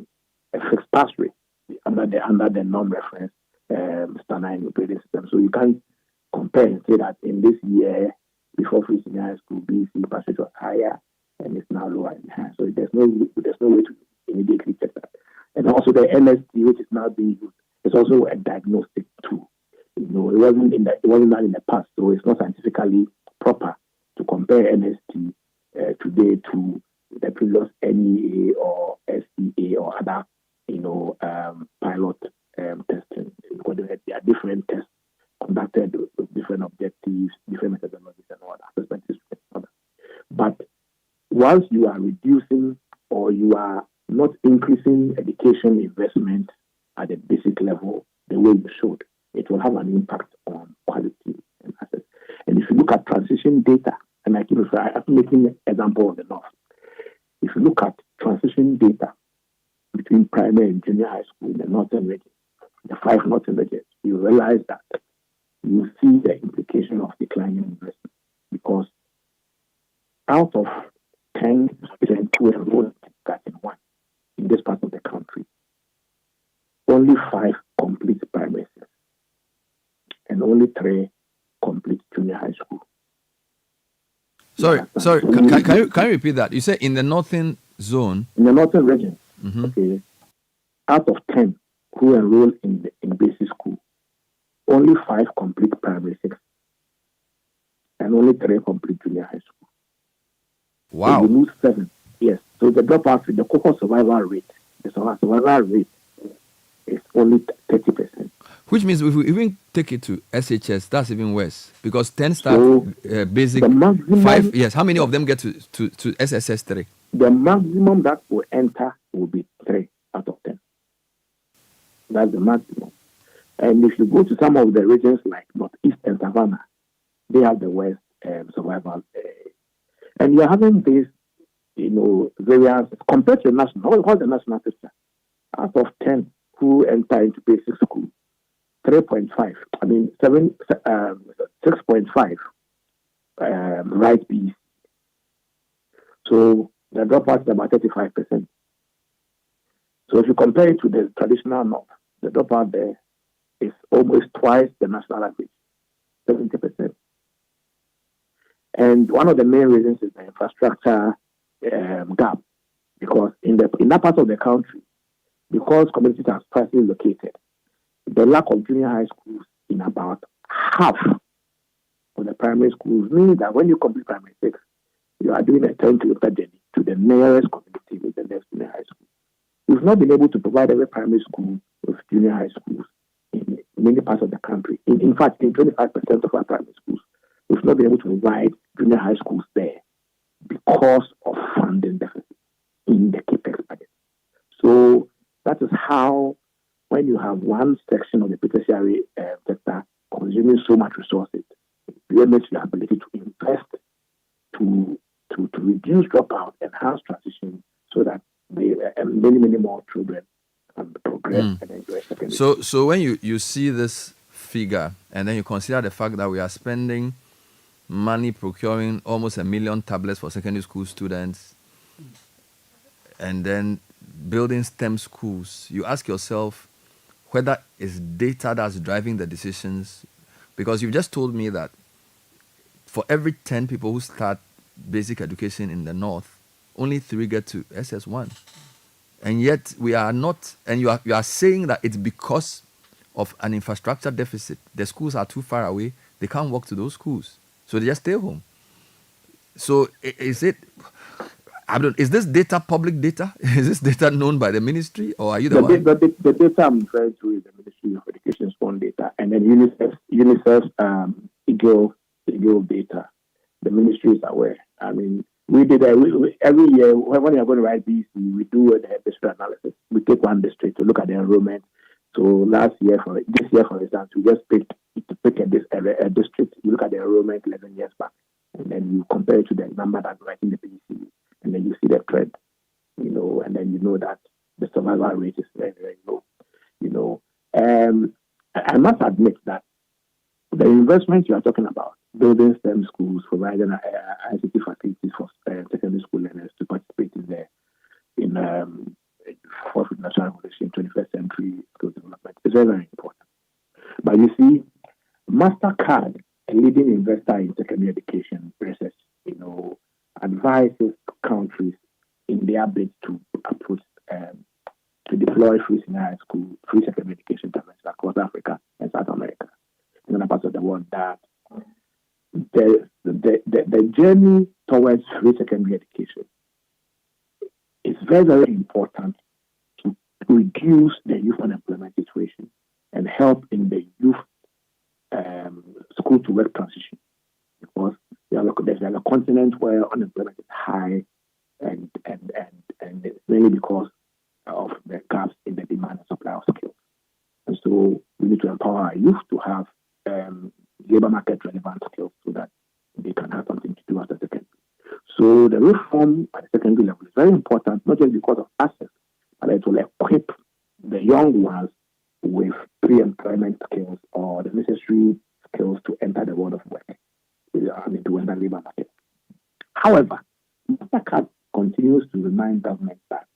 fixed pass rate under the norm-reference standardized grading system. So you can't compare and say that in this year, before free senior high school, BEC pass rate was higher and it's now lower and higher. So there's no way to immediately check that. And also the NST, which is now being used, is also a diagnostic tool. It wasn't done in the past, so it's not scientifically proper to compare NST today to the previous NEA or SEA or other pilot testing, because there are different tests conducted with different objectives, different methodologies, and all that perspectives. But once you are reducing or you are not increasing increasing education investment at the basic level the way you showed, it will have an impact on quality and access. And if you look at transition data, and I'm making an example of the North. If you look at transition data between primary and junior high school in the northern region, the 5 northern regions, you realize that you see the implication of declining investment, because out of 10 students who enrolled in one in this part of the country, only 5 complete primary school and only 3 complete junior high school. Sorry. Can you repeat that? You say in the northern zone? In the northern region, okay, out of 10 who enroll in basic school, only 5 complete primary 6 and only 3 complete junior high school. Wow. So you lose 7. Yes. So the dropout rate, the cohort survival rate, the survival rate is only 30%. Which means if we even take it to SHS, that's even worse, because 10 start basic, 5 years. How many of them get to SSS 3? The maximum that will enter will be 3 out of 10. That's the maximum. And if you go to some of the regions like Northeast and Savannah, they have the worst survival. And you're having this, variance compared to the national. What's the national system? Out of 10 who enter into basic school, 6.5 right BEC. So the dropout is about 35%. So if you compare it to the traditional North, the dropout there is almost twice the national average, 70%. And one of the main reasons is the infrastructure gap, because in that part of the country, because communities are sparsely located, the lack of junior high schools in about half of the primary schools means that when you complete primary 6, you are doing a 10-kilometer journey to the nearest community with the next junior high school. We've not been able to provide every primary school with junior high schools in many parts of the country. In fact, in 25% of our primary schools, we've not been able to provide junior high schools there because of funding deficit in the CAPEX budget. So that is how, when you have one section of the tertiary sector consuming so much resources, it limits your ability to invest to reduce dropout, enhance transition, so that many more children can progress and enjoy secondary. So when you see this figure and then you consider the fact that we are spending money procuring almost 1 million tablets for secondary school students and then building STEM schools, you ask yourself whether it's data that's driving the decisions, because you've just told me that for every 10 people who start basic education in the North, only 3 get to SS1. And yet we are not, and you are saying that it's because of an infrastructure deficit. The schools are too far away. They can't walk to those schools. So they just stay home. So is this data public data? Is this data known by the ministry, or are you the one? The data I'm referring to is the Ministry of Education's own data, and then UNICEF's EAGLE data. The ministry is aware. I mean, we did every year when you're going to write BC, we do a district analysis. We take one district to look at the enrollment. So this year, for instance, we just pick a district. You look at the enrollment 11 years back, and then you compare it to the number that's writing the BC, and then you see the trend, and then you know that the survival rate is very, very low. I must admit that the investment you are talking about, building STEM schools, providing ICT facilities for secondary school learners to participate in fourth national revolution, 21st century skill development, is very, very important. But you see, MasterCard, a leading investor in secondary education research, advises countries in their bid to approach to deploy free senior high school, free secondary education programs across Africa and South America and other parts of the world, that the journey towards free secondary education is very, very important to reduce the youth unemployment situation and help in the youth school to work transition, because there's a continent where unemployment is high, and it's mainly because of the gaps in the demand and supply of skills. And so we need to empower our youth to have labor market relevant skills so that they can have something to do at the secondary. So the reform at the secondary level is very important, not just because of access, but it will equip the young ones with pre-employment skills or the necessary skills to enter the world of work, to enter the labor market. However, Mastercard continues to remind governments that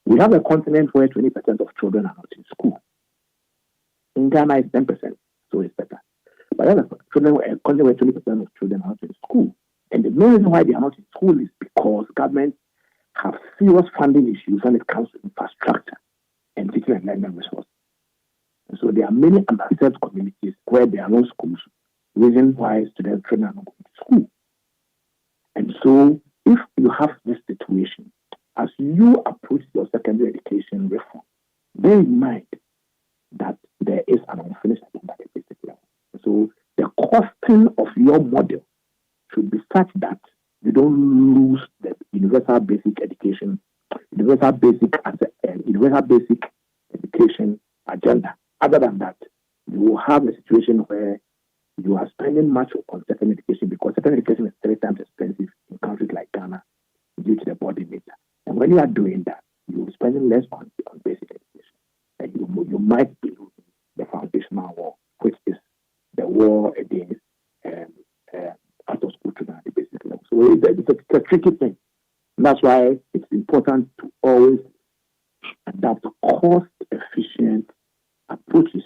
we have a continent where 20% of children are not in school. In Ghana, it's 10%, so it's better. But a continent where 20% of children are not in school. And the main reason why they are not in school is because governments have serious funding issues when it comes to infrastructure and teaching and learning resources. And so there are many underserved communities where there are no schools, reason why students children are not going to school. And so if you have this situation, as you approach your secondary education reform, bear in mind that there is an unfinished agenda at the basic level. So the costing of your model should be such that you don't lose the universal basic education, universal basic education agenda. Other than that, you will have a situation where you are spending much on secondary education because secondary education is 3 times expensive in countries like Ghana due to the body nature. And when you are doing that, you're spending less on basic education. And you might be losing the foundational war, which is the war against out of school children at the basic level. So it's a tricky thing. And that's why it's important to always adapt cost-efficient approaches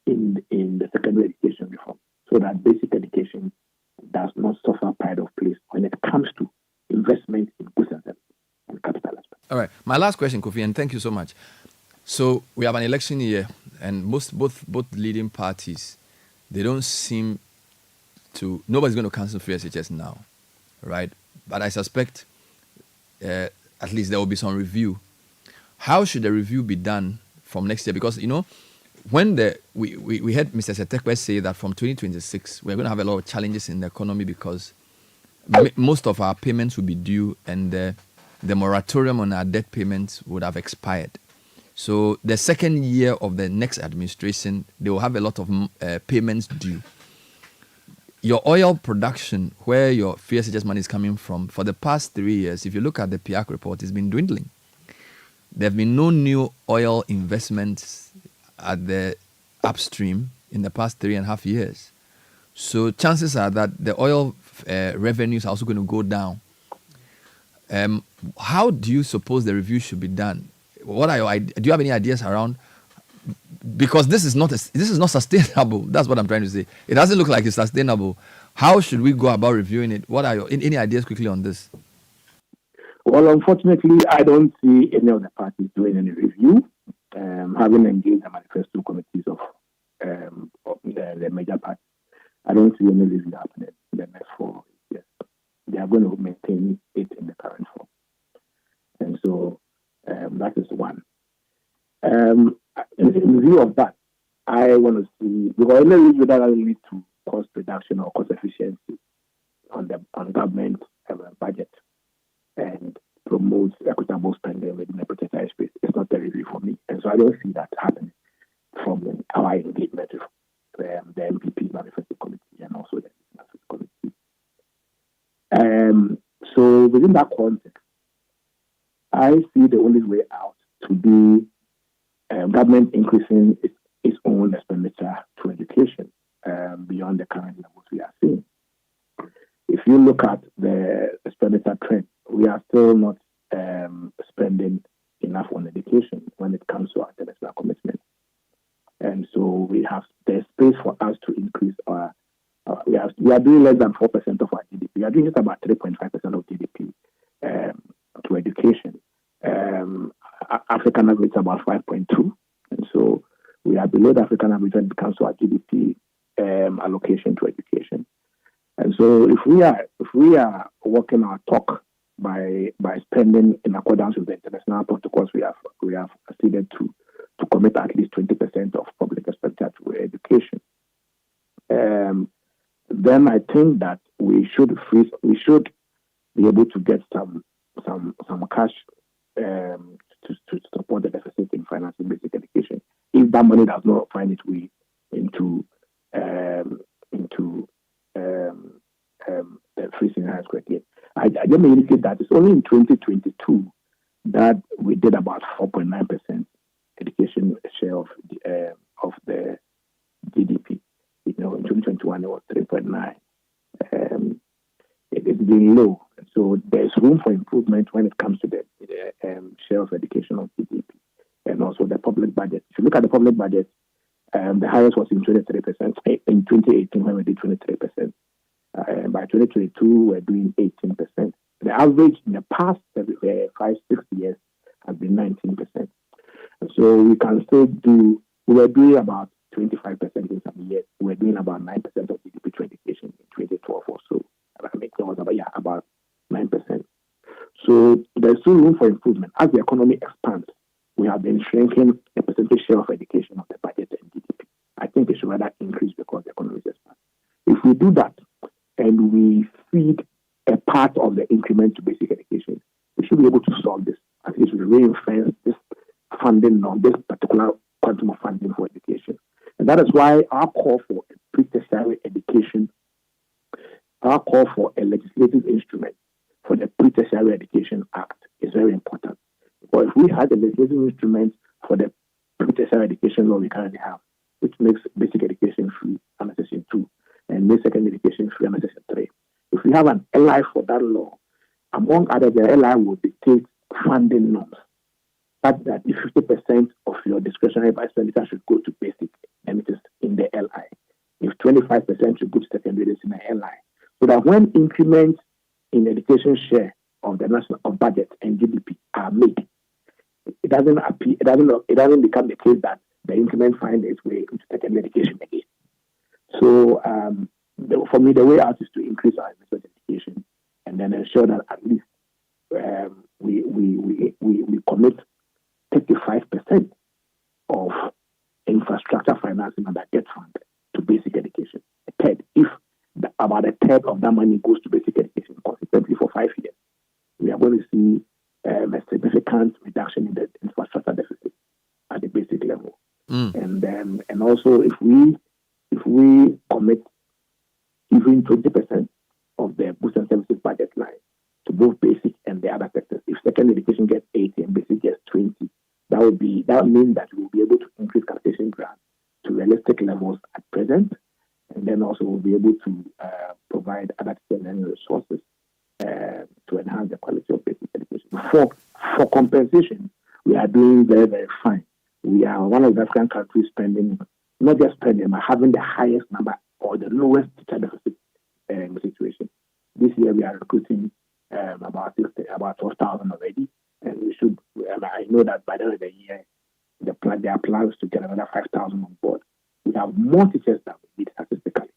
in the secondary education reform so that basic education does not suffer pride of place when it comes to investment in goods and services and capital aspect. All right. My last question, Kofi, and thank you so much. So we have an election year, and both leading parties, they don't seem to. Nobody's going to cancel free SHS now, right? But I suspect at least there will be some review. How should the review be done from next year? Because when we had Mr. Setekwe say that from 2026 we're going to have a lot of challenges in the economy because most of our payments will be due and the moratorium on our debt payments would have expired. So the second year of the next administration, they will have a lot of payments due. Your oil production, where your free SHS money is coming from, for the past 3 years, if you look at the PIAC report, it's been dwindling. There have been no new oil investments at the upstream in the past 3.5 years. So chances are that the oil revenues are also going to go down. How do you suppose the review should be done? Do you have any ideas around? Because this is not sustainable. That's what I'm trying to say. It doesn't look like it's sustainable. How should we go about reviewing it? What are your any ideas quickly on this? Well, unfortunately, I don't see any of the parties doing any review. Having engaged the manifesto committees of the major parties, I don't see any review happening in the next 4 years. They are going to maintain it in the current form. And so that is one. In view of that, I want to see, because any review that will lead to cost reduction or cost efficiency on government budget and promotes equitable spending within the protected space. It's not a review for me. And so I don't see that happening from our engagement with the MPP manifesto committee and also the manifesto committee. So within that context, I see the only way out to be government increasing its own expenditure to education beyond the current levels we are seeing. If you look at the expenditure trend, we are still not spending enough on education when it comes to our international commitment. And so there's space for us to increase we are doing less than 4% of our GDP. We are doing just about 3.5% of GDP to education. African average is about 5.2. And so we are below the African average when it comes to our GDP allocation to education. And so if we are walking our talk by spending in accordance with the international protocols we have acceded to commit at least 20% of public expenditure to education, then I think that we should be able to get some cash to that money does not find its way into the free senior high school again. I just may indicate that it's only in 2022 that we did about 4.9% education share of the GDP. In 2021 it was 3.9. It's been low, so there's room for improvement when it comes to the share of education of GDP, and also the public budget. If you look at the public budget, the highest was in 23%. In 2018, when we did 23%. By 2022, we're doing 18%. The average in the past 5-6 years has been 19%. So we can still do. We were doing about 25% in some years. We were doing about 9% of GDP to education in 2012 or so. It was about 9%. So there's still room for improvement. As the economy expands, we have been shrinking the percentage share of education of the budget and GDP. I think it should rather increase because the economy is expanding. If we do that and we feed a part of the increment to basic education, we should be able to solve this. At least we reinforce this funding on this particular quantum of funding for education. And that is why our call for a pre-tertiary education, our call for a legislative instrument for the Pre-Tertiary Education Act is very important. Because if we had a legislative instrument for the pre-tertiary education law we currently have, which makes basic education free under Section 2 and makes secondary education free under Section 3, if we have an LI for that law, among others, the LI will dictate funding norms. That if 50% of your discretionary expenditure should go to basic, then it is in the LI. If 25% should go to secondary, it's in the LI. So that when increments in education share of the national budget and GDP are made, it doesn't become the case that the increment finds its way into secondary education again. So for me, the way out is to increase our investment in education and then ensure that at least we commit 35% of infrastructure financing and that debt fund to basic education. About a third of that money goes to basic education consistently for 5 years, we are going to see a significant reduction in the infrastructure deficit at the basic level. And also if we commit even 20% of the books and services budget line to both basic and the other sectors, if secondary education gets 80 and basic gets 20, that means that we will be able to increase capitation grants to realistic levels at present, and then also we'll be able to provide other learning resources to enhance the quality of basic education. For compensation, we are doing very, very fine. We are one of the African countries not just spending, but having the highest number or the lowest teacher deficit situation. This year we are recruiting about 12,000 already, and we should. I know that by the end of the year, there are plans to get another 5,000 on board. We have more teachers than we need statistically.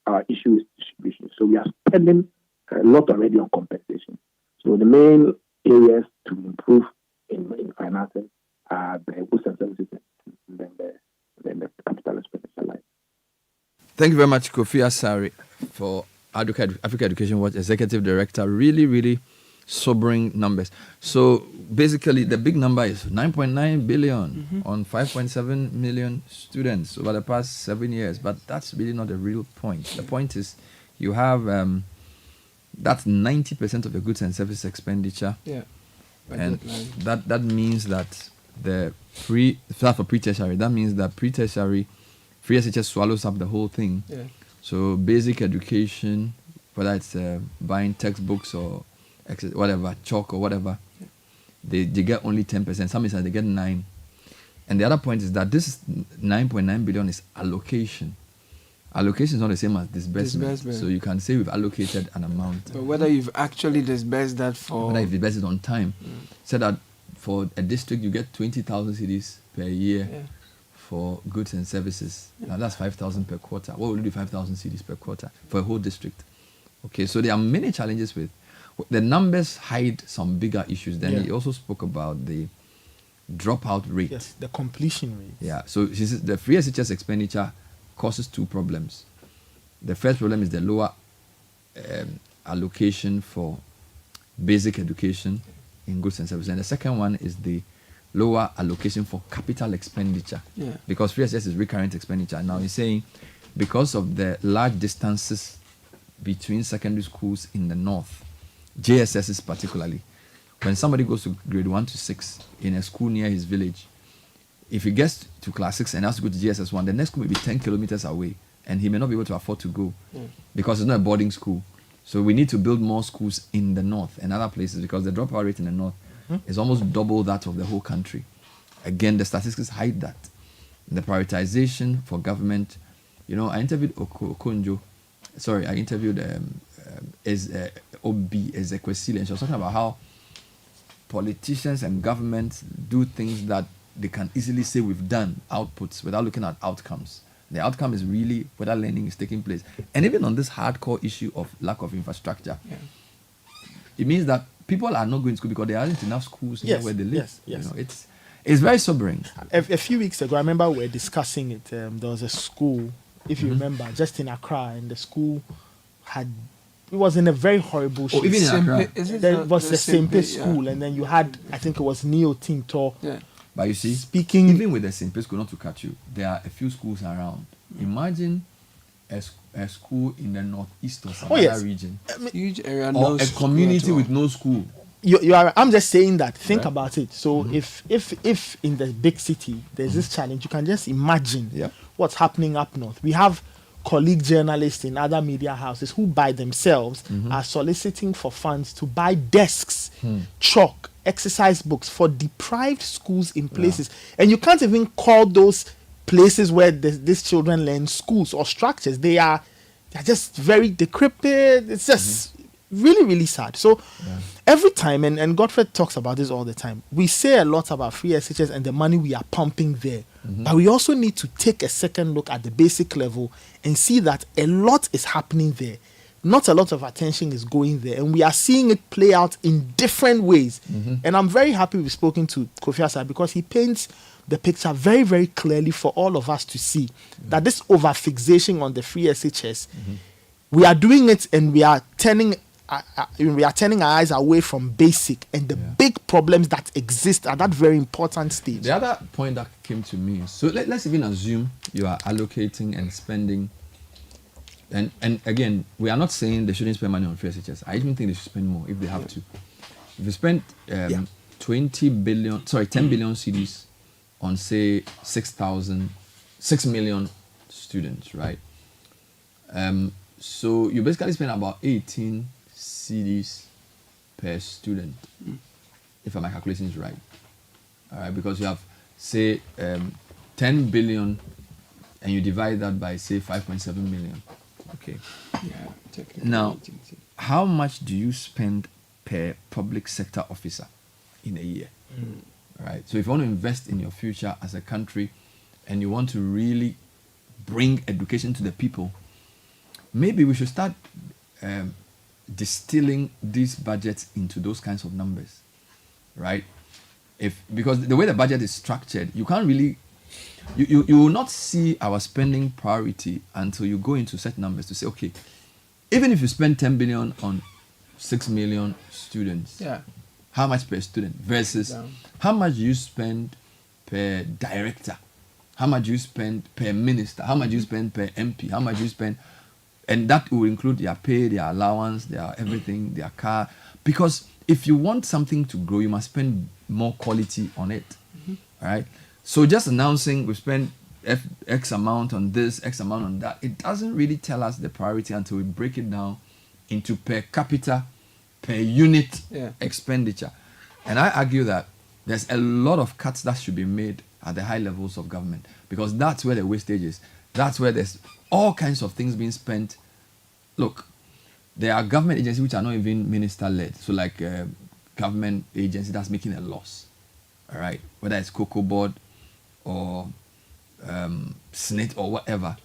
Our issue is distribution. So we are spending a lot already on compensation. So the main areas to improve in financing are the goods and services and then the capital expenditure line. Thank you very much, Kofi Asari, for Africa Education Watch Executive Director. Really, really sobering numbers. So basically, the big number is 9.9 billion on 5.7 million students over the past 7 years. But that's really not the real point. The point is you have that's 90% of the goods and service expenditure. Yeah. And that means that for pre-tertiary, that means that pre-tertiary, free SHS swallows up the whole thing. Yeah. So basic education, whether it's buying textbooks or whatever, chalk or whatever, they get only 10%. Some they get 9%. And the other point is that this 9.9 billion is allocation. Allocation is not the same as disbursement. So you can say we've allocated an amount. But whether you've actually disbursed that whether you've disbursed it on time. So that for a district you get 20,000 cedis per year for goods and services. Now that's 5,000 per quarter. What will you do 5,000 cedis per quarter for a whole district? Okay, so there are many challenges with the numbers hide some bigger issues. Then he also spoke about the dropout rate. Yes, the completion rate. Yeah, so the free SHS expenditure causes two problems. The first problem is the lower allocation for basic education in goods and services. And the second one is the lower allocation for capital expenditure. Yeah. Because free SHS is recurrent expenditure. Now he's saying because of the large distances between secondary schools in the north, JSSs particularly, when somebody goes to grade 1 to 6 in a school near his village, if he gets to class 6 and has to go to GSS 1, the next school may be 10 kilometers away, and he may not be able to afford to go because it's not a boarding school. So we need to build more schools in the north and other places because the dropout rate in the north is almost double that of the whole country. Again, the statistics hide that. The prioritization for government, I interviewed Okonjo. Sorry, I interviewed Obi Ezekwesili, and she was talking about how politicians and governments do things that they can easily say we've done, outputs, without looking at outcomes. The outcome is really whether learning is taking place. And even on this hardcore issue of lack of infrastructure, it means that people are not going to school because there aren't enough schools near where they live. Yes. It's very sobering. A few weeks ago, I remember we were discussing it. There was a school, if you remember, just in Accra, and the school it was in a very horrible shape. Even in Accra. There was the Sempe school, and then you had, I think it was Neo Tinto. Yeah. But you see, even with the Sempe school, not to catch you, there are a few schools around. Imagine a school in the northeast or some other region. Huge area, or a community with no school. You are. I'm just saying that. Think about it. So if in the big city there's this challenge, you can just imagine what's happening up north. We have colleague journalists in other media houses who by themselves are soliciting for funds to buy desks, chalk, exercise books for deprived schools in places, and you can't even call those places where these children learn schools or structures. They're just very decrepit. It's just really, really sad. So every time, and Godfred talks about this all the time, we say a lot about free SHS and the money we are pumping there. But we also need to take a second look at the basic level and see that a lot is happening there. Not a lot of attention is going there. And we are seeing it play out in different ways. And I'm very happy we've spoken to Kofi Asad because he paints the picture very, very clearly for all of us to see that this over-fixation on the free SHS, we are doing it and we are turning our eyes away from basic and the big problems that exist at that very important stage. The other point that came to me, so let's even assume you are allocating and spending, and again, we are not saying they shouldn't spend money on free SHS. I even think they should spend more if they have to. If you spend 10 billion cedis on say 6 million students, right? So you basically spend about 18 cedis per student, if my calculation is right. All right, because you have say 10 billion and you divide that by say 5.7 million. Okay. Now, how much do you spend per public sector officer in a year? Right. So if you want to invest in your future as a country and you want to really bring education to the people, maybe we should start distilling these budgets into those kinds of numbers, right? Because the way the budget is structured, you can't really, you will not see our spending priority until you go into set numbers to say, okay, even if you spend 10 billion on 6 million students, how much per student versus how much you spend per director, how much you spend per minister, how much you spend per MP, how much you spend. And that will include their pay, their allowance, their everything, their car. Because if you want something to grow, you must spend more quality on it. All right? So just announcing we spend X amount on this, X amount on that, it doesn't really tell us the priority until we break it down into per capita, per unit expenditure. And I argue that there's a lot of cuts that should be made at the high levels of government because that's where the wastage is. That's where there's all kinds of things being spent. Look, there are government agencies which are not even minister-led. So like government agency that's making a loss. All right? Whether it's Cocoa Board or SNIT or whatever.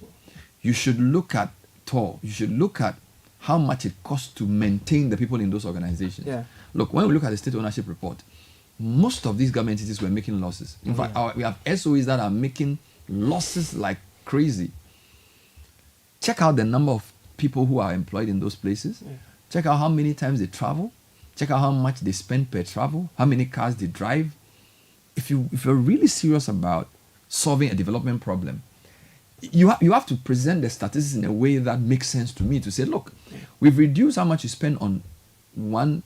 You should look at TOR. You should look at how much it costs to maintain the people in those organizations. Look, when we look at the state ownership report, most of these government entities were making losses. In fact, we have SOEs that are making losses like crazy. Check out the number of people who are employed in those places. Check out how many times they travel. Check out how much they spend per travel, how many cars they drive. if you're really serious about solving a development problem, you have to present the statistics in a way that makes sense to me, to say, look, we've reduced how much you spend on one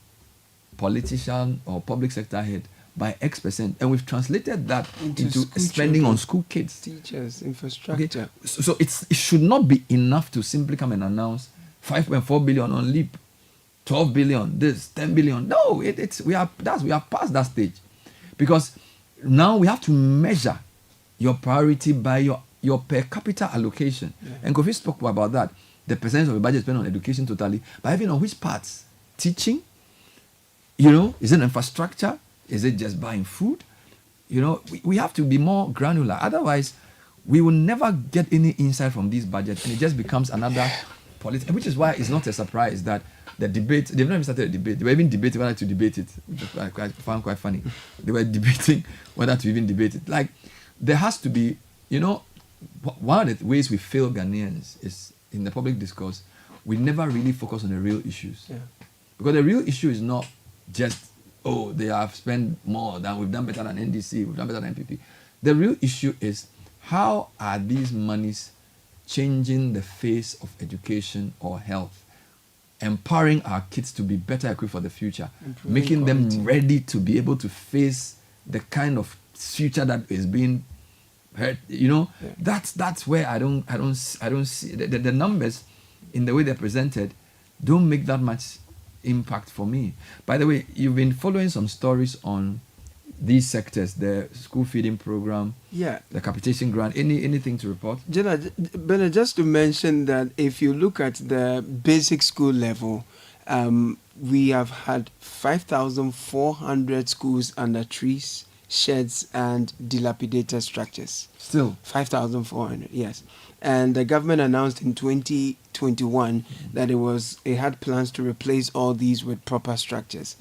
politician or public sector head by X%, and we've translated that into spending on school kids, teachers, infrastructure. Okay. So it should not be enough to simply come and announce 5.4 billion on LEAP, 12 billion, this, 10 billion. No, we are past that stage, because now we have to measure your priority by your per capita allocation. And Kofi spoke about that, the percentage of the budget spent on education totally, but even on which parts? Teaching, is it infrastructure? Is it just buying food? We have to be more granular. Otherwise, we will never get any insight from these budgets, and it just becomes another politics. Which is why it's not a surprise that the debate, they've not even started a debate. They were even debating whether to debate it, which I found quite funny. They were debating whether to even debate it. Like, there has to be, one of the ways we fail Ghanaians is in the public discourse, we never really focus on the real issues. Yeah. Because the real issue is not just, they have spent more than, we've done better than NDC, we've done better than NPP. The real issue is, how are these monies changing the face of education or health, empowering our kids to be better equipped for the future, making them ready to be able to face the kind of future that is being heard. That's where I don't see the numbers in the way they're presented don't make that much impact for me. By the way, you've been following some stories on these sectors, the school feeding program, the capitation grant. Anything to report? Bernard, just to mention that if you look at the basic school level, we have had 5,400 schools under trees, sheds, and dilapidated structures. Still 5,400, yes. And the government announced in 2021 that it had plans to replace all these with proper structures.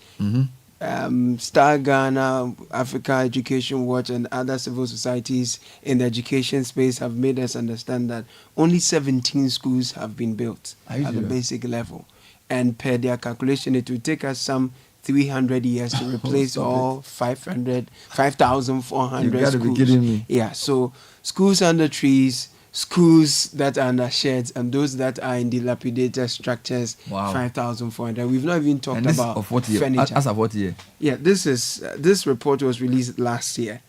Star Ghana, Africa Education Watch, and other civil societies in the education space have made us understand that only 17 schools have been built at the basic level. And per their calculation, it will take us some 300 years to replace all 5,400 You gotta schools. be kidding me. Yeah, so schools under trees, schools that are under sheds, and those that are in dilapidated structures, 5,400. We've not even talked about of what year? furniture. As of what year? Yeah, this report was released last year.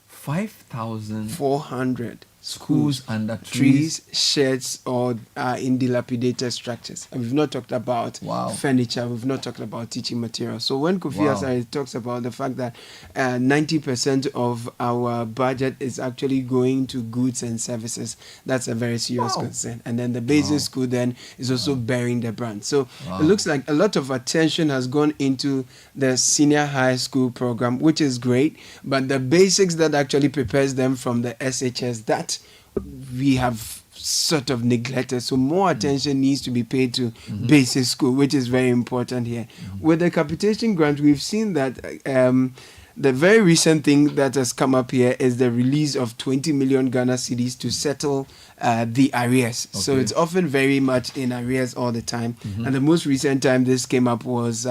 5,400 schools under trees, sheds, or in dilapidated structures. And we've not talked about furniture. We've not talked about teaching materials. So when Kofi Asare talks about the fact that 90% of our budget is actually going to goods and services, that's a very serious concern. And then the basic school then is also bearing the brunt. So it looks like a lot of attention has gone into the senior high school program, which is great. But the basics that actually prepares them from the SHS, that we have sort of neglected. So more attention needs to be paid to basic school, which is very important here. With the capitation grant, we've seen that the very recent thing that has come up here is the release of 20 million Ghana cedis to settle the arrears. So it's often very much in arrears all the time. And the most recent time this came up was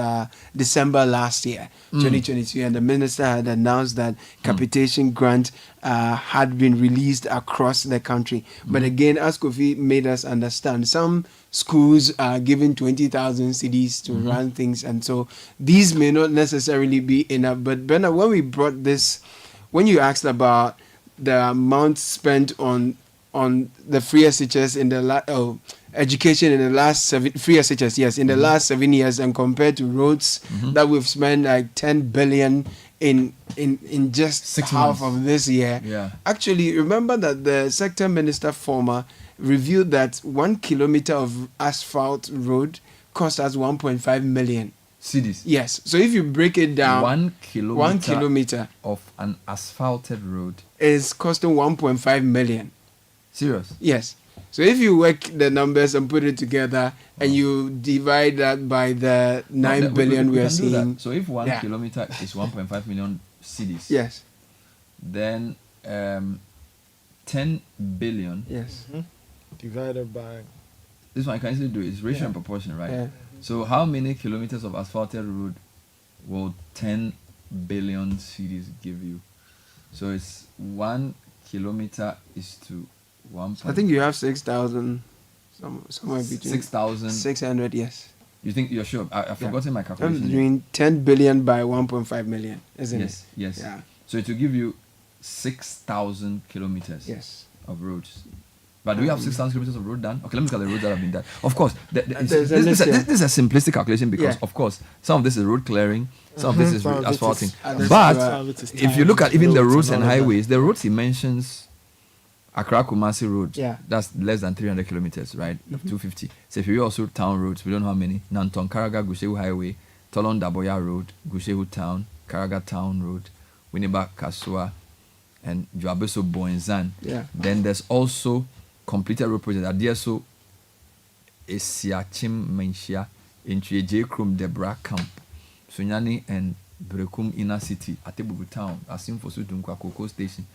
December last year, 2022. And the minister had announced that capitation grant had been released across the country. But again, as Kofi made us understand, some schools are given 20,000 cedis to run things. And so these may not necessarily be enough. But Bernard, when we brought this, when you asked about the amount spent on the free SHS in the education in the last free SHS, yes, in the last 7 years, and compared to roads that we've spent like 10 billion in just 6 half months of this year. Actually, remember that the sector minister former revealed that 1 kilometer of asphalt road cost us 1.5 million cedis. Yes. So if you break it down, 1 kilometer of an asphalted road is costing 1.5 million. Serious? Yes. So if you work the numbers and put it together and you divide that by the 9 billion we are seeing. So if 1 kilometer is 1.5 million cedis. Yes. Then 10 billion. Yes. Divided by. This one I can easily do. It's ratio and proportion, right? Yeah. So how many kilometers of asphalted road will 10 billion cedis give you? So it's 1 kilometer is to 1. I think you have 6,000, somewhere between 6,600. Yes. You think you're sure? I've forgotten my calculation. Between 10 billion by 1.5 million, isn't it? Yes. Yeah. So it will give you 6,000 kilometers. Yes. Of roads. But do we have 6,000 kilometers of road done? Okay, let me look at the roads that have been done. Of course, this is a simplistic calculation because, of course, some of this is road clearing, some of this is asphalting. But if you look at even the roads and highways, the roads he mentions, Accra Kumasi Road, that's less than 300 kilometers, right? 250. So if you also town roads, we don't know how many. Nanton Karaga Gushehu Highway, Tolon Daboya Road, Gushehu Town, Karaga Town Road, Winneba Kasua, and Joabeso Boenzan. Then there's also completed road project at DSO Esiachim Menshia into J. Krum Debra Camp, Sunyani and Brekum Inner City, Atebugu Town, Asim Fosu Koko Station,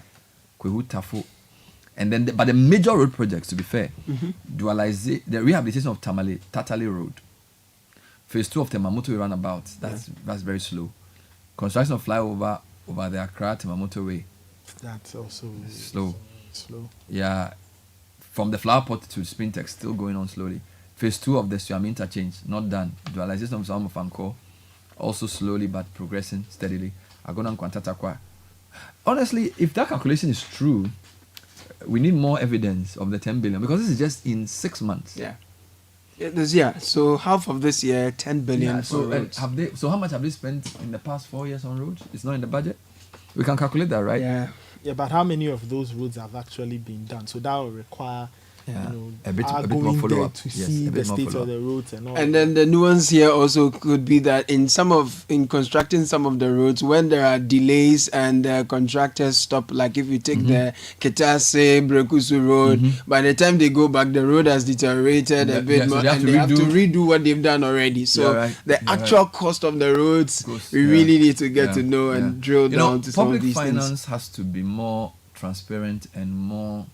Kwehu Tafo. And then, but the major road projects, to be fair, the rehabilitation of Tatali Road, phase 2 of Temamoto Roundabout, that's very slow. Construction of flyover over the Accra Temamoto Way. That's also slow. Yeah. From the flower pot to Spintex, still going on slowly. Phase 2 of the Suami interchange, not done. Dualization of Zalmo Fanko, also slowly but progressing steadily. Agona Kwantatakwa. Honestly, if that calculation is true, we need more evidence of the 10 billion because this is just in 6 months. So half of this year, 10 billion for roads. So how much have they spent in the past 4 years on roads? It's not in the budget. We can calculate that, right? Yeah, but how many of those roads have actually been done? So that will require a bit more follow-up to see the state of the roads and all. And then the nuance here also could be that in constructing some of the roads, when there are delays and contractors stop, like if you take the Ketase Brekusu Road, by the time they go back, the road has deteriorated a bit more, and they have to redo what they've done already. So the actual cost of the roads, we really need to get to know and drill down to some of these things. Public finance has to be more transparent and more.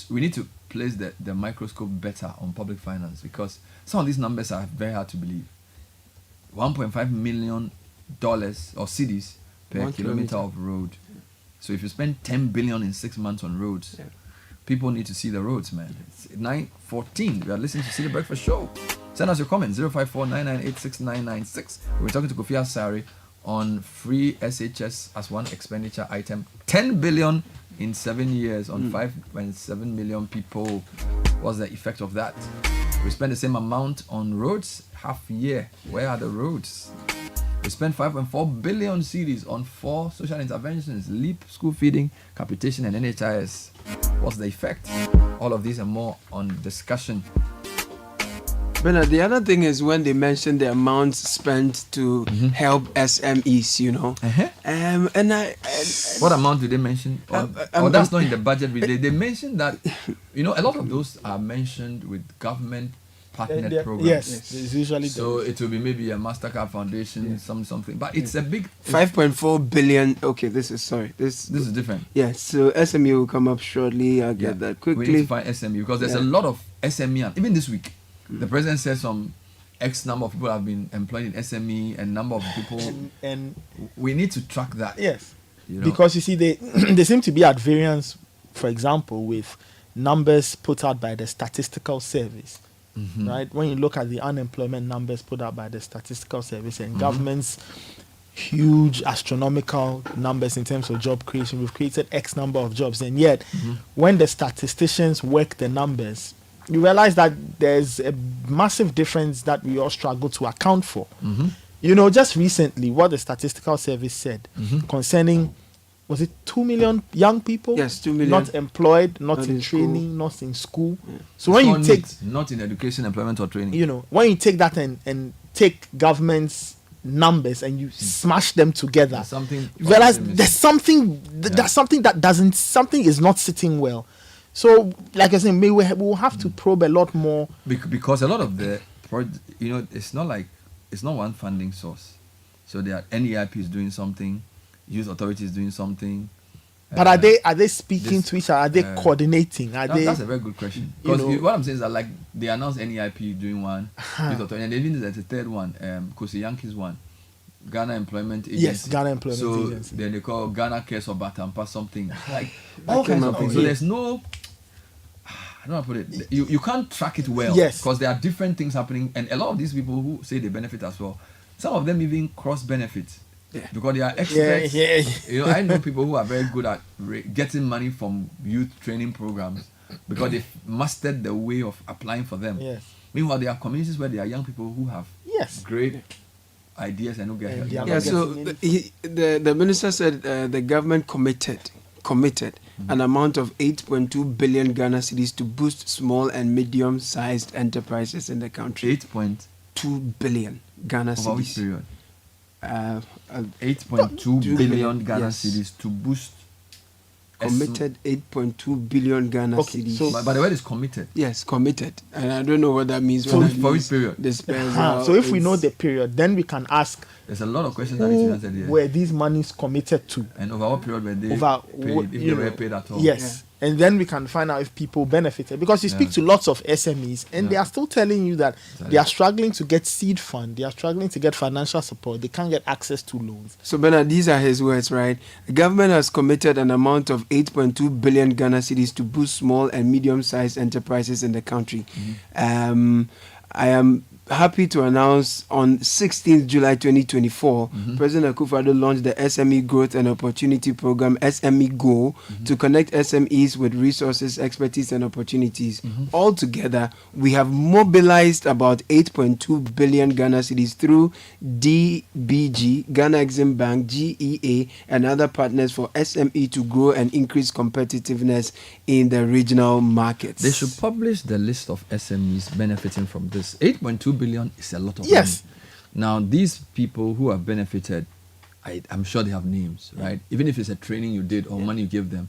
We need to place the microscope better on public finance because some of these numbers are very hard to believe. $1.5 million or cedis per kilometer of road. So if you spend 10 billion in 6 months on roads, people need to see the roads, man. It's 9:14. We are listening to Citi Breakfast Show. Send us your comments 054-998-6996. We're talking to Kofi Asari on free SHS as one expenditure item. 10 billion in 7 years on 5.7 million people. What's the effect of that? We spend the same amount on roads half year. Where are the roads? We spend 5.4 billion cedis on 4 social interventions: LEAP, school feeding, capitation, and NHIS. What's the effect? All of these and more on discussion. Bernard, the other thing is when they mention the amounts spent to help SMEs, What amount do they mention? That's not in the budget. They mentioned that, a lot of those are mentioned with government partnered programs. Yes, it's usually so it will be maybe a MasterCard Foundation, something. But it's a big 5.4 billion. Okay, this is different. Yes, so SME will come up shortly. I'll get that quickly. We need to find SME because there's a lot of SME. Even this week, the president said some X number of people have been employed in SME and number of people. And we need to track that. Yes. Because you see, they seem to be at variance, for example, with numbers put out by the Statistical Service. Right? When you look at the unemployment numbers put out by the Statistical Service and government's huge astronomical numbers in terms of job creation, we've created X number of jobs. And yet, when the statisticians work the numbers, you realize that there's a massive difference that we all struggle to account for. Just recently, what the Statistical Service said concerning, was it 2 million young people? Yes, 2 million. Not employed, not in training, not in school. So when you take... Not in education, employment or training. When you take that and take government's numbers and you smash them together, you realize there's something something is not sitting well. So, like I said, we will have to probe a lot more. Because a lot of the, it's not one funding source. So there are NEIP is doing something, youth authority is doing something. But are they speaking to each other? Are they coordinating? That's a very good question. Because what I'm saying is that like they announced NEIP doing one, youth authority, and even there's a third one, Kosi Yankees one. Ghana Employment Agency. Yes, Ghana Employment Agency. So then they call Ghana Cares or Batampa something. Like all kinds of things. So there's no, I don't know how to put it. You can't track it well. Yes. Because there are different things happening, and a lot of these people who say they benefit as well, some of them even cross benefit. Yeah. Because they are experts. Yeah. You know, I know people who are very good at getting money from youth training programs because they've mastered the way of applying for them. Yes. Meanwhile, there are communities where there are young people who have great ideas and who get help. Yeah, so the minister said the government committed an amount of 8.2 billion Ghana cedis to boost small and medium-sized enterprises in the country. 8.2 billion Ghana cedis. Over which period? 8.2 billion Ghana cedis to boost. Committed 8.2 billion Ghana cedis. So, but the word is committed. Yes, committed, and I don't know what that means. For which period? So if we know the period, then we can ask. There's a lot of questions that need to be answered here. Were these monies committed to? And over what period were they paid? If they were paid at all? Yes. And then we can find out if people benefited, because you speak to lots of SMEs and they are still telling you that they are struggling to get seed fund, they are struggling to get financial support, they can't get access to loans. So Bernard, these are his words, right? The government has committed an amount of 8.2 billion Ghana cedis to boost small and medium-sized enterprises in the country. I am happy to announce on 16th July 2024, President Akufo-Addo launched the SME Growth and Opportunity Program, SME Go, to connect SMEs with resources, expertise, and opportunities. Altogether, we have mobilized about 8.2 billion Ghana cedis through DBG, Ghana Exim Bank, GEA, and other partners for SME to grow and increase competitiveness in the regional markets. They should publish the list of SMEs benefiting from this. 8.2 billion is a lot of money. Now, these people who have benefited, I'm sure they have names, right? Even if it's a training you did or money you give them,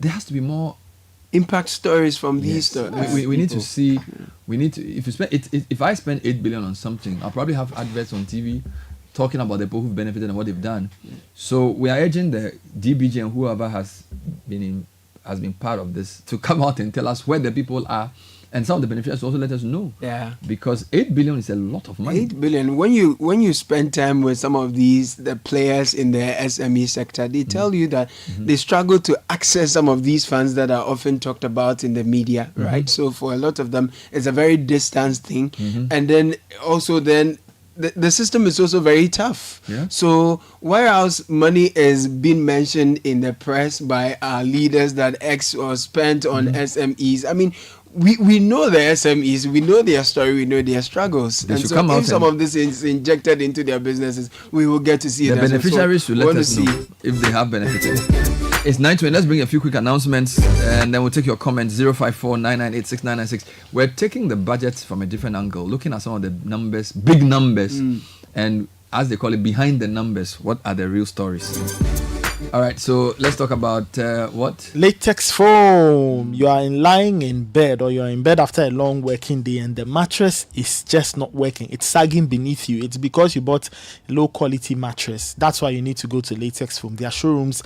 there has to be more impact stories from these. We need to see. We need to. If you spend if I spend 8 billion on something, I'll probably have adverts on TV talking about the people who've benefited and what they've done. So we are urging the DBG and whoever has been part of this to come out and tell us where the people are. And some of the beneficiaries also let us know. Yeah. Because 8 billion is a lot of money. 8 billion. When you spend time with some of the players in the SME sector, they tell you that they struggle to access some of these funds that are often talked about in the media, right? So for a lot of them, it's a very distant thing. And then also the system is also very tough. Yeah. So whereas money is being mentioned in the press by our leaders that X was spent on SMEs, I mean, we know the SMEs, we know their story, we know their struggles. They and so if some of this is injected into their businesses, we will get to see the it. Beneficiaries should let us know if they have benefited. It's 9:20. Let's bring a few quick announcements and then we'll take your comments. 054-9986-996. We're taking the budget from a different angle, looking at some of the numbers, big numbers, and as they call it, behind the numbers, what are the real stories? All right, so let's talk about what? Latex foam. You are lying in bed, or you are in bed after a long working day and the mattress is just not working. It's sagging beneath you. It's because you bought a low quality mattress. That's why you need to go to Latex Foam. Their showrooms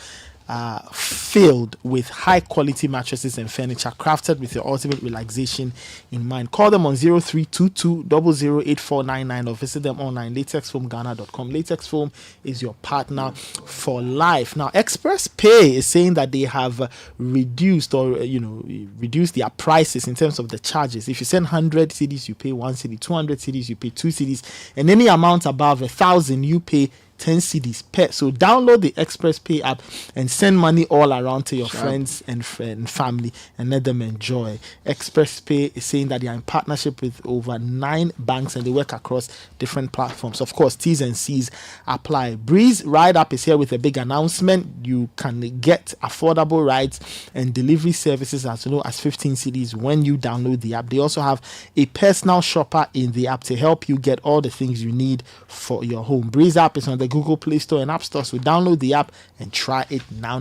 are filled with high quality mattresses and furniture crafted with your ultimate relaxation in mind. Call them on 0322 008499 or visit them online, latexfoamghana.com. Latex Foam is your partner for life. Now, Express Pay is saying that they have reduced their prices in terms of the charges. If you send 100 cedis, you pay 1 cedi, 200 cedis, you pay 2 cedis, and any amount above 1,000, you pay 10 cedis per. So download the Express Pay app and send money all around to your friends and family and let them enjoy. Express Pay is saying that they are in partnership with over 9 banks and they work across different platforms. Of course, T's and C's apply. Breeze Ride App is here with a big announcement. You can get affordable rides and delivery services as low as 15 cedis when you download the app. They also have a personal shopper in the app to help you get all the things you need for your home. Breeze app is on the the Google Play Store and App Store. So download the app and try it now.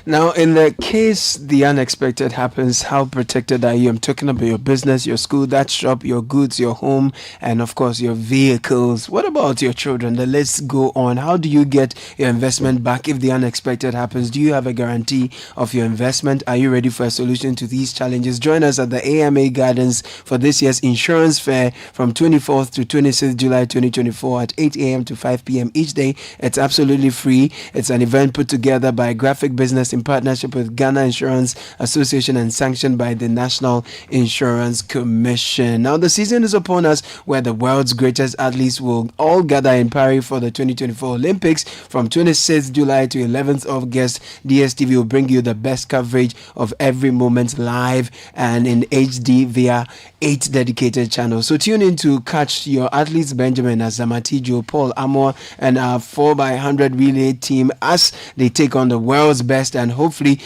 Now, in the case the unexpected happens, how protected are you? I'm talking about your business, your school, that shop, your goods, your home, and of course your vehicles. What about your children? The list go on. How do you get your investment back if the unexpected happens? Do you have a guarantee of your investment? Are you ready for a solution to these challenges? Join us at the AMA Gardens for this year's insurance fair from 24th to 26th July 2024 at 8 a.m. to 5 p.m. each day. It's absolutely free. It's an event put together by Graphic Business in partnership with Ghana Insurance Association and sanctioned by the National Insurance Commission. Now, the season is upon us where the world's greatest athletes will all gather in Paris for the 2024 Olympics from 26th July to 11th August. DSTV will bring you the best coverage of every moment live and in HD via 8 dedicated channels. So tune in to catch your athletes Benjamin Azamati, Joe Paul Amor, and our 4x100 relay team as they take on the world's best and hopefully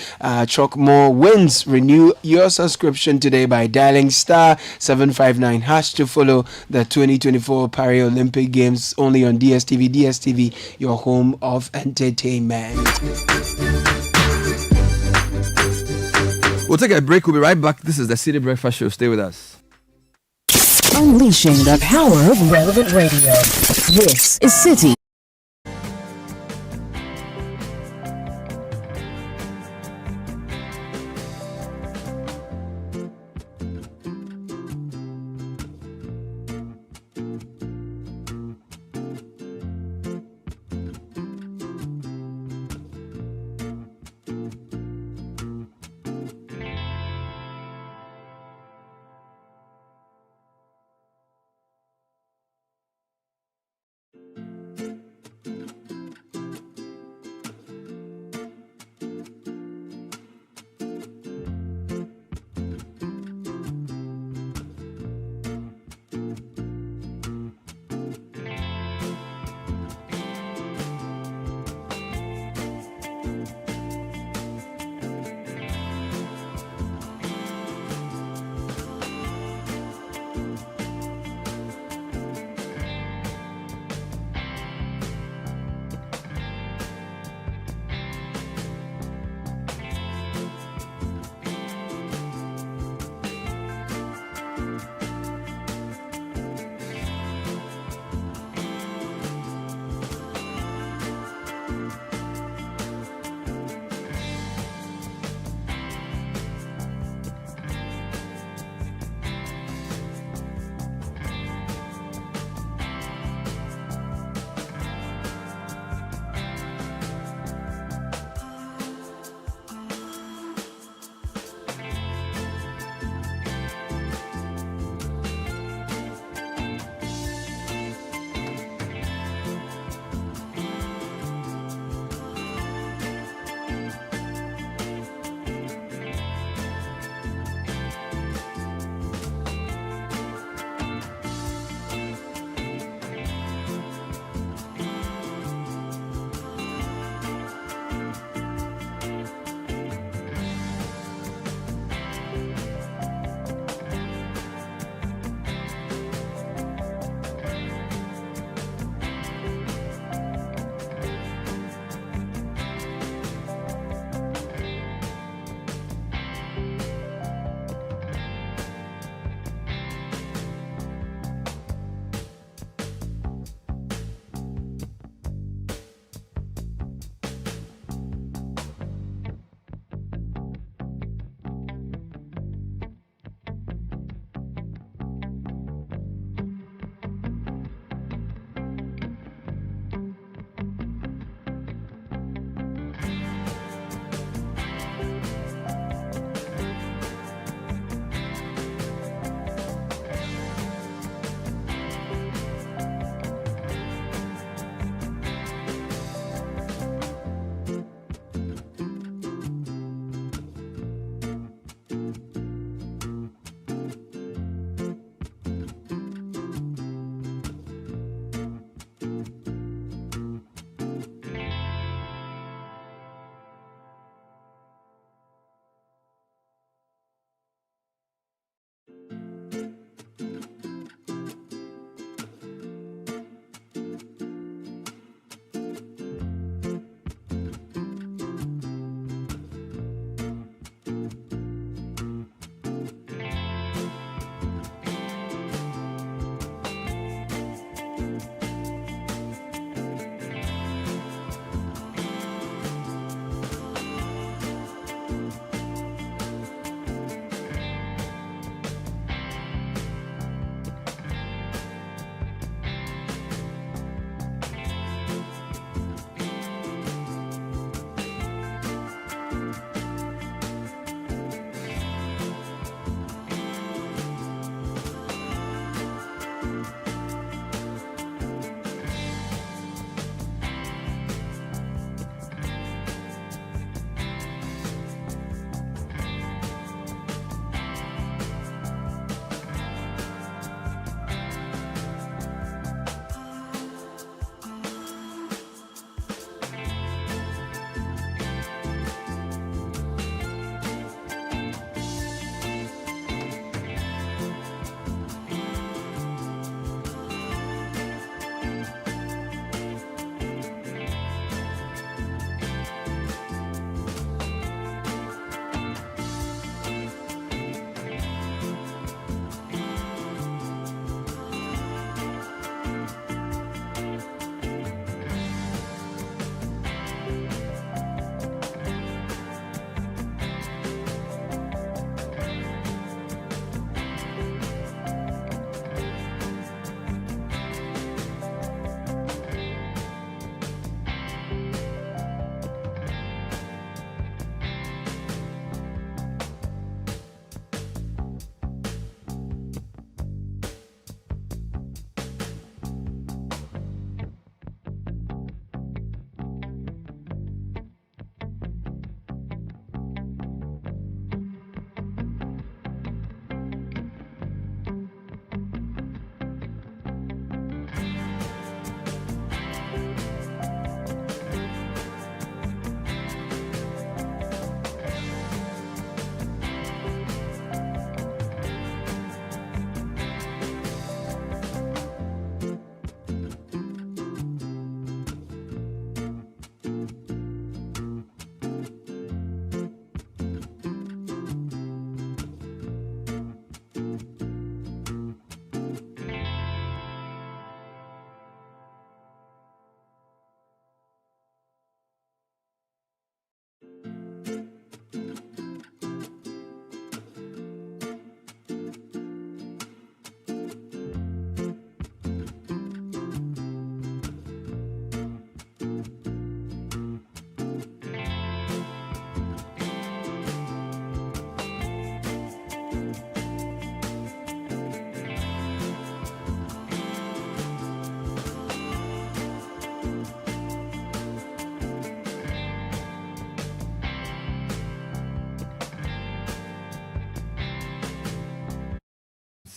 chalk more wins. Renew your subscription today by dialing star 759 hash to follow the 2024 Paris Olympic Games only on DSTV. DSTV, your home of entertainment. We'll take a break. We'll be right back. This is the Citi Breakfast Show. Stay with us. Unleashing the power of relevant radio. This is Citi.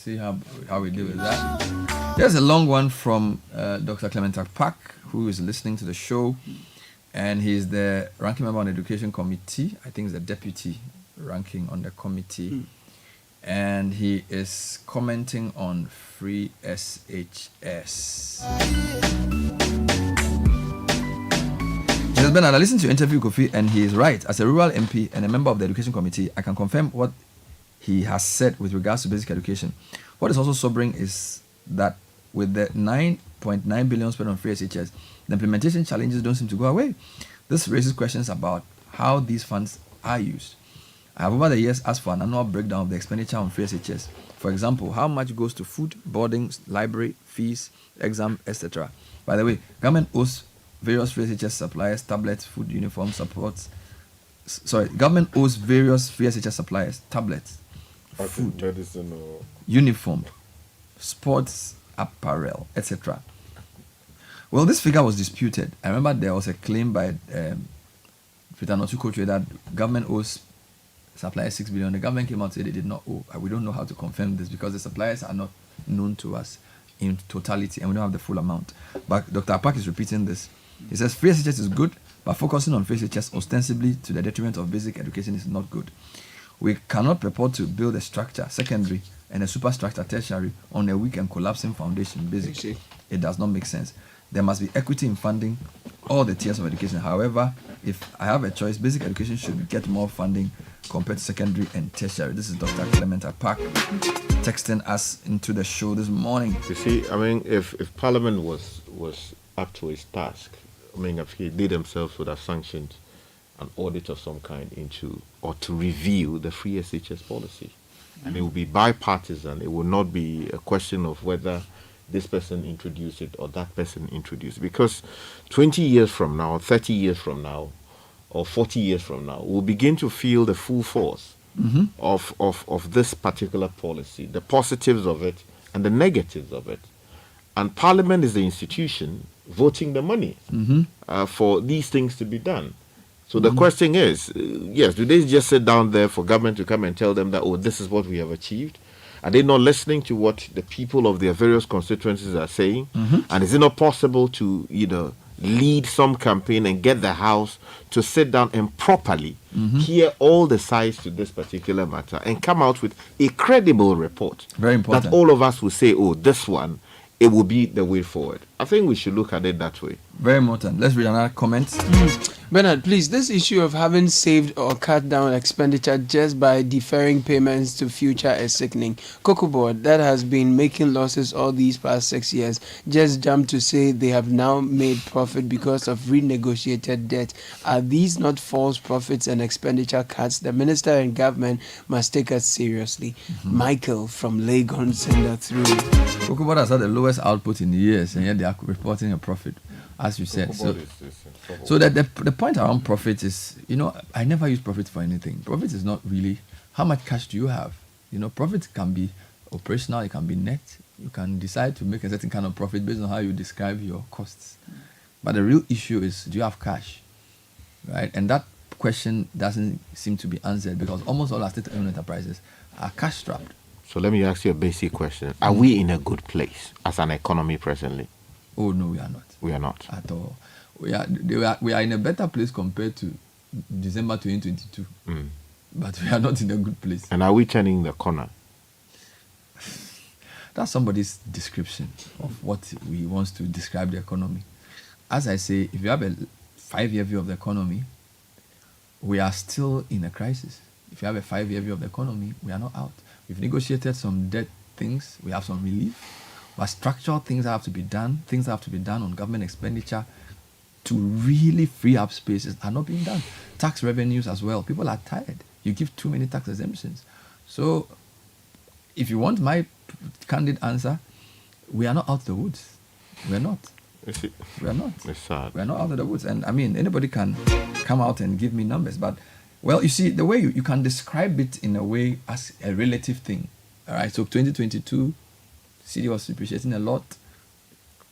see how we deal with that. There's a long one from Dr. Clement Akpak, who is listening to the show, and he's the ranking member on the Education Committee. I think he's the deputy ranking on the committee. And he is commenting on free SHS. Bernard, I listened to your interview, Kofi, and he is right. As a rural MP and a member of the Education Committee, I can confirm what he has said with regards to basic education. What is also sobering is that with the 9.9 billion spent on free SHS, the implementation challenges don't seem to go away. This raises questions about how these funds are used. I have over the years asked for an annual breakdown of the expenditure on free SHS. For example, how much goes to food, boarding, library, fees, exam, etc. By the way, government owes various free SHS suppliers tablets, food, uniform, supports. Government owes various free SHS suppliers tablets, food, medicine, or uniform, sports apparel, etc. Well, this figure was disputed. I remember there was a claim by Peter Notukoche that government owes suppliers 6 billion. The government came out and said they did not owe. We don't know how to confirm this because the suppliers are not known to us in totality and we don't have the full amount. But Dr. Apak is repeating this. He says free SHS is good, but focusing on free SHS ostensibly to the detriment of basic education is not good. We cannot purport to build a structure, secondary, and a superstructure, tertiary, on a weak and collapsing foundation, basic. It does not make sense. There must be equity in funding all the tiers of education. However, if I have a choice, basic education should get more funding compared to secondary and tertiary. This is Dr. Clement Apak texting us into the show this morning. You see, I mean, if Parliament was up to its task, I mean, if they themselves would have sanctioned an audit of some kind into, or to review the free SHS policy. And it will be bipartisan. It will not be a question of whether this person introduced it or that person introduced it. Because 20 years from now, 30 years from now, or 40 years from now, we'll begin to feel the full force of this particular policy, the positives of it and the negatives of it. And Parliament is the institution voting the money for these things to be done. So the question is, yes, do they just sit down there for government to come and tell them that, oh, this is what we have achieved? Are they not listening to what the people of their various constituencies are saying? And is it not possible to, lead some campaign and get the House to sit down and properly hear all the sides to this particular matter and come out with a credible report? Very important. That all of us will say, oh, this one, it will be the way forward. I think we should look at it that way. Very important. Let's read another comment. Bernard, please, this issue of having saved or cut down expenditure just by deferring payments to future is sickening. Cocoa Board, that has been making losses all these past 6 years, just jumped to say they have now made profit because of renegotiated debt. Are these not false profits and expenditure cuts? The minister and government must take us seriously. Michael from Legon send that through. Cocoa Board has had the lowest output in years, and yet they are reporting a profit, as you said. So that the point around profit is, I never use profit for anything. Profit is not really how much cash do you have. Profit can be operational, it can be net. You can decide to make a certain kind of profit based on how you describe your costs. But the real issue is, do you have cash? Right? And that question doesn't seem to be answered because almost all our state-owned enterprises are cash strapped. So let me ask you a basic question. Are we in a good place as an economy presently? Oh, no, we are not. We are not. At all. We are in a better place compared to December 2022. But we are not in a good place. And are we turning the corner? That's somebody's description of what we want to describe the economy. As I say, if you have a 5-year view of the economy, we are still in a crisis. If you have a 5-year view of the economy, we are not out. We've negotiated some debt things, we have some relief, but structural things have to be done. Things have to be done on government expenditure to really free up spaces are not being done. Tax revenues as well. People are tired. You give too many tax exemptions. So if you want my candid answer, we are not out of the woods. We are not. We are not. It's sad. We are not out of the woods. And I mean, anybody can come out and give me numbers. But, well, you see, the way you can describe it in a way as a relative thing. All right, so 2022, Citi was depreciating a lot,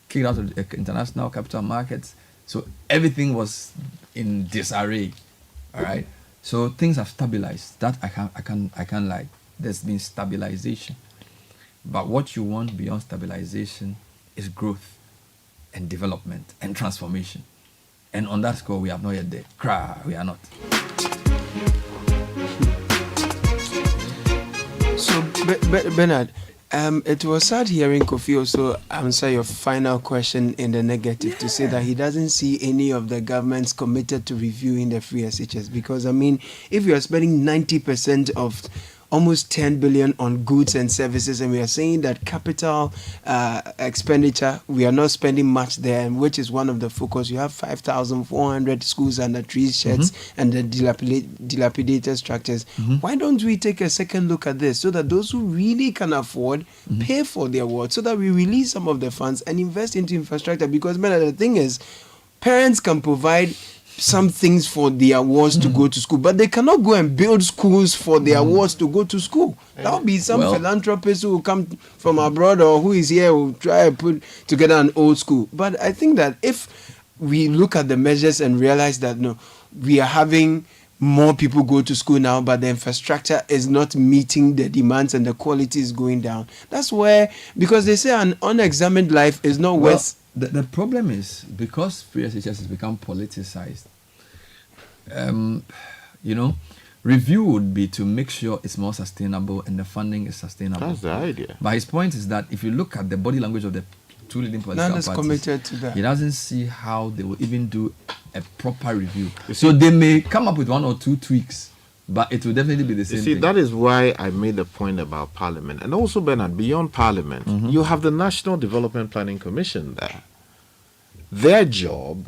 kicked out of the international capital markets. So everything was in disarray. All right. So things have stabilized. That I can't lie. There's been stabilization. But what you want beyond stabilization is growth and development and transformation. And on that score, we have not yet there. We are not. So, Bernard, it was sad hearing Kofi also answer your final question in the negative to say that he doesn't see any of the governments committed to reviewing the free SHS. Because, I mean, if you are spending 90% of almost 10 billion on goods and services, and we are saying that capital expenditure, we are not spending much there, and which is one of the focus. You have 5,400 schools under tree sheds and the dilapidated structures. Why don't we take a second look at this so that those who really can afford pay for their work, so that we release some of the funds and invest into infrastructure? Because, man, the thing is, parents can provide some things for their wards to go to school, but they cannot go and build schools for their wards to go to school. That would be some philanthropist who will come from abroad or who is here who will try to put together an old school. But I think that if we look at the measures and realize that no, we are having more people go to school now, but the infrastructure is not meeting the demands and the quality is going down. That's where, because they say an unexamined life is not worth. The problem is, because free SHS has become politicized, review would be to make sure it's more sustainable and the funding is sustainable. That's the idea. But his point is that if you look at the body language of the two leading political parties, committed to that. He doesn't see how they will even do a proper review. So they may come up with one or two tweaks, but it will definitely be the same thing. That is why I made the point about Parliament. And also, Bernard, beyond Parliament, you have the National Development Planning Commission there. Their job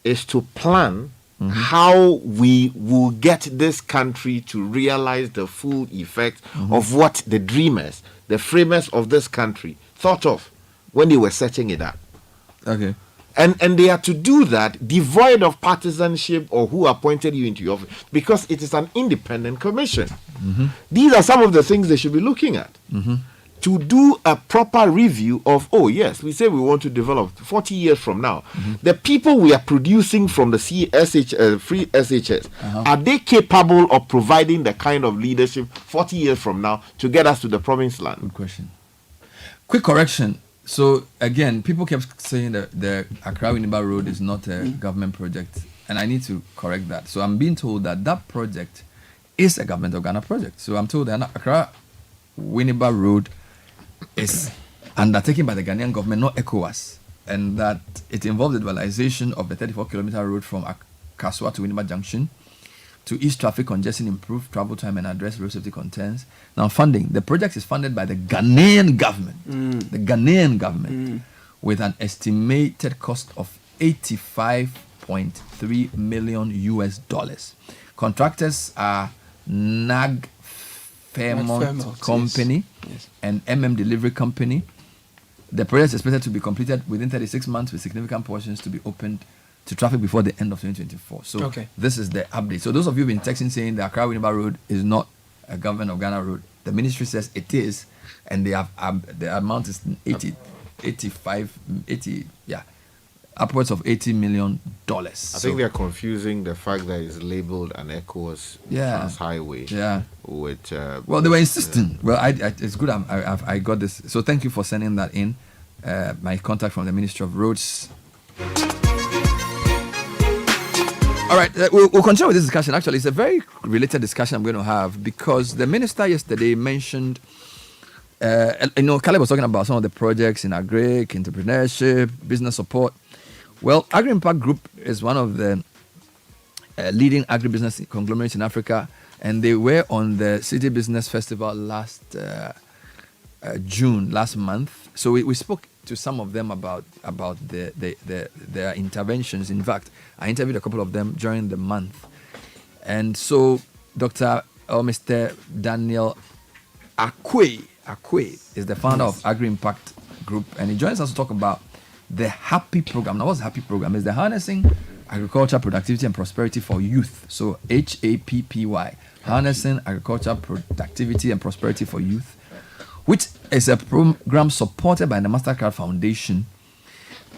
is to plan how we will get this country to realize the full effect of what the dreamers, the framers of this country thought of when they were setting it up. Okay. And they are to do that devoid of partisanship or who appointed you into your office, because it is an independent commission. These are some of the things they should be looking at. To do a proper review of, oh yes, we say we want to develop 40 years from now. The people we are producing from the free SHS, are they capable of providing the kind of leadership 40 years from now to get us to the promised land? Good question. Quick correction. So again, people kept saying that the Accra-Winneba Road is not a government project, and I need to correct that. So I'm being told that that project is a Government of Ghana project. So I'm told that Accra-Winneba Road is undertaken by the Ghanaian government, not ECOWAS, and that it involves the dualization of the 34-kilometer road from Kaswa to Winneba Junction to ease traffic congestion, improve travel time, and address road safety concerns. Now, funding. The project is funded by the Ghanaian government. The Ghanaian government, with an estimated cost of $85.3 million US. Contractors are NAG Fairmont Company and MM Delivery Company. The project is expected to be completed within 36 months, with significant portions to be opened to traffic before the end of 2024. So this is the update. So those of you who've been texting saying the Accra-Winneba Road is not a Government of Ghana road, the ministry says it is, and they have the amount is 80, upwards of $80 million. I think they are confusing the fact that it's labeled an ECOWAS trans highway. With well, they were insisting. Well, it's good. I got this. So thank you for sending that in. My contact from the Ministry of Roads. All right, we'll continue with this discussion. Actually, it's a very related discussion I'm going to have, because the minister yesterday mentioned, Caleb was talking about some of the projects in agri, entrepreneurship, business support. Well, Agri-Impact Group is one of the leading agribusiness conglomerates in Africa, and they were on the Citi Business Festival last month. So we spoke to some of them about their interventions. In fact, I interviewed a couple of them during the month. And so Mr. Daniel Akwe is the founder of Agri-Impact Group, and he joins us to talk about the HAPPY program. Now, what's the HAPPY program? It's the Harnessing Agriculture Productivity and Prosperity for Youth. So HAPPY, Harnessing Agriculture Productivity and Prosperity for Youth, which is a program supported by the MasterCard Foundation.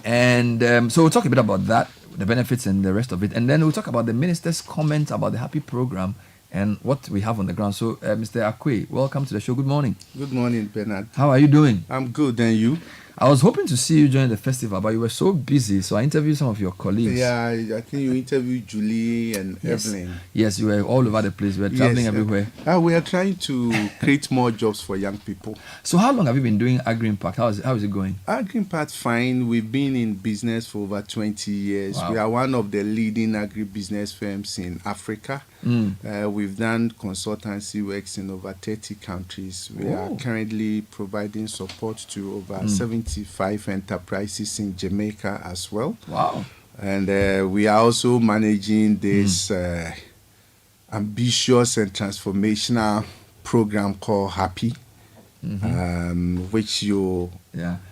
And so we'll talk a bit about that, the benefits and the rest of it. And then we'll talk about the minister's comment about the HAPPY program and what we have on the ground. So, Mr. Akwe, welcome to the show. Good morning. Good morning, Bernard. How are you doing? I'm good, and you? I was hoping to see you join the festival, but you were so busy, so I interviewed some of your colleagues. Yeah, I think you interviewed Julie and Evelyn. Yes, you were all over the place. You were traveling everywhere. We are trying to create more jobs for young people. So how long have you been doing Agri-Impact? How is it going? Agri-Impact, fine. We've been in business for over 20 years. Wow. We are one of the leading agribusiness firms in Africa. We've done consultancy works in over 30 countries. We are currently providing support to over 75 enterprises in Jamaica as well. Wow. And we are also managing this ambitious and transformational program called Happy, which you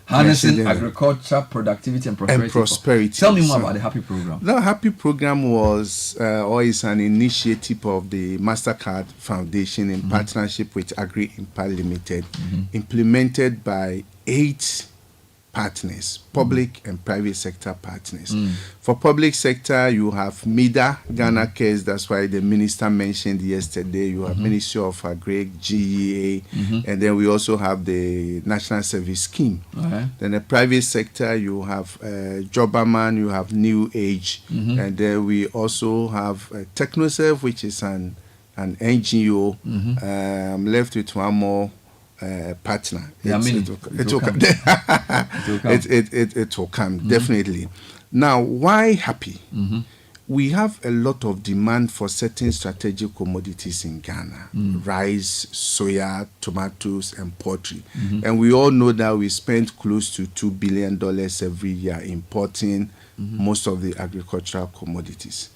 harnessing agriculture, productivity, and prosperity. Tell me more about the Happy program. The Happy program was or is an initiative of the MasterCard Foundation in partnership with Agri-Impact Limited, implemented by 8 partners, public and private sector partners. For public sector, you have MIDA, Ghana Cares, that's why the minister mentioned yesterday. You have Ministry of Agri, GEA, and then we also have the National Service Scheme. Then the private sector, you have Jobaman, you have New Age, and then we also have TechnoServe, which is an NGO. I'm left with one more partner. It will come definitely. Now, why Happy? We have a lot of demand for certain strategic commodities in Ghana: rice, soya, tomatoes, and poultry. And we all know that we spend close to $2 billion every year importing most of the agricultural commodities.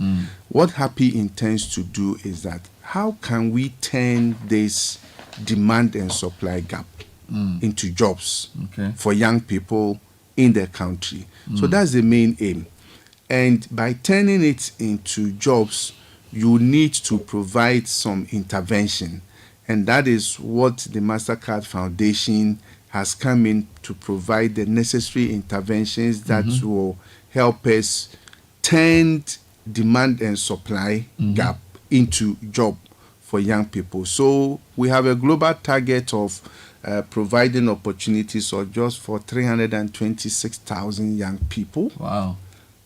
What Happy intends to do is that how can we turn this demand and supply gap into jobs for young people in the country? So that's the main aim. And by turning it into jobs, you need to provide some intervention. And that is what the MasterCard Foundation has come in to provide, the necessary interventions that will help us turn demand and supply gap into job for young people. So we have a global target of providing opportunities of just for 326,000 young people. Wow.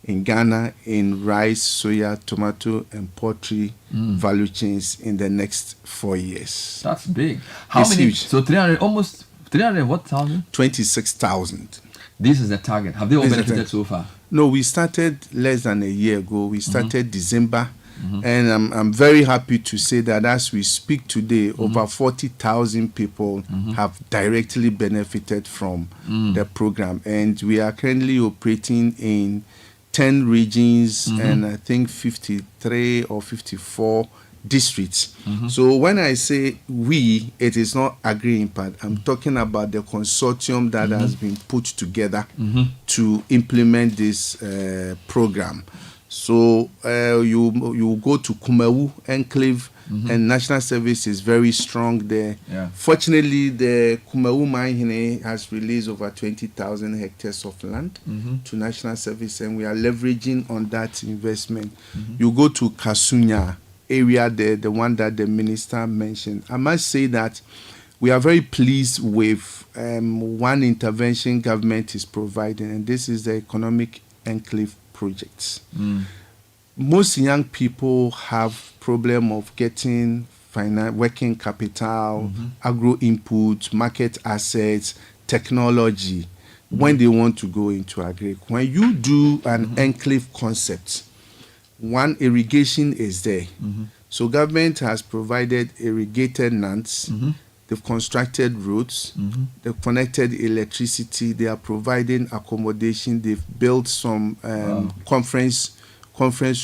In Ghana, in rice, soya, tomato, and poultry value chains in the next 4 years. That's big. How many? Huge. So 300, almost 300 what thousand? 26,000. This is the target. Have they all benefited so far? No, we started less than a year ago. We started December. And I'm very happy to say that as we speak today, over 40,000 people have directly benefited from the program. And we are currently operating in 10 regions and I think 53 or 54 districts. So when I say we, it is not Agri-Impact. I'm talking about the consortium that has been put together to implement this program. So you go to Kumawu Enclave, and National Service is very strong there. Fortunately, the Kumawu mine has released over 20,000 hectares of land to National Service, and we are leveraging on that investment. You go to Kasunya area there, the one that the minister mentioned. I must say that we are very pleased with one intervention government is providing, and this is the Economic Enclave projects. Most young people have problem of getting working capital, agro input, market assets, technology when they want to go into agri. When you do an enclave concept, one, irrigation is there. So government has provided irrigated lands. They've constructed roads, they've connected electricity, they are providing accommodation, they've built some conference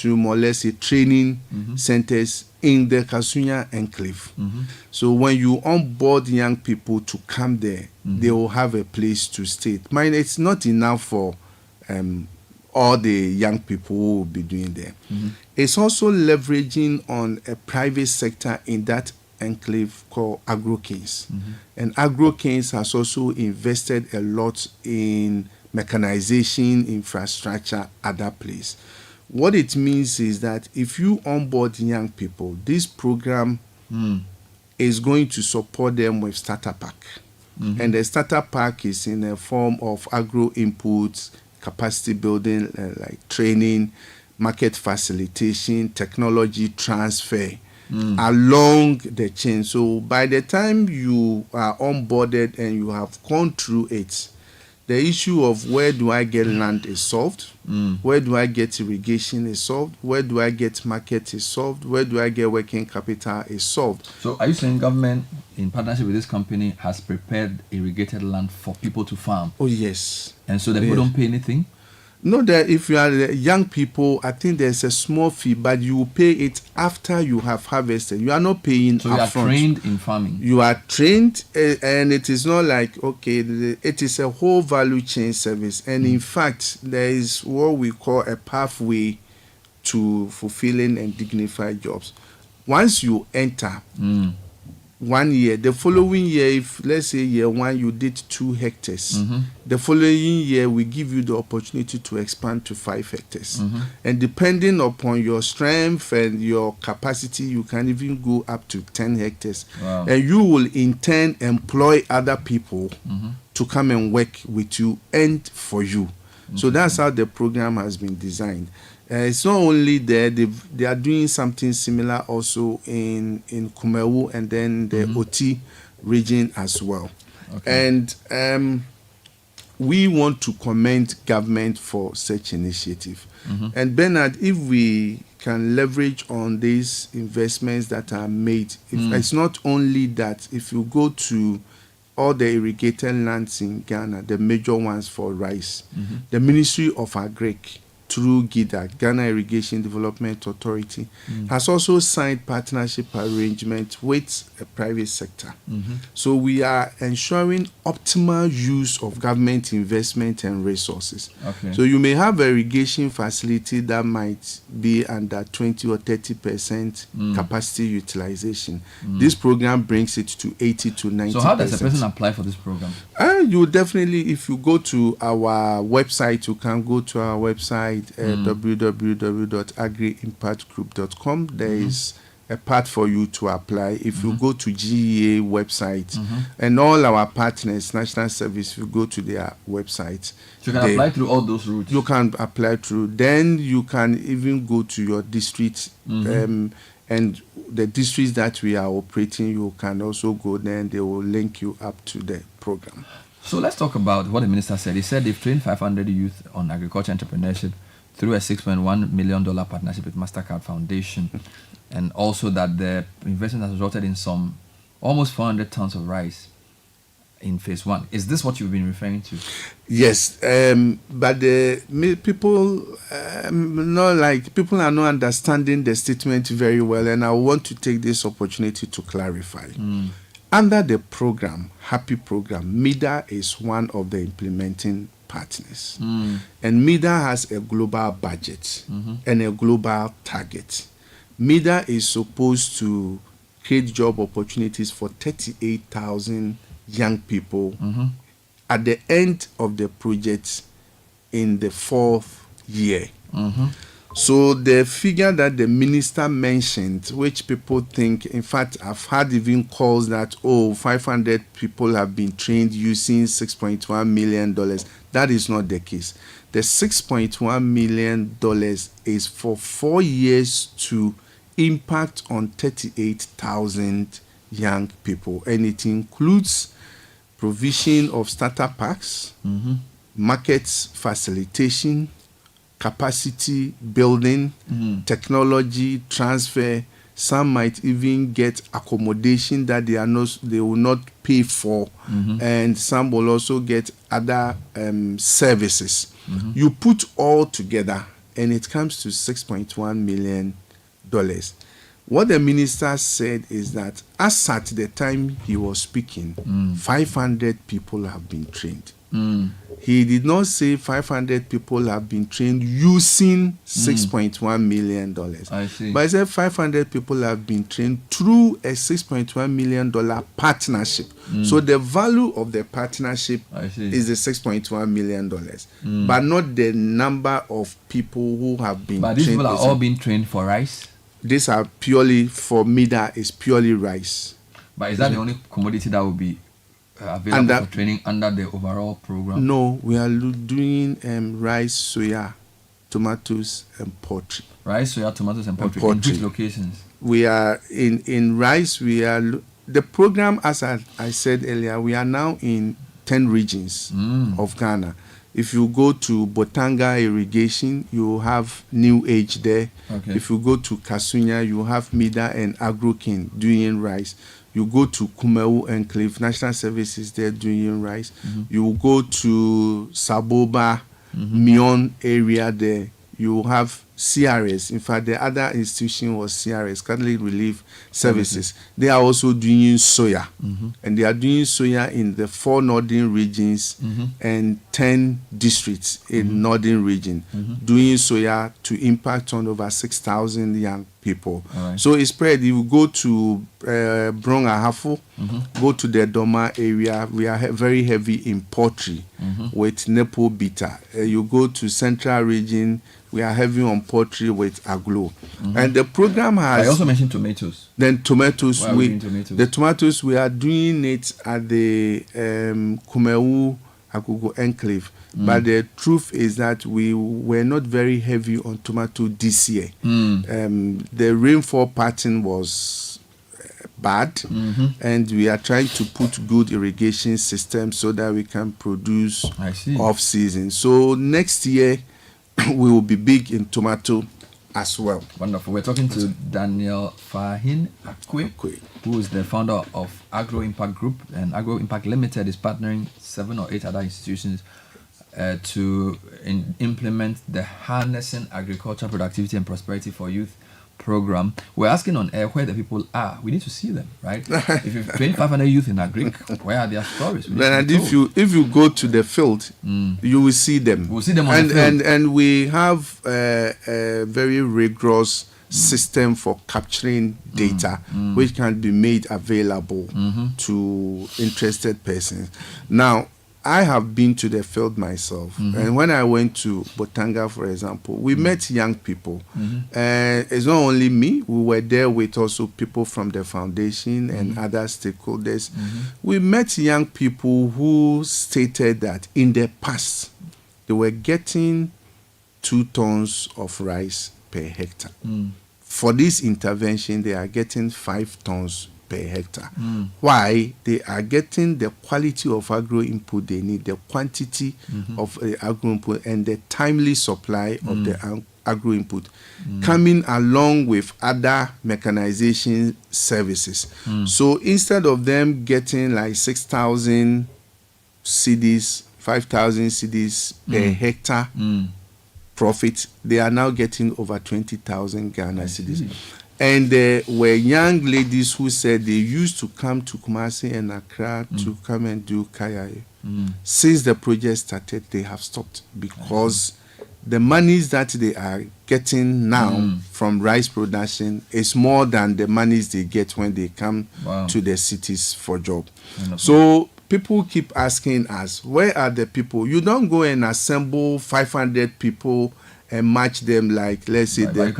room, or let's say training centers in the Kasunya Enclave. So when you onboard young people to come there, they will have a place to stay. Mind, it's not enough for all the young people who will be doing there. It's also leveraging on a private sector in that enclave called AgroKings. And AgroKings has also invested a lot in mechanization, infrastructure, other places. What it means is that if you onboard young people, this program is going to support them with starter pack. And the starter pack is in a form of agro inputs, capacity building, like training, market facilitation, technology transfer along the chain. So by the time you are onboarded and you have gone through it, the issue of where do I get land is solved, where do I get irrigation is solved, where do I get market is solved, where do I get working capital is solved. So are you saying government, in partnership with this company, has prepared irrigated land for people to farm? Oh, yes. And so the people don't pay anything? No, that if you are young people, I think there's a small fee, but you will pay it after you have harvested. You are not paying So you are upfront. trained in farming? You are trained, and it is not like, okay, it is a whole value chain service. And in fact, there is what we call a pathway to fulfilling and dignified jobs. Once you enter 1 year, the following year, if let's say year 1 you did 2 hectares, the following year we give you the opportunity to expand to 5 hectares. And depending upon your strength and your capacity, you can even go up to 10 hectares. Wow. And you will in turn employ other people to come and work with you and for you. So that's how the program has been designed. It's not only there, they are doing something similar also in Kumewu and then the Oti region as well. And we want to commend government for such initiative. And Bernard, if we can leverage on these investments that are made, it's not only that, if you go to all the irrigated lands in Ghana, the major ones for rice, the Ministry of Agric, through GIDA, Ghana Irrigation Development Authority, has also signed partnership arrangements with a private sector. So we are ensuring optimal use of government investment and resources. So you may have an irrigation facility that might be under 20 or 30% capacity utilization. This program brings it to 80 to 90%. So how does a person apply for this program? You definitely, if you go to our website, you can go to our website, www.agriimpactgroup.com. There is a part for you to apply. If you go to GEA website, and all our partners, National Service, you go to their website. So you can apply through all those routes? You can apply through. Then you can even go to your district, and the districts that we are operating, you can also go there and they will link you up to the program. So let's talk about what the minister said. He said they've trained 500 youth on agriculture entrepreneurship through a $6.1 million partnership with MasterCard Foundation, and also that the investment has resulted in some almost 400 tons of rice in phase 1. Is this what you've been referring to? Yes, but the people, people are not understanding the statement very well, and I want to take this opportunity to clarify. Under the program, Happy Program, MIDA is one of the implementing partners. And MIDA has a global budget and a global target. MIDA is supposed to create job opportunities for 38,000 young people at the end of the project in the 4th year. So the figure that the minister mentioned, which people think, in fact, I've had even calls that, 500 people have been trained using $6.1 million. That is not the case. The $6.1 million is for 4 years to impact on 38,000 young people. And it includes provision of starter packs, markets facilitation, capacity building, technology transfer. Some might even get accommodation that they will not pay for, and some will also get other services. You put all together, and it comes to $6.1 million. What the minister said is that as at the time he was speaking, 500 people have been trained. He did not say 500 people have been trained using $6.1 million. I see. But he said 500 people have been trained through a $6.1 million partnership. So the value of the partnership is the $6.1 million, but not the number of people who have been But trained. these people are all being trained for rice? These are purely, for MIDA, is purely rice. But is that the only commodity that will be available for training under the overall program? No, we are doing rice, soya, tomatoes, and poultry. Rice, soya, tomatoes, and poultry. In which locations? We are in rice. We are the program, as I said earlier. We are now in 10 regions of Ghana. If you go to Botanga Irrigation, you have New Age there. Okay. If you go to Kasunya, you have MIDA and AgroKing doing rice. You go to Kumeu Enclave, National Services there doing rice. You go to Saboba, Mion area there. You have CRS. In fact, the other institution was CRS, Catholic Relief Services. They are also doing soya. And they are doing soya in the 4 northern regions and 10 districts in northern region, doing soya to impact on over 6,000 young people. So it's spread. You go to Brong-Ahafo, go to the Doma area. We are very heavy in poultry with Nepo Bita. You go to Central region, we are heavy on poultry with Aglo. And the program has... I also mentioned tomatoes. Then tomatoes. Why are we doing tomatoes? The tomatoes, we are doing it at the Kumeu Agogo Enclave. But the truth is that we were not very heavy on tomato this year. The rainfall pattern was bad, and we are trying to put good irrigation systems so that we can produce off-season. So next year, we will be big in tomato as well. Wonderful. We're talking to Daniel Fahin Akwe, who is the founder of Agro Impact Group, and Agro Impact Limited is partnering 7 or 8 other institutions to implement the Harnessing Agriculture Productivity and Prosperity for Youth program. We're asking on air where the people are. We need to see them, right? If you've trained 500 youth in Agric, where are their stories? And if you go to the field, you will see them. We'll see them on the field. And we have a very rigorous system for capturing data, which can be made available to interested persons. Now, I have been to the field myself, and when I went to Botanga, for example, we met young people. It's not only me, we were there with also people from the foundation and other stakeholders. We met young people who stated that in the past, they were getting 2 tons of rice per hectare. For this intervention, they are getting 5 tons per hectare. Why? They are getting the quality of agro input they need, the quantity of agro input, and the timely supply of the agro input, coming along with other mechanization services. So instead of them getting like 6,000 cedis, 5,000 cedis per hectare profit, they are now getting over 20,000 Ghana cedis. And there were young ladies who said they used to come to Kumasi and Accra to come and do kaya. Since the project started, they have stopped because the monies that they are getting now from rice production is more than the monies they get when they come to the cities for job. So people keep asking us, where are the people? You don't go and assemble 500 people and match them like, let's say, the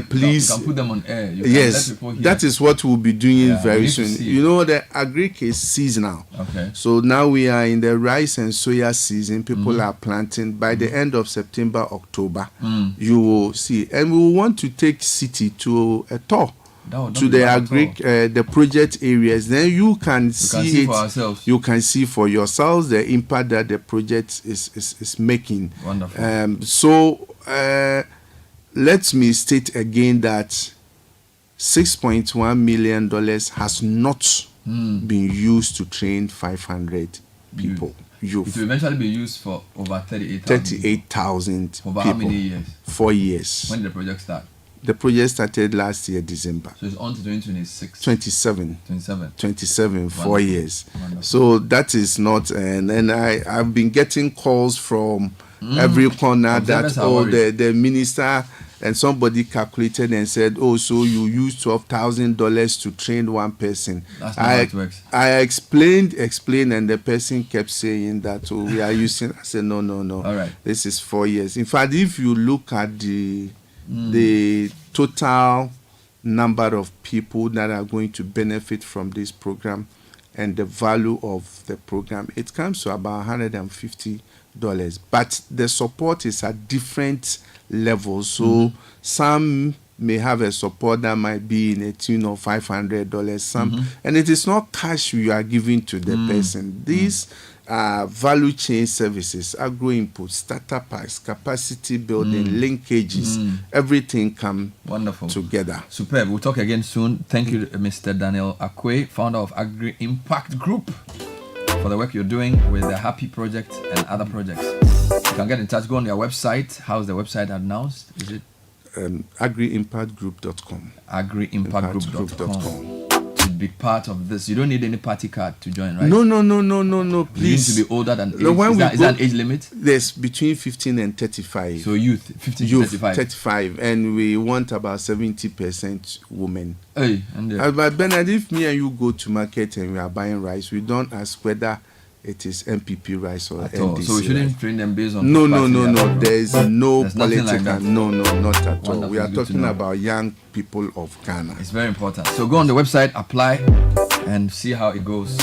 police. You can put them on air. You Yes, can let people hear. that is what we'll be doing very soon. You know, the agric is seasonal. So now we are in the rice and soya season. People are planting. By the end of September, October, you will see. And we want to take Citi to a tour. To the agric, the project areas, then you can see it. For ourselves. You can see for yourselves the impact that the project is making. Wonderful. So let me state again that $6.1 million has not been used to train 500 people. It will eventually be used for over 38,000 Over people. how many years? 4 years. When did the project start? The project started last year, December. So it's on to 2026. 27. 4 years. Wonderful. So that is not, and I've been getting calls from every corner that the minister and somebody calculated and said, oh, so you use $12,000 to train one person. That's not how it works. I explained, and the person kept saying that, oh, we are using. I said, no. All right. This is 4 years. In fact, if you look at the total number of people that are going to benefit from this program and the value of the program, it comes to about $150. But the support is at different levels. So some may have a support that might be in a tune of $500. And it is not cash you are giving to the person. These value chain services, agro inputs, startup packs, capacity building, linkages, everything come together. Superb. We'll talk again soon. Thank you, Mr. Daniel Akwe, founder of Agri Impact Group, for the work you're doing with the Happy Project and other projects. You can get in touch. Go on their website. How's the website announced? Is it agriimpactgroup.com? agriimpactgroup.com. To be part of this, you don't need any party card to join, right? No. Please. You need to be older than age. Is that an age limit? Yes, between 15 and 35. So youth, 15 to 35. 35, and we want about 70% women. Hey, but Bernard, if me and you go to market and we are buying rice, we don't ask whether it is MPP rice or NDC. So we shouldn't rice. train them based on No. There is no political. Like no, not at all. Wonderful. We are talking about young people of Ghana. It's very important. So go on the website, apply, and see how it goes.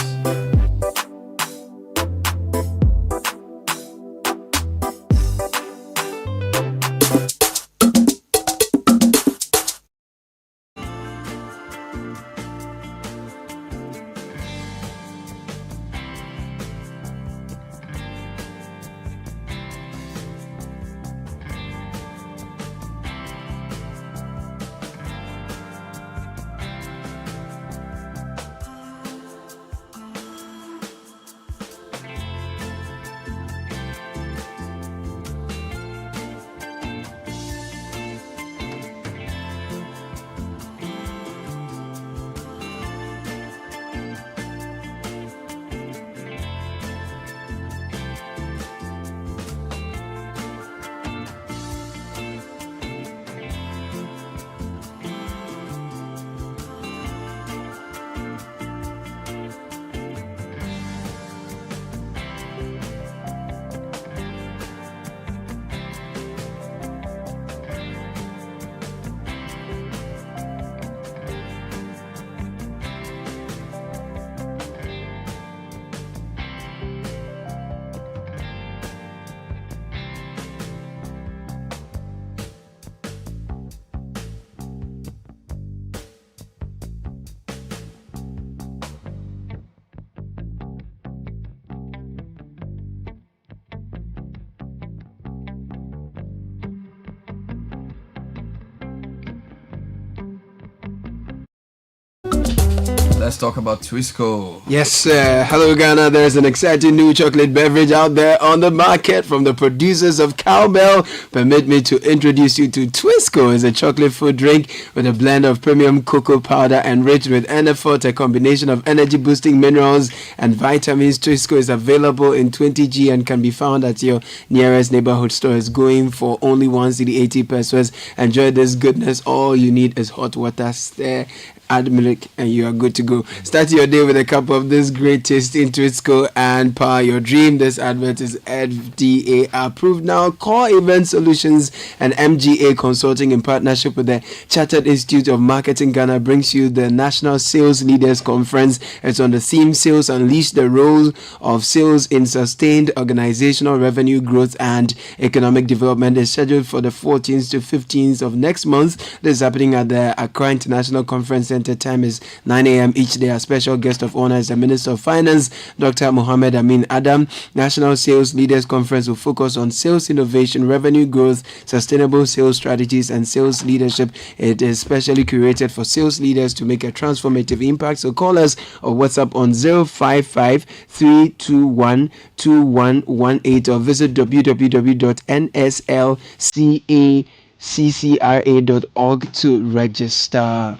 Let's talk about Twisco. Yes, hello Ghana. There's an exciting new chocolate beverage out there on the market from the producers of Cowbell. Permit me to introduce you to Twisco. It's a chocolate food drink with a blend of premium cocoa powder enriched with NF4, a combination of energy boosting minerals and vitamins. Twisco is available in 20g and can be found at your nearest neighborhood store. It's going for only 1 cedi 80 pesos. Enjoy this goodness. All you need is hot water, stir, add milk, and you are good to go. Start your day with a cup of this great tasting Twisco and power your dream. This advert is FDA approved. Now, Core Event Solutions and MGA Consulting, in partnership with the Chartered Institute of Marketing Ghana, brings you the National Sales Leaders Conference. It's on the theme Sales Unleash the Role of Sales in Sustained Organizational Revenue Growth and Economic Development. It's scheduled for the 14th to 15th of next month. This is happening at the Accra International Conference Center. Time is 9 a.m. each day. Our special guest of honor is the Minister of Finance, Dr. Mohammed Amin Adam. National Sales Leaders Conference will focus on sales innovation, revenue growth, sustainable sales strategies, and sales leadership. It is specially curated for sales leaders to make a transformative impact. So call us or WhatsApp on 055-321-2118 or visit www.nslcaccra.org to register.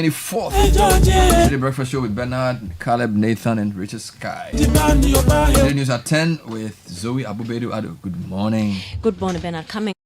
24th. Citi Breakfast Show with Bernard, Caleb, Nathan, and Richard Sky. Daily news at 10 with Zoe Abubedu Ado. Good morning. Good morning, Bernard. Coming.